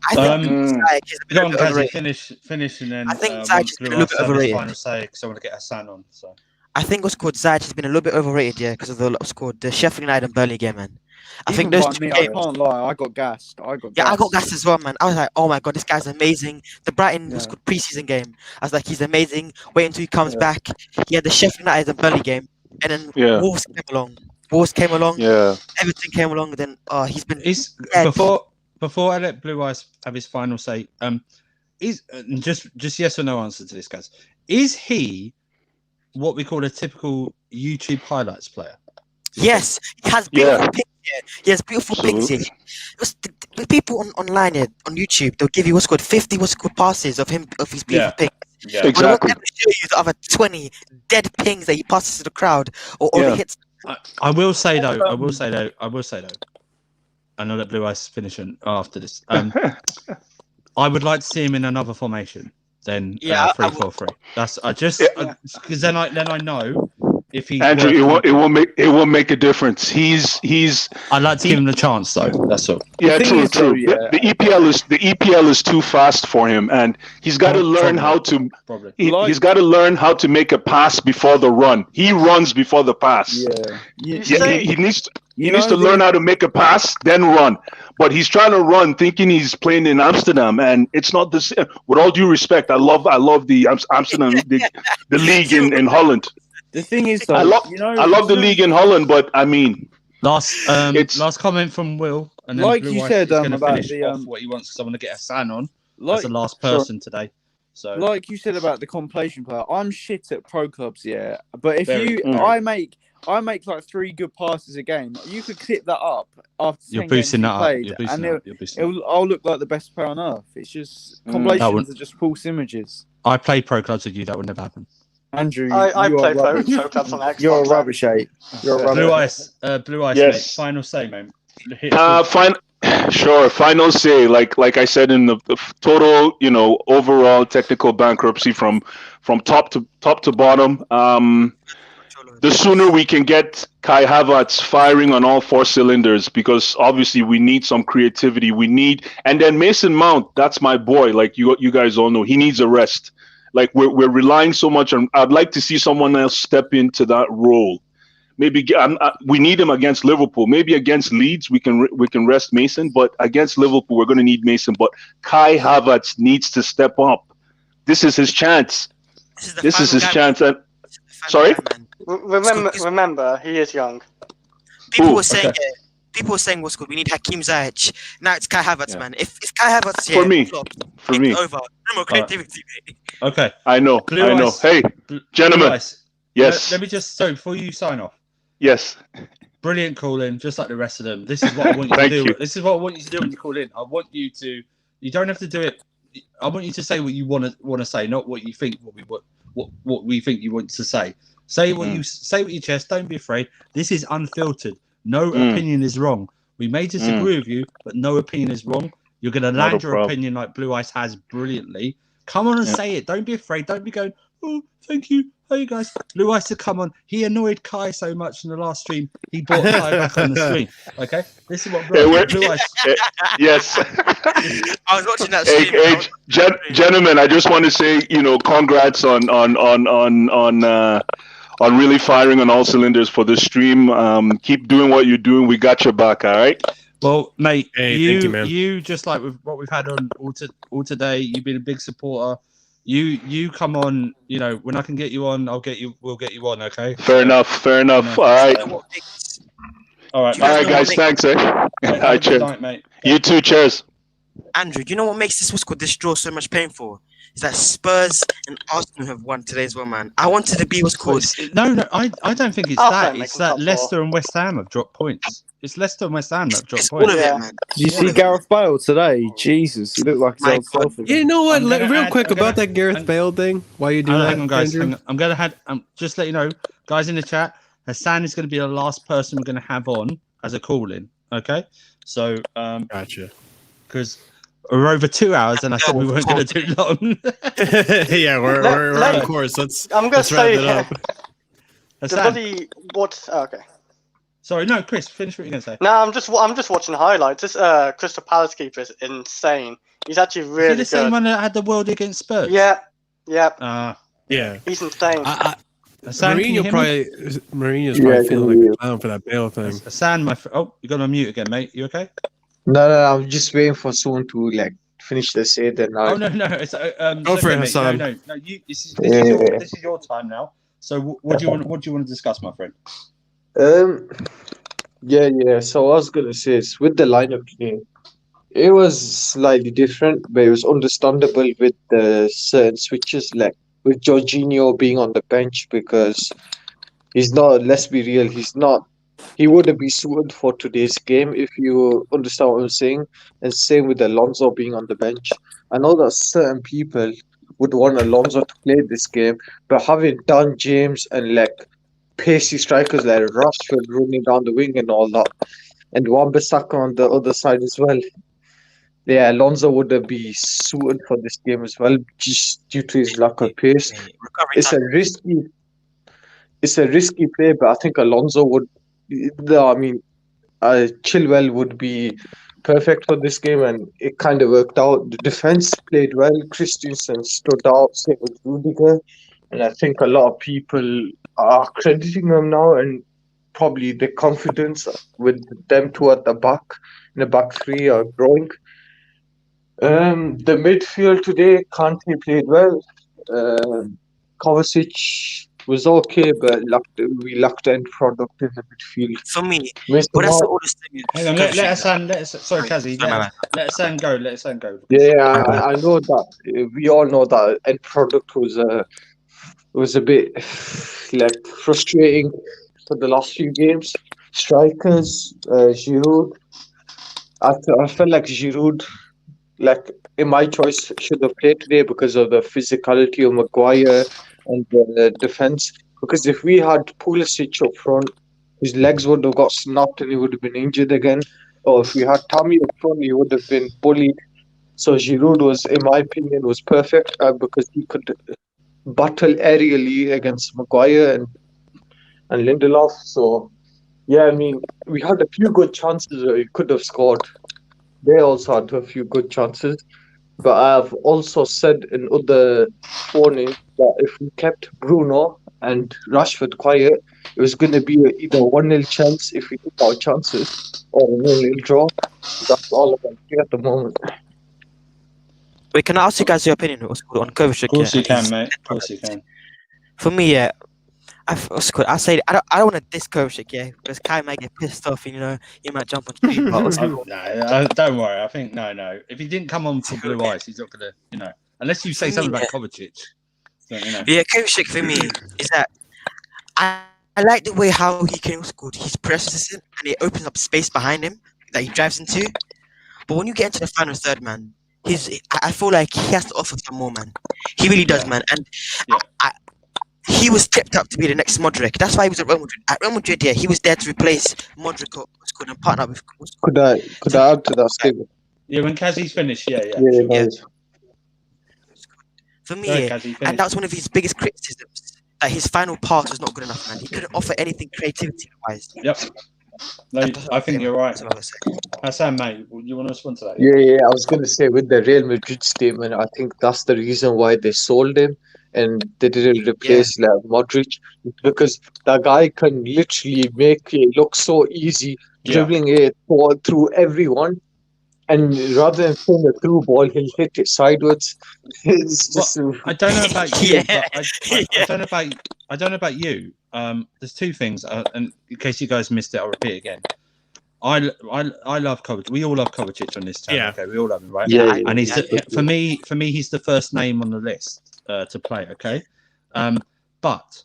I think finish and then I think Ziyech has been a little bit overrated. Final say because I want to get Hassan on. So I think what's called Ziyech has been a little bit overrated, because of the scored the Sheffield United and Burnley game, man. I think those two games. I can't lie, I got gassed. I got gassed as well, man. I was like, oh my god, this guy's amazing. The Brighton was called preseason game. I was like, he's amazing. Wait until he comes back. He had the Sheffield United and Burnley game, and then Wolves came along. Everything came along. And then he's been. Before I let Blue Eyes have his final say, is just yes or no answer to this, guys. Is he what we call a typical YouTube highlights player? Yes, he has beautiful picks here. He has beautiful picks here. The people online here on YouTube, they'll give you what's called 50 passes of his beautiful picks. Yeah, exactly. But I won't ever show you the other 20 dead pings that he passes to the crowd or the hits. I will say though. And I'll let Blue Eyes finish after this. I would like to see him in another formation than 3-4-3. That's because then I know if he. Andrew, it will make a difference. I'd like to give him the chance though. That's all. Yeah, true. The EPL is too fast for him, and he's got to learn how to. He's got to learn how to make a pass before the run. He runs before the pass. He needs to. He needs to learn how to make a pass, then run. But he's trying to run, thinking he's playing in Amsterdam, and it's not the same. With all due respect, I love the Amsterdam, the league in Holland. The thing is, though, I love the league in Holland, but I mean, last comment from Will, and then like you said about what he wants because I want to get Hassan on. That's the last person today. So, like you said about the compilation player, I'm shit at pro clubs, but if I make like 3 good passes a game. You could clip that up after 10 games played, and I'll look like the best player on earth. It's just compilations are just false images. I played pro clubs with you. That would never happen. Andrew, I you play are rubbish. Pro Clubs on Xbox. You're a rubbish, eh? You're a rubbish. Blue Ice, Yes. mate. Final say, mate. Sure. Final say, like I said, in the total, overall technical bankruptcy from top to bottom. The sooner we can get Kai Havertz firing on all 4 cylinders, because obviously we need some creativity. And then Mason Mount, that's my boy. Like you guys all know, he needs a rest. Like we're relying so much on. I'd like to see someone else step into that role. Maybe we need him against Liverpool. Maybe against Leeds we can rest Mason, but against Liverpool we're going to need Mason. But Kai Havertz needs to step up. This is his chance. This is his chance. And sorry. Remember, he is young. People were saying, what's called? We need Hakim Ziyech. Now it's Kai Havertz, man. If Kai Havertz for me, over. No more creativity, mate. Okay, I know. Hey, gentlemen. Yes. Let me just before you sign off. Yes. Brilliant call in, just like the rest of them. This is what I want you to do. This is what I want you to do when you call in. I want you to. You don't have to do it. I want you to say what you want to say, not what you think. What we think you want to say. Say what you say with your chest. Don't be afraid. This is unfiltered. No opinion is wrong. We may disagree with you, but no opinion is wrong. You're going to land your opinion like Blue Ice has brilliantly. Come on and say it. Don't be afraid. Don't be going, oh, thank you. Hey guys, Blue Ice to come on. He annoyed Kai so much in the last stream. He brought Kai back on the stream. Okay, this is what Blue Ice. Yes. I was watching that stream. Gentlemen, I just want to say, congrats on really firing on all cylinders for the stream. Keep doing what you're doing. We got your back. All right. Well, mate, thank you, man. You just like with what we've had on all today. You've been a big supporter. You come on, when I can get you on, we'll get you on, okay? Fair enough. All right. All right, guys, thanks, eh? Right, cheers. Night, mate. You too, cheers. Andrew, do you know what makes this draw so much painful? Is that Spurs and Arsenal have won today as well, man. I wanted to be what's called. No, I don't think it's that. It's that Leicester and West Ham have dropped points. It's Leicester and West Ham that have dropped points. Did you see Gareth Bale today? Jesus, he looked like his old self again. You know what? Real quick about that Gareth Bale thing. Why you doing that? Hang on, guys. I'm going to just let you know, guys in the chat, Hassan is going to be the last person we're going to have on as a call-in, okay? So, gotcha. Because we're over 2 hours, and I said we weren't going to do long. Yeah, we're on course. I'm going to say it up. Okay. Sorry, no, Chris, finish what you're going to say. No, I'm just watching highlights. This Crystal Palace keeper is insane. He's actually really good. Is he the same one that had the world against Spurs? Yeah. Yeah. He's insane. Mourinho's probably feeling like a clown for that Bale thing. Hassan, you got on mute again, mate. You okay? No, I'm just waiting for someone to finish the set. And no. It's, go for it, Hassan. No. This is your time now. So what do you want to discuss, my friend? Yeah. So I was gonna say is with the lineup today, it was slightly different, but it was understandable with the certain switches, like with Jorginho being on the bench, because he's not. Let's be real, he's not. He wouldn't be suited for today's game, if you understand what I'm saying. And same with Alonso being on the bench. I know that certain people would want Alonso to play this game, but having done James and pacey strikers like Rashford running down the wing and all that, and Wan-Bissaka on the other side as well, yeah, Alonso would be suited for this game as well, just due to his lack of pace. It's a risky play, but I think Alonso would. Chilwell would be perfect for this game, and it kind of worked out. The defense played well. Christensen stood out, same with Rudiger, and I think a lot of people are crediting them now, and probably the confidence with them two at the back, in the back three, are growing. The midfield today, Kante played well. Kovacic was okay, but we lacked end product in the midfield. For me, but that's the oldest thing. Hang on, let Kazi, let Hassan go. Let Hassan go. Yeah, I know that. We all know that end product was a bit frustrating for the last few games. Strikers, Giroud. I felt like Giroud, in my choice, should have played today because of the physicality of Maguire and the defense. Because if we had Pulisic up front, his legs would have got snapped and he would have been injured again. Or if we had Tammy up front, he would have been bullied. So Giroud was, in my opinion, was perfect because he could battle aerially against Maguire and Lindelof. So, yeah, I mean, we had a few good chances where we could have scored. They also had a few good chances. But I've also said in other warnings that if we kept Bruno and Rashford quiet, it was going to be either 1-0 chance if we took our chances or a 0-0 draw. That's all I can say at the moment. Wait, can I ask you guys your opinion on Kovacic? Of course you can, mate. Of course you can. For me, yeah, I say I don't want to diss Kovacic, yeah, because Kai might get pissed off, and he might jump on screen. No, don't worry. I think no. If he didn't come on for Blue Eyes, he's not gonna, unless you say something about Kovacic. So, Yeah, Kovacic for me is that I like the way how he can score. He's persistent and it opens up space behind him that he drives into. But when you get into the final third, man, I feel like he has to offer some more, man. He really does, man. And he was tipped up to be the next Modric. That's why he was at Real Madrid. At Real Madrid, yeah, he was there to replace Modric, who was going to partner with. Could I add to that statement? Yeah, when Kazi's finished, yeah. For me, and that's one of his biggest criticisms, that his final pass was not good enough, man. He couldn't offer anything creativity-wise. Yep. No, I think you're right. Hassan, mate, you want to respond to that? Yeah. I was going to say, with the Real Madrid statement, I think that's the reason why they sold him and they didn't replace Modric, because that guy can literally make it look so easy, dribbling it through everyone. And rather than throwing a through ball, he'll hit it sideways. It's just I don't know about you, but I don't know about you. There's two things, and in case you guys missed it, I'll repeat again. I love Kovacic. We all love Kovacic on this channel. Yeah. Okay, we all love him, right? Yeah. And he's for me, he's the first name on the list to play. Okay, but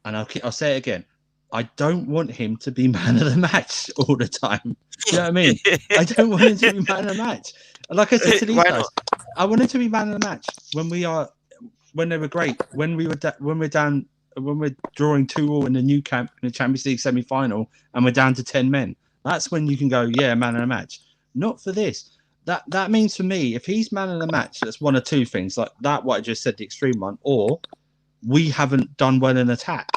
I'll say it again. I don't want him to be man of the match all the time. Do you know what I mean? I don't want him to be man of the match. Like I said to these guys, I want him to be man of the match when they were great. When we're drawing 2-2 in the new camp in the Champions League semi-final, and we're down to 10 men. That's when you can go, yeah, man of the match. Not for this. That means for me, if he's man of the match, that's one of two things, like that. What I just said, the extreme one, or we haven't done well in attack.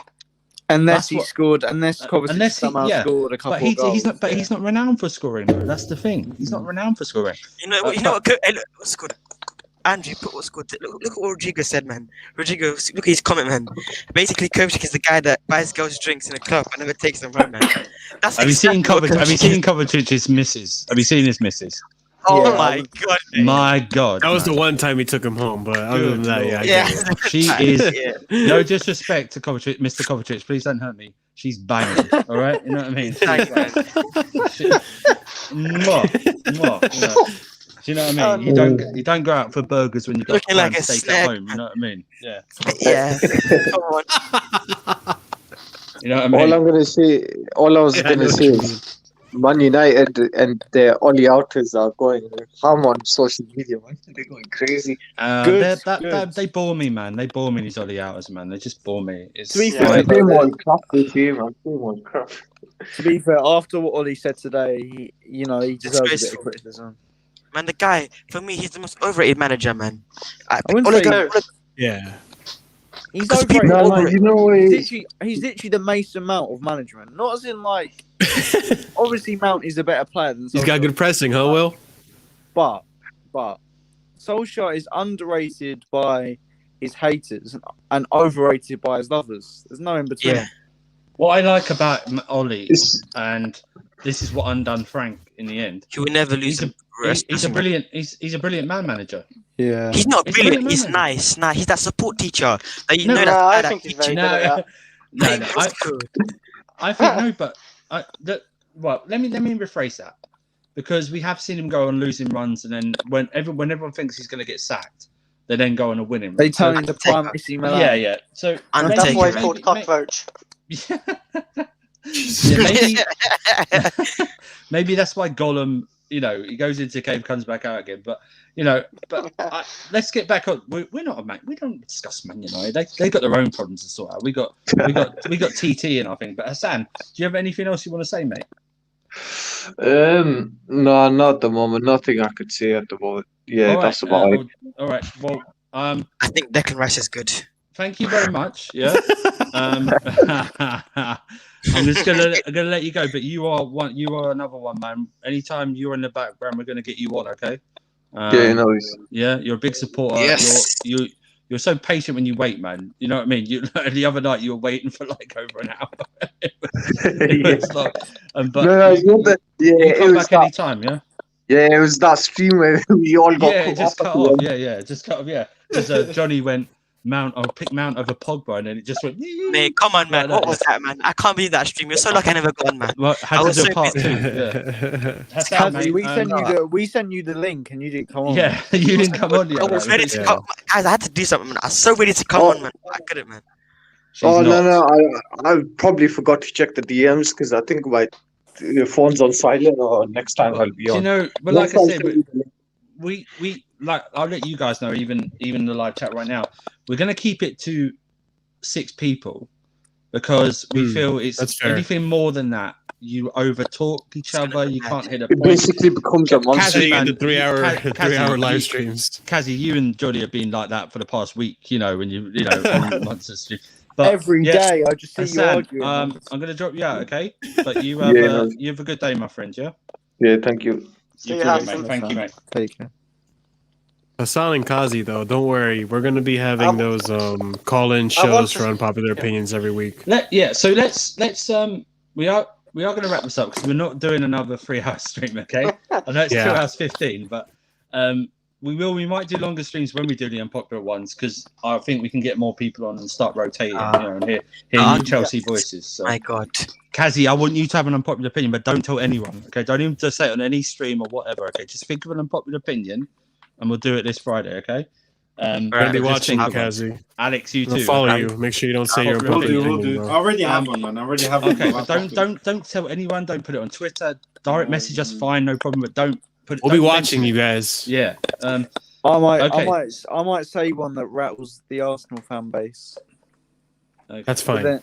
Unless scored a couple of goals. He's not renowned for scoring, though. That's the thing. He's not renowned for scoring. You know what? What's good? Andrew, put what's good. Look at what Rodrigo said, man. Rodrigo, look at his comment, man. Basically, Kovacic is the guy that buys girls drinks in a club and never takes them home, man. Have you seen Kovacic's misses? Have you seen his misses? Oh my god! My god! That was the one time he took him home, but other than that, she is. No disrespect to Kovacic, Mr. Kovacic. Please don't hurt me. She's banging. All right, you know what I mean. Do you know what I mean? You don't go out for burgers when you got like a steak at home. You know what I mean? Yeah. Come on. You know what I mean? All I was gonna say is, Man United and their Ollie outers are going ham on social media, man. They're going crazy. They bore me, man. They bore me, these Ollie outers, man. They just bore me. To be fair, to be fair, after what Ollie said today, he deserves a bit of criticism. Man, the guy, for me, he's the most overrated manager, man. Yeah. He's overrated. He's literally the Mason Mount of management. Not as in like, obviously Mount is a better player than Solskjaer. He's got good pressing, huh, Will? But Solskjaer is underrated by his haters and overrated by his lovers. There's no in between. Yeah. What I like about Ollie, and this is what undone Frank in the end. He will never lose. He's a brilliant man manager. Yeah. He's not brilliant. He's nice. Nah, he's that support teacher. I think he's very good at that. I think no, but let me rephrase that, because we have seen him go on losing runs, and then when everyone thinks he's going to get sacked, they then go on a winning run. They turn into prime AC Milan. Yeah. So that's why it's called cockroach. Maybe that's why Gollum you know, he goes into cave, comes back out again. But you know, let's get back on. We're not a man. We don't discuss Man United. They got their own problems to sort out. We got TT in, I think. But Hassan, do you have anything else you want to say, mate? No, not at the moment. Nothing I could say at the moment. Yeah, All that's right, about it. all right. Well, I think Declan Rice is good. thank you very much. Yeah. I'm just gonna let you go, but you are another one, man. Anytime you're in the background, we're gonna get you on, okay? Yeah, no worries. Yeah, you're a big supporter. Yes. You're so patient when you wait, man. You know what I mean? The other night you were waiting for like over an hour. It was like, but you come back anytime, yeah. Yeah, it was that stream where we all got Yeah, cut just off. cut off. Yeah, just cut off. Yeah, because Johnny went Mount. I'll pick Mount over Pogba, and then it just went. Mate, come on, man. What was that, man? I can't believe that stream. You're so lucky I never got on, man. Well, I was so part busy. 2. Yeah. Kazi, we sent you the link, and you didn't come on. Yeah, you didn't come on yet. I was ready to come. Guys, I had to do something, man. I was so ready to come on, man. I couldn't, man. No. I probably forgot to check the DMs because I think my phone's on silent. Or next time I'll be on. You know, but like I said, we like I'll let you guys know. Even the live chat right now, we're gonna keep it to 6 people because we feel it's anything more than that. You over talk each other. You can't hit a point. It basically becomes a monster. The 3-hour live streams. Kazi, you and Jody have been like that for the past week. You know, when you know on monster stream. But every day I just see you arguing. I'm going to drop you out, okay? But you have you have a good day, my friend. Yeah. Yeah. Thank you. You too, mate. Thank you, mate. Take care. Hassan and Kazi, though, don't worry. We're going to be having those call-in shows for unpopular opinions every week. So let's we are going to wrap this up because we're not doing another 3-hour stream, okay? I know it's 2 hours 15, but we might do longer streams when we do the unpopular ones because I think we can get more people on and start rotating, and hear new Chelsea voices. So. My God, Kazi, I want you to have an unpopular opinion, but don't tell anyone, okay? Don't even just say it on any stream or whatever, okay? Just think of an unpopular opinion, and we'll do it this Friday, okay? I'm gonna be watching you, Kazi. Alex, you too. I'll follow you. Make sure you don't say your opinion. We'll do. I already have one, man. I already have one. Okay, but don't tell anyone. Don't put it on Twitter. Direct message us, fine, no problem. But don't put it. We'll be watching you guys. Yeah. I might say one that rattles the Arsenal fan base. Okay. That's fine.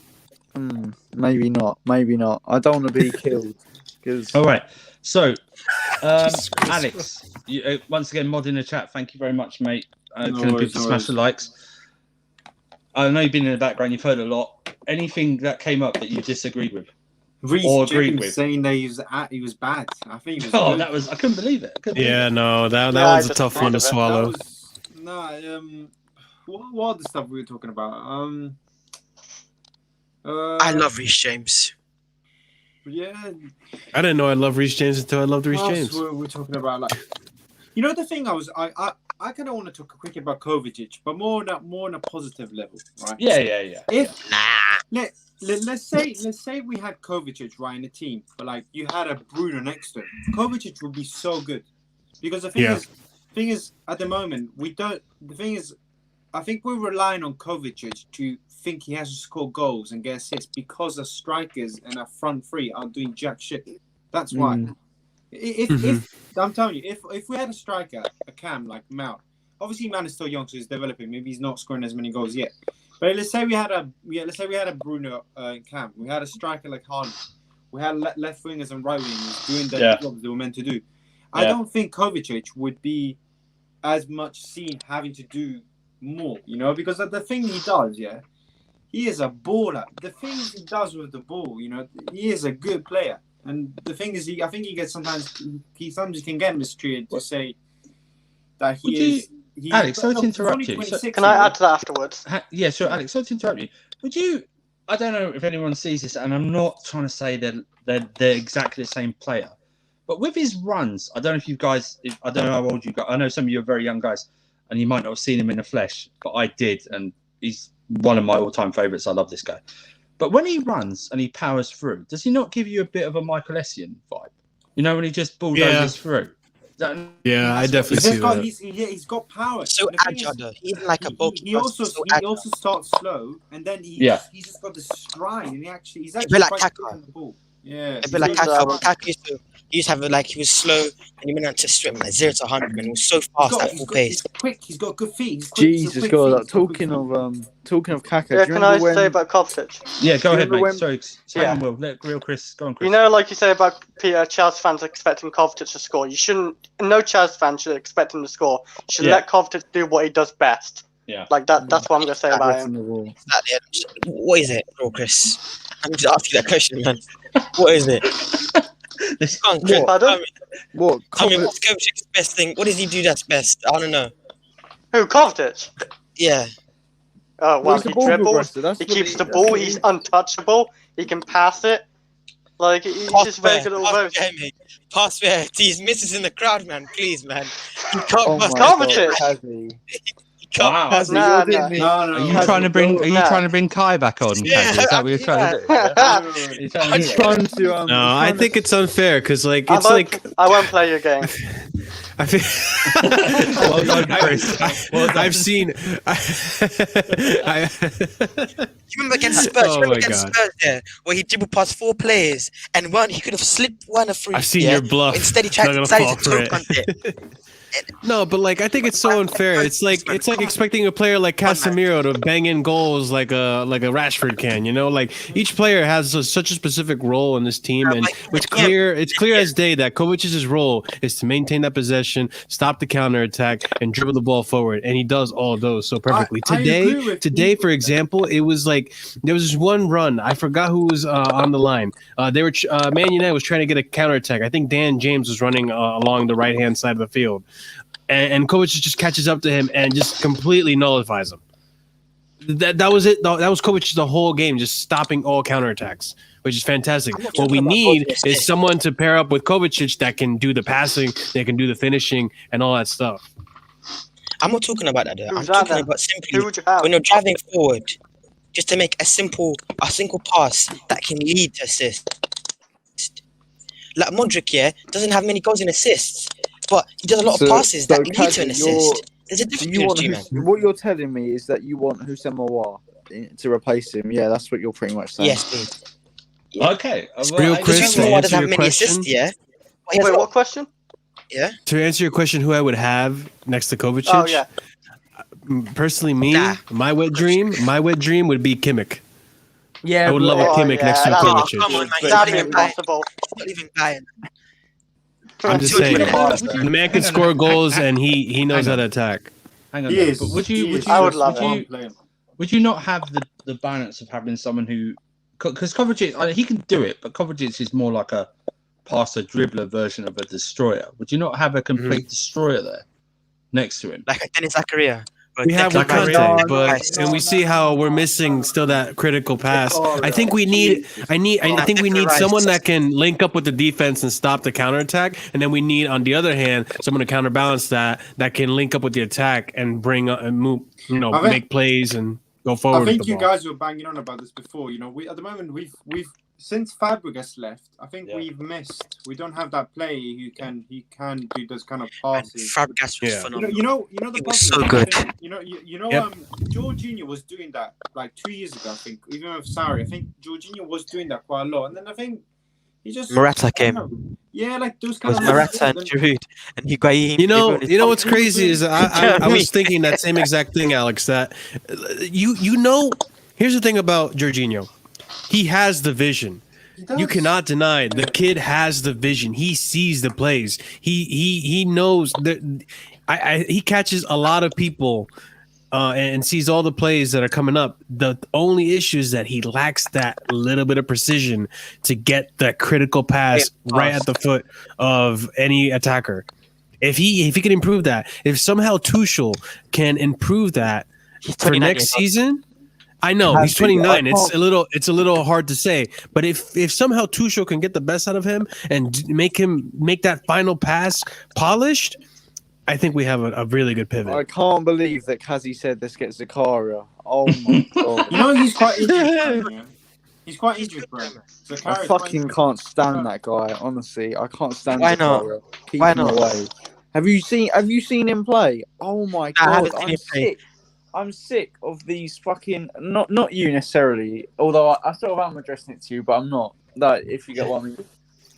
Maybe not. I don't want to be killed. All right. So, Alex, you, once again, mod in the chat. Thank you very much, mate. People smash the likes. I know you've been in the background. You've heard a lot. Anything that came up that you disagreed with or agreed with? Saying that he was bad. I think. He was good. That was. I couldn't believe it. That was a tough one to swallow. What other stuff we were talking about? I love Reece James. Yeah. I didn't know I loved Reece James until I loved Reece James. We're talking about the thing I kind of want to talk quickly about Kovacic, but more on a positive level, right? Yeah. Let's say we had Kovacic right in the team, but you had a Bruno next to him. Kovacic would be so good because the thing is at the moment we don't. The thing is, I think we're relying on Kovacic to think he has to score goals and get assists because the strikers and our front three are doing jack shit. That's why. If I'm telling you, if we had a striker, a cam like Mount, obviously man is still young, so he's developing. Maybe he's not scoring as many goals yet. But let's say we had a Bruno cam. We had a striker like Haaland. We had left wingers and right wingers doing the jobs they were meant to do. I don't think Kovacic would be as much seen having to do more, because of the thing he does, he is a baller. The things he does with the ball, he is a good player. And the thing is, I think he gets sometimes can get mistreated to say that he is. Alex, sorry to interrupt you. Can I add to that afterwards? Yeah, sure, Alex, sorry to interrupt you. Would you? I don't know if anyone sees this, and I'm not trying to say that they're exactly the same player, but with his runs, I don't know if you guys. I don't know how old you got. I know some of you are very young guys, and you might not have seen him in the flesh, but I did, and he's one of my all-time favourites. I love this guy. But when he runs and he powers through, does he not give you a bit of a Michael Essien vibe? When he just bulldozes through. I definitely see that. He's got power. So agile, he's like a bulky. He also starts slow, and then he's just got the stride, and he's actually quite good on the ball. Yeah. A bit like Kaka. When Kaka used to have like he was slow and he went out to strip like 0 to 100 and he was so fast at full pace. He's quick. He's got good feet. Jesus God! Talking of Kaka, Yeah, do you can I remember say when? about Kovacic? Yeah, go ahead, mate. when- Sorry, hang on, Will. Let real Chris go on, Chris. You know, like you say about Chelsea fans expecting Kovacic to score. You shouldn't. No Chelsea fan should expect him to score. You should let Kovacic do what he does best. Yeah. Like that. That's what I'm gonna say about him. What is it, bro, Chris? I'm just asking that question, man. What is it? Come on, Chris. What? I mean, what's Kovacic's best thing? What does he do that's best? I want to know. Who, Kovacic? Yeah. Oh well, He's a he ball dribbles. progressor, that's He what keeps he- the that's ball. what He's he- untouchable. He can pass it. Like he's just very good at all those. Pass fair. These misses in the crowd, man. Please, man. You can't Oh pass my Kovacic. God, Kazzy. You can't Wow. pass Nah, it. nah. Are you trying to bring Kai back on? Yeah, Kazi? Is that what you're trying to do? Yeah? You're trying to do He's that? trying to. No, I think it's unfair because like I it's won't, like I won't play your game. I feel. Well done, Chris. Well done. I've seen. You remember against Spurs? Oh Remember my against God. Spurs there, where he dribbled past 4 players and one he could have slipped one a free. I've seen yeah? your bluff. But instead, he Not tried gonna decided fall to for choke on it. No, but like I think it's so unfair. It's like expecting a player like Casemiro to bang in goals like a Rashford can. You know, like each player has such a specific role in this team, and it's clear as day that Kovacic's role is to maintain that possession, stop the counter attack, and dribble the ball forward, and he does all of those so perfectly. I agree with Today, for example, it was like there was this one run. I forgot who was on the line. They were Man United was trying to get a counter attack. I think Dan James was running along the right hand side of the field. And Kovacic just catches up to him and just completely nullifies him. That was it. That was Kovacic the whole game, just stopping all counterattacks, which is fantastic. What we need is someone to pair up with Kovacic that can do the passing, that can do the finishing, and all that stuff. I'm not talking about that. Though. I'm Who's that talking then? about Who simply would you have? when you're driving forward, just to make a single pass that can lead to assist. Like Modric, yeah, doesn't have many goals and assists, but he does a lot of passes that lead to an assist. There's a difference, man. What you're telling me is that you want Houssem Aouar to replace him. Yeah, that's what you're pretty much saying. Yes, please. Okay. Real Chris, Houssem to Aouar answer doesn't have your many question, assists, yeah. Wait, what question? Yeah. to answer your question, who I would have next to Kovacic? Oh yeah. Personally, my wet dream would be Kimmich. Yeah, I would love a Kimmich next to Kovacic. Come on, man. That'd be impossible. He's not even buying. I'm just saying, the man can score goals and he knows how to attack. Hang on, He though, is. but I would love would you not have the balance of having someone who, because Kovacic, he can do it, but Kovacic is more like a passer dribbler version of a destroyer. Would you not have a complete destroyer there next to him? Like a Dennis Zakaria. We have Wakante, but and we see how we're missing still that critical pass. I think we need someone that can link up with the defense and stop the counterattack, and then we need, on the other hand, someone to counterbalance that can link up with the attack and bring and move, make plays and go forward. I think with the you ball. guys were banging on about this before. You know, we at the moment we've since Fabregas left, I think we've missed. We don't have that player who can do those kind of passes. Fabregas was phenomenal. You know the problem. So good. Jorginho was doing that like 2 years ago. I think even with Sarri, I think Jorginho was doing that quite a lot, and then I think he just Morata came. Yeah, like those It kind was of Morata and Giroud and Higuain. You know what's crazy is I was thinking that same exact thing, Alex. That here's the thing about Jorginho. He has the vision. You cannot deny it. The kid has the vision. He sees the plays. He knows that. He catches a lot of people and sees all the plays that are coming up. The only issue is that he lacks that little bit of precision to get that critical pass right at the foot of any attacker. If he can improve that, if somehow Tuchel can improve that for next season. I know he's 29. It's a little hard to say, but if somehow Tuchel can get the best out of him and make that final pass polished, I think we have a really good pivot. I can't believe that Kazi said this gets Zakaria. Oh my god! You know he's quite injury. He's quite injury prone. I fucking can't stand that guy. Honestly, I can't stand. Why not? Zakaria. Keep Why him not? away. Have you seen him play? Oh my god! I'm sick. I'm sick of these fucking not you necessarily. Although I sort of am addressing it to you, but I'm not. Like, if you get what I mean.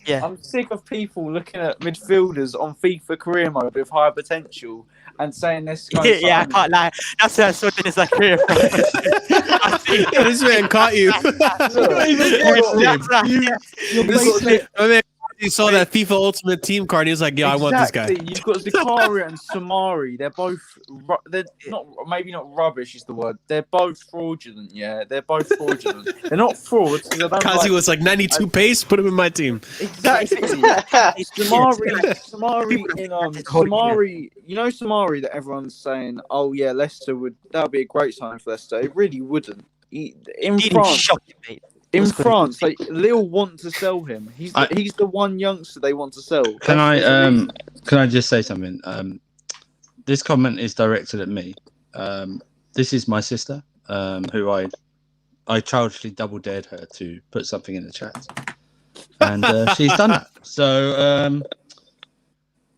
Yeah. I'm sick of people looking at midfielders on FIFA career mode with higher potential and saying this guy's Yeah, I can't lie. That's what I saw in his like career. This man caught you. He saw that FIFA Ultimate Team card. And he was like, "Yeah, I want this guy." You've got Zakaria and Samari. They're maybe not rubbish is the word. They're both fraudulent. Yeah, they're both fraudulent. They're not frauds. Kazi was like 92 pace. Put him in my team. Exactly. Samari. You know Samari that everyone's saying, "Oh yeah, Leicester that would be a great sign for Leicester." It really wouldn't. In France, like Lille want to sell him. He's the one youngster they want to sell. Can I just say something? This comment is directed at me. This is my sister, who I childishly double dared her to put something in the chat, and she's done that. So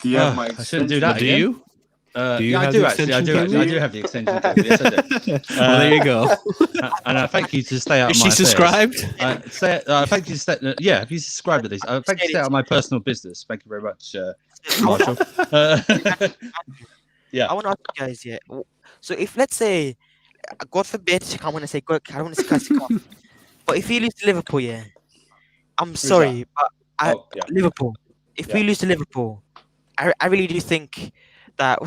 I shouldn't do that. Do you? I do actually. I do have the extension cable. Yes, I do. Well, there you go. And thank you to stay out. Is of my she subscribed? Thank you to stay. Yeah, have you subscribed to these? Thank you to stay out of my personal business. Thank you very much, Marshall. Yeah. I want to ask you guys. Yeah. So if let's say, God forbid, I want to say God. I don't want to say God. But if you lose to Liverpool, yeah, I'm sorry, but Liverpool. If we lose to Liverpool, I really do think that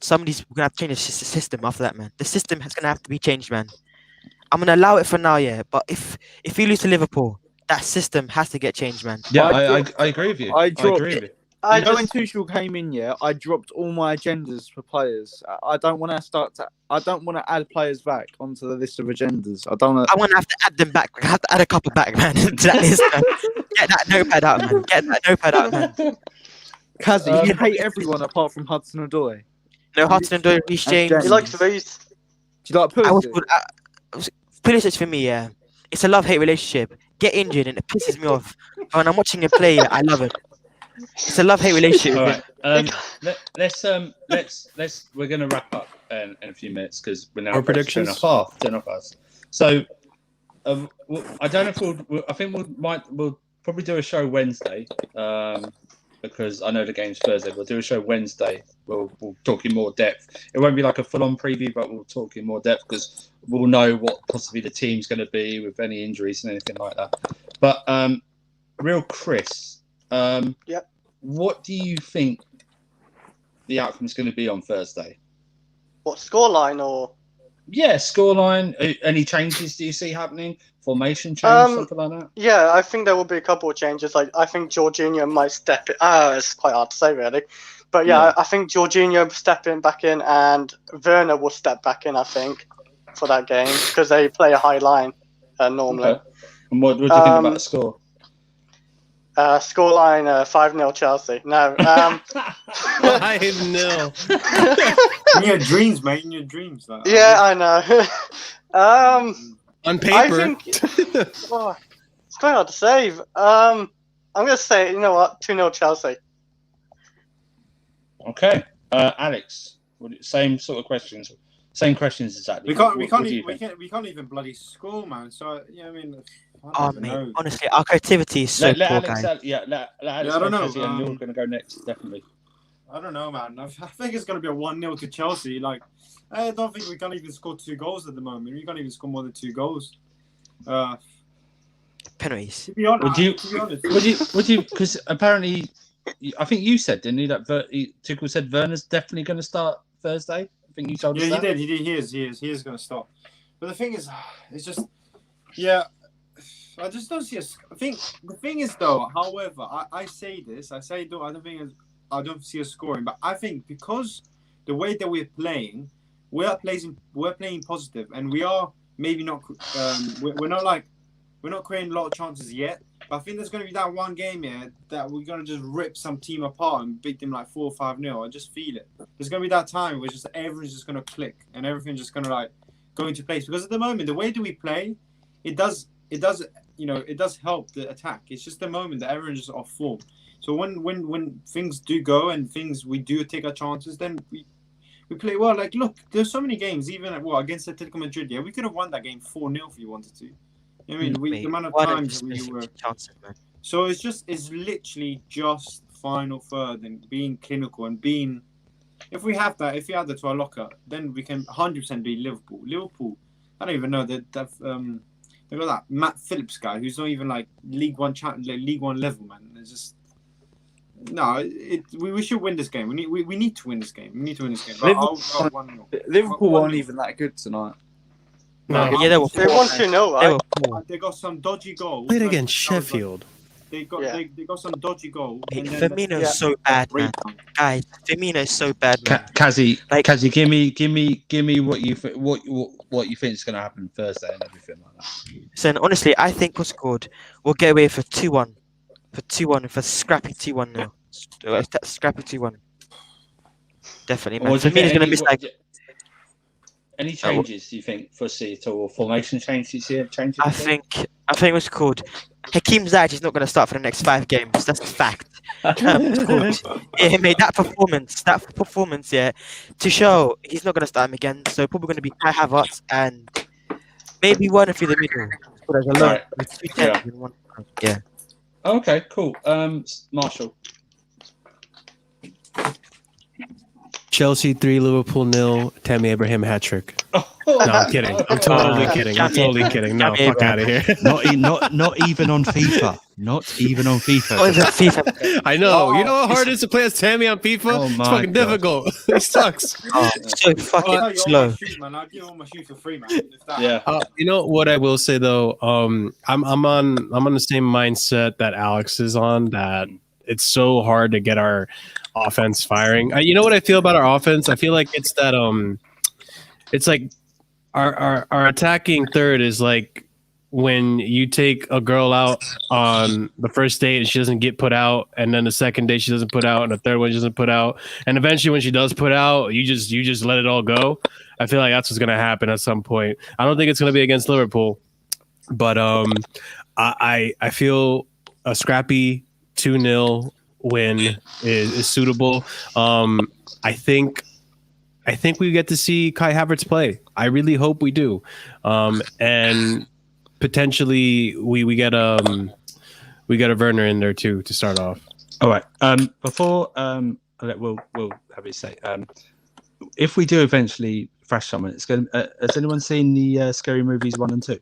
somebody's gonna have to change the system after that, man. The system is gonna have to be changed, man. I'm gonna allow it for now, yeah. But if we lose to Liverpool, that system has to get changed, man. Yeah, I agree with you. I agree with you. When Tuchel came in, yeah, I dropped all my agendas for players. I don't want to add players back onto the list of agendas. I want to have to add them back. I have to add a couple back, man, to that list. Man. Get that notepad out, man. Kazi, you hate everyone apart from Hudson-Odoi. No, Hudson-Odoi, Reece James. He likes these. Do you like Pulisic? Pulisic for me, yeah. It's a love-hate relationship. Get injured and it pisses me off. But when I'm watching him play, I love it. It's a love-hate relationship. All right. We're gonna wrap up in a few minutes because we're now our predictions. 10 of us. So I don't know if I think we'll probably do a show Wednesday. Because I know the game's Thursday. We'll do a show Wednesday. We'll talk in more depth. It won't be like a full-on preview, but we'll talk in more depth because we'll know what possibly the team's going to be with any injuries and anything like that. But real Chris, what do you think the outcome is going to be on Thursday? What, scoreline or? Yeah, scoreline. Any changes do you see happening? Formation change, something like that? Yeah, I think there will be a couple of changes. Like, I think Jorginho might step in. It's quite hard to say, really. But yeah, I think Jorginho stepping back in and Werner will step back in, I think, for that game because they play a high line normally. Okay. And what do you think about the score? Scoreline 5-0 Chelsea. No. 5-0. In your dreams, mate. In your dreams. Like, yeah, I know. On paper. I think it's quite hard to save. I'm going to say, you know what, 2-0 Chelsea. Okay. Alex, same sort of questions. Same questions exactly. We can't even bloody score, man. So yeah, I mean, mate, honestly, our creativity is so poor, guys. Alex I don't know. And you're going to go next, definitely. I don't know, man. I think it's going to be a 1-0 to Chelsea. Like, I don't think we can't even score 2 goals at the moment. We can't even score more than 2 goals. Penalties. To be honest, would you? Because apparently, I think you said, didn't you, that Tuchel said Werner's definitely going to start Thursday. I think you told us that. Yeah, he did. He is going to start. But the thing is, it's just, yeah. I just don't see I think the thing is though. However, I say this. I don't see us scoring, but I think because the way that we're playing, we're playing positive, and we are maybe not. We're not creating a lot of chances yet. But I think there's going to be that one game here that we're going to just rip some team apart and beat them like 4 or 5-0. I just feel it. There's going to be that time where just everyone's just going to click and everything's just going to like go into place. Because at the moment, the way that we play, it does help the attack. It's just the moment that everyone's just off form. So when things do go and we do take our chances, then we play well. Like, look, there's so many games, even against Atletico Madrid. Yeah, we could have won that game 4-0 if we wanted to. I mean, the amount of times we were. So it's literally just final third and being clinical and being. If we have that, if we add that to our locker, then we can 100% beat Liverpool. Liverpool, I don't even know that they've got that Matt Phillips guy who's not even like League One level, man. It's just we should win this game. We need to win this game. We need to win this game. Liverpool weren't even that good tonight. No, they won 2-0, right? They got some dodgy goals. Played against Sheffield. They got some dodgy goals. Firmino's so bad, man. Guys, Firmino's so bad, man. Kazi, give me what you think is going to happen Thursday and everything like that. So honestly, I think we'll get away for 2-1, for scrappy 2-1 now. Scrappy 2-1. Definitely, man. Firmino's going to miss like. Any changes, do you think, foresee at all? Or formation changes here? I think what's called Hakeem Ziyech is not going to start for the next 5 games. That's a fact. Yeah, mate, that performance, yeah, to show he's not going to start him again. So probably going to be Kai Havertz and maybe one through the middle. So there's a lot with 2 10s in one. Yeah. Okay, cool. Marshall. Chelsea 3, Liverpool 0, Tammy Abraham hat trick. No, I'm kidding. I'm totally kidding. No, fuck out of here. Not even on FIFA. Not even on FIFA. I know. You know how hard it is to play as Tammy on FIFA? It's fucking difficult. He sucks. So fucking slow. I'll give all my shoes for free, man. Yeah. You know what I will say though? I'm on the same mindset that Alex is on. That it's so hard to get our offense firing. You know what I feel about our offense? I feel like it's that it's like our attacking third is like when you take a girl out on the first date and she doesn't get put out, and then the second day she doesn't put out, and the third one she doesn't put out, and eventually when she does put out, you just let it all go. I feel like that's what's gonna happen at some point. I don't think it's gonna be against Liverpool, but I feel a scrappy 2-0 win is suitable. I think we get to see Kai Havertz play. I really hope we do, and potentially we get a Werner in there too to start off. All right. Before I'll let Will have his say. If we do eventually thrash someone, it's going. Has anyone seen the Scary Movies 1 and 2?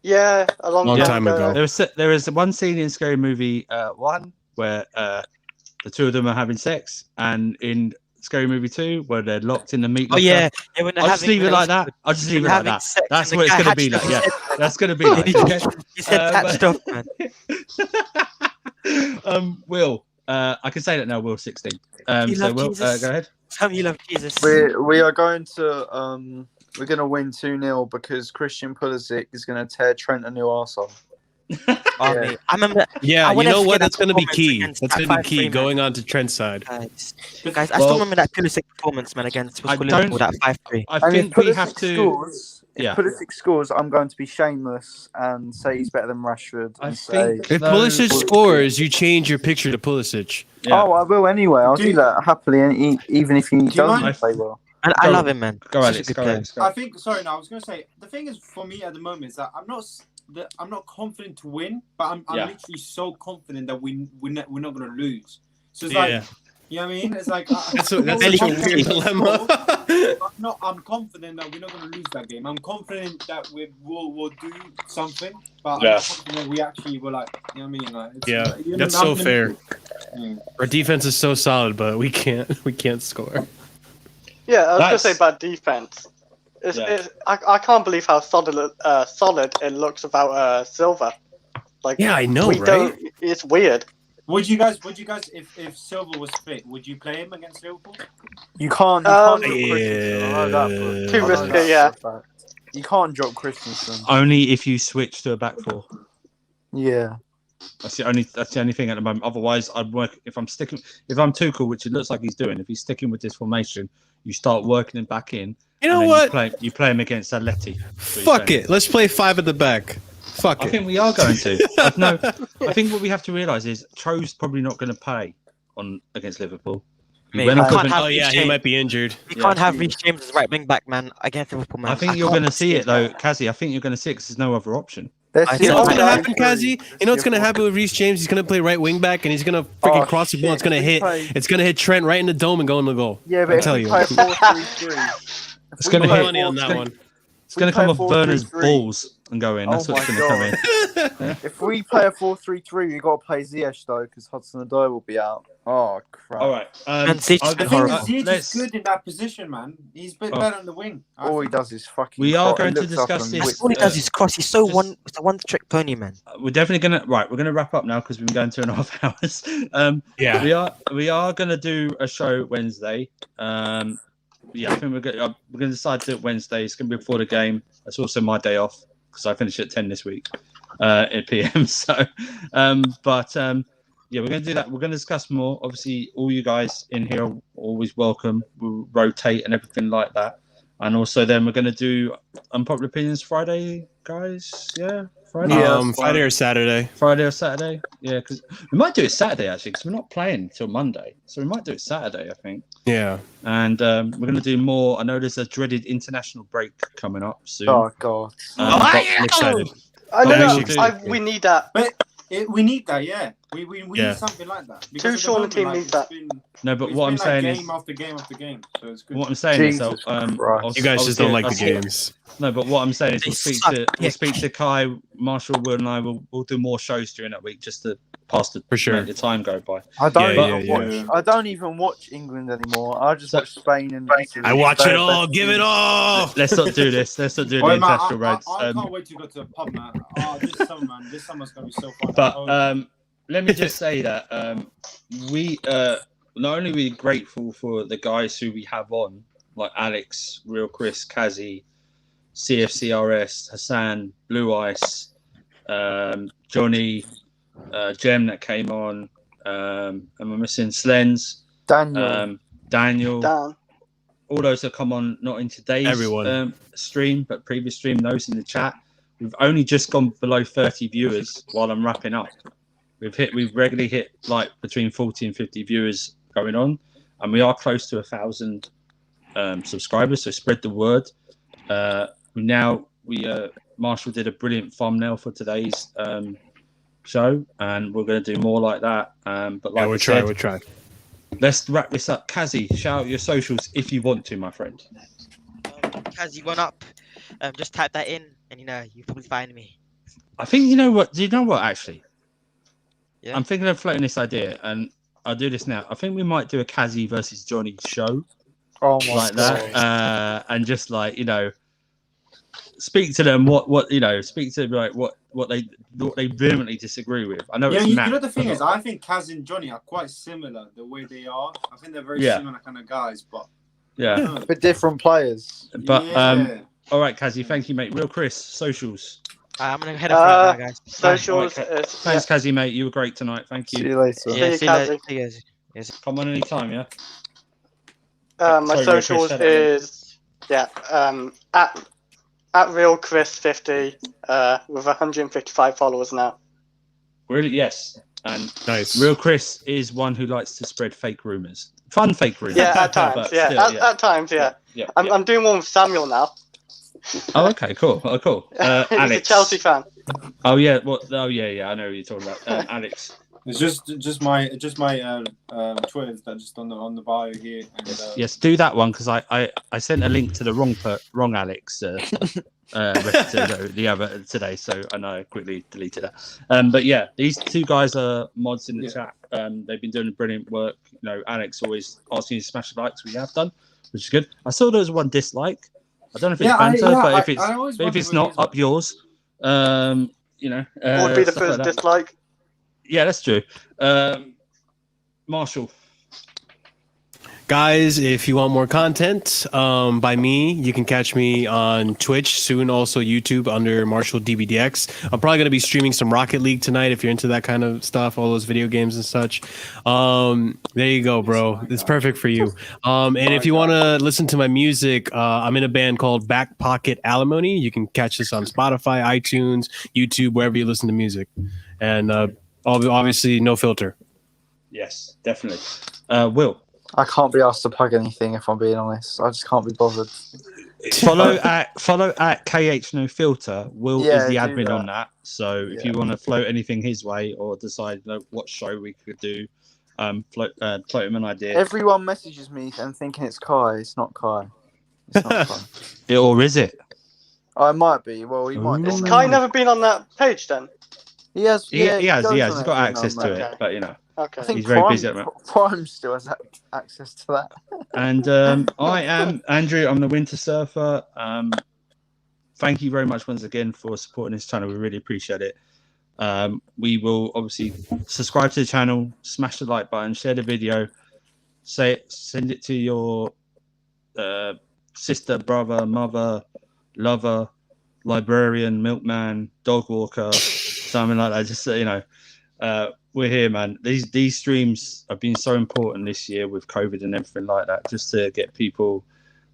Yeah, a long time ago. There is one scene in Scary Movie 1 where the two of them are having sex, and in Scary Movie 2 where they're locked in the meat locker. Yeah, I'll just leave it like that. That's what it's going to be like. Yeah, that's going to be like. Okay? You said that stuff, man. Will, I can say that now. Will 16. So Will, go ahead. Tell me you love Jesus. We are going to we're going to win 2-0 because Christian Pulisic is going to tear Trent a new arsehole. I remember. Yeah, you know what? That's going to be key. That's going to be key going on to Trent's side. Guys, I still remember that Pulisic performance, man, against Liverpool, that 5-3. I think we have to. If Pulisic scores, I'm going to be shameless and say he's better than Rashford. If Pulisic scores, you change your picture to Pulisic. Yeah. Oh, I will anyway. I'll do that happily, even if he doesn't play well. And I love him, man. Go Alex. I think. Sorry, no. I was going to say the thing is for me at the moment is that I'm not confident to win, but I'm literally so confident that we're not going to lose. So it's like, you know what I mean? It's like that's a weird dilemma. I'm confident that we're not going to lose that game. I'm confident that we'll do something, but I'm not confident we actually will, like, you know what I mean? Like, that's so fair. Our defense is so solid, but we can't score. Yeah, I was going to say about defense. I can't believe how solid it looks about Silva. Like, yeah, I know, right? It's weird. Would you guys, if Silva was fit, would you play him against Liverpool? You can't. Too risky, yeah. You can't drop Christensen. Only if you switch to a back four. Yeah. That's the only thing at the moment. Otherwise, I'd work if I'm Tuchel, which it looks like he's doing. If he's sticking with this formation, you start working him back in. You know what? You play him against Atleti. Fuck it. Let's play 5 at the back. Fuck it. I think we are going to. No, I think what we have to realise is Tro's probably not going to play against Liverpool. He he might be injured. We can't have Reece James as right wing back, man, against Liverpool, man. I think you're going to see it though, Kazi. I think you're going to see it because there's no other option. You know what's gonna happen, Kazi? You know what's gonna happen with Reece James? He's gonna play right wing back, and he's gonna freaking cross the ball. It's gonna hit. It's gonna hit Trent right in the dome and go in the goal. Yeah, but I tell you, it's gonna hit. money on that one. It's gonna come off Werner's balls and go in. That's what's gonna come in. If we play a 4-3-3, we got to play Ziyech though, because Hudson-Odoi will be out. Oh crap! All right, Ziyech is good in that position, man. He's a bit better on the wing. All he does is fucking. We are going to discuss this. All he does is cross. He's so it's a one-trick pony, man. We're definitely gonna We're gonna wrap up now because we've been going 2.5 hours. We are gonna do a show Wednesday. I think we're gonna decide to do it Wednesday. It's gonna be before the game. That's also my day off because I finish at 10 this week at PM. So, we're going to do that. We're going to discuss more. Obviously, all you guys in here are always welcome. We'll rotate and everything like that. And also, then we're going to do Unpopular Opinions Friday, guys. Yeah, Friday. Friday or Saturday. Friday or Saturday. Yeah, because we might do it Saturday actually, because we're not playing until Monday, so we might do it Saturday, I think. Yeah. And we're going to do more. I know there's a dreaded international break coming up soon. Oh god. I'm excited. I know. We need that. We need that, yeah. We need something like that. Two Sean and team need that. No, but what I'm saying is game after game after game. So it's good. What I'm saying is, you guys just don't like the games. No, but what I'm saying is, we'll speak to Kai, Marshall, Will, and I. We'll do more shows during that week just to pass the make the time go by. I don't even watch England anymore. I just watch Spain and Italy. I watch it all. Give it all. Let's not do this. Let's not do the international roads. I can't wait to go to the pub, man. This summer's gonna be so fun. But let me just say that we not only are we grateful for the guys who we have on, like Alex, Real Chris, Kazi, CFCRS, Hassan, Blue Ice, Johnny, Jem that came on, and we're missing Slens, Daniel, all those that come on, not in today's stream, but previous stream, those in the chat. We've only just gone below 30 viewers while I'm wrapping up. We've regularly hit like between 40 and 50 viewers going on, and we are close to 1,000 subscribers. So spread the word. Marshall did a brilliant thumbnail for today's show, and we're going to do more like that. But like we'll try. Let's wrap this up. Kazi, shout out your socials if you want to, my friend. Kazi one up. Just type that in, and you probably find me. I think you know what. Do you know what actually? Yeah. I'm thinking of floating this idea, and I'll do this now. I think we might do a Kazi versus Johnny show, like that, and just like speak to them. Speak to them, like what they vehemently disagree with. I know. Yeah, the thing is, I think Kaz and Johnny are quite similar the way they are. I think they're very similar kind of guys, but but different players. But all right, Kazi, thank you, mate. Real Chris, socials. I'm gonna head up right now, guys. Socials. Thanks, Kazi, mate. You were great tonight. Thank you. See you later. Yeah, see you guys. Yes. Come on anytime, yeah. My socials is at Real Chris 50 with 155 followers now. Really? Yes. And nice. Real Chris is one who likes to spread fake rumors, fun fake rumors. Yeah, at times. At times. I'm doing one with Samuel now. Oh, okay, cool. He's Alex, a Chelsea fan. Oh yeah, what? Oh yeah. I know what you're talking about. Alex. It's just my Twitter that just on the bio here. And, yes, do that one because I sent a link to the wrong Alex the other today, so I know I quickly deleted that. But yeah, these two guys are mods in the chat. They've been doing brilliant work. Alex always asking you to smash the likes. We have done, which is good. I saw there was one dislike. I don't know if it's banter, but if it's not, up yours. What would be the first dislike? Yeah, that's true. Marshall. Guys, if you want more content by me, you can catch me on Twitch, soon also YouTube under Marshall DBDX. I'm probably going to be streaming some Rocket League tonight if you're into that kind of stuff, all those video games and such. There you go, bro. It's perfect for you. And if you want to listen to my music, I'm in a band called Back Pocket Alimony. You can catch this on Spotify, iTunes, YouTube, wherever you listen to music. And obviously, no filter. Yes, definitely. Will. I can't be asked to plug anything if I'm being honest. I just can't be bothered. Follow at KH No Filter. Will is the do admin that. on that. So if you want to float anything his way or decide what show we could do, float him an idea. Everyone messages me and thinking it's Kai. It's not Kai. It's not Kai. Or is it? Oh, it might be. Well, he might. Has Kai never been on that page then? He has. He has. goes He's on got every access now and to then. it, but you know, I think he's very busy at the moment. Prime still has access to that. And I am Andrew. I'm the Winter Surfer. Thank you very much once again for supporting this channel. We really appreciate it. We will obviously subscribe to the channel, smash the like button, share the video, send it to your sister, brother, mother, lover, librarian, milkman, dog walker, something like that. Just we're here, man. These streams have been so important this year with COVID and everything like that, just to get people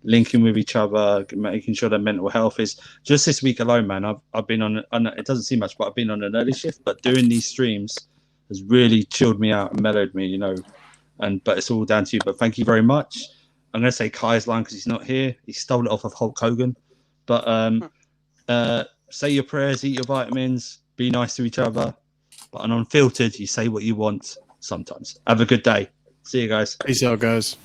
linking with each other, making sure their mental health is. Just this week alone, man, I've been on it doesn't seem much, but I've been on an early shift, but doing these streams has really chilled me out and mellowed me, you know. But it's all down to you. But thank you very much. I'm gonna say Kai's line because he's not here. He stole it off of Hulk Hogan. But say your prayers, eat your vitamins, be nice to each other. But on Unfiltered, you say what you want sometimes. Have a good day. See you guys. Peace out, guys.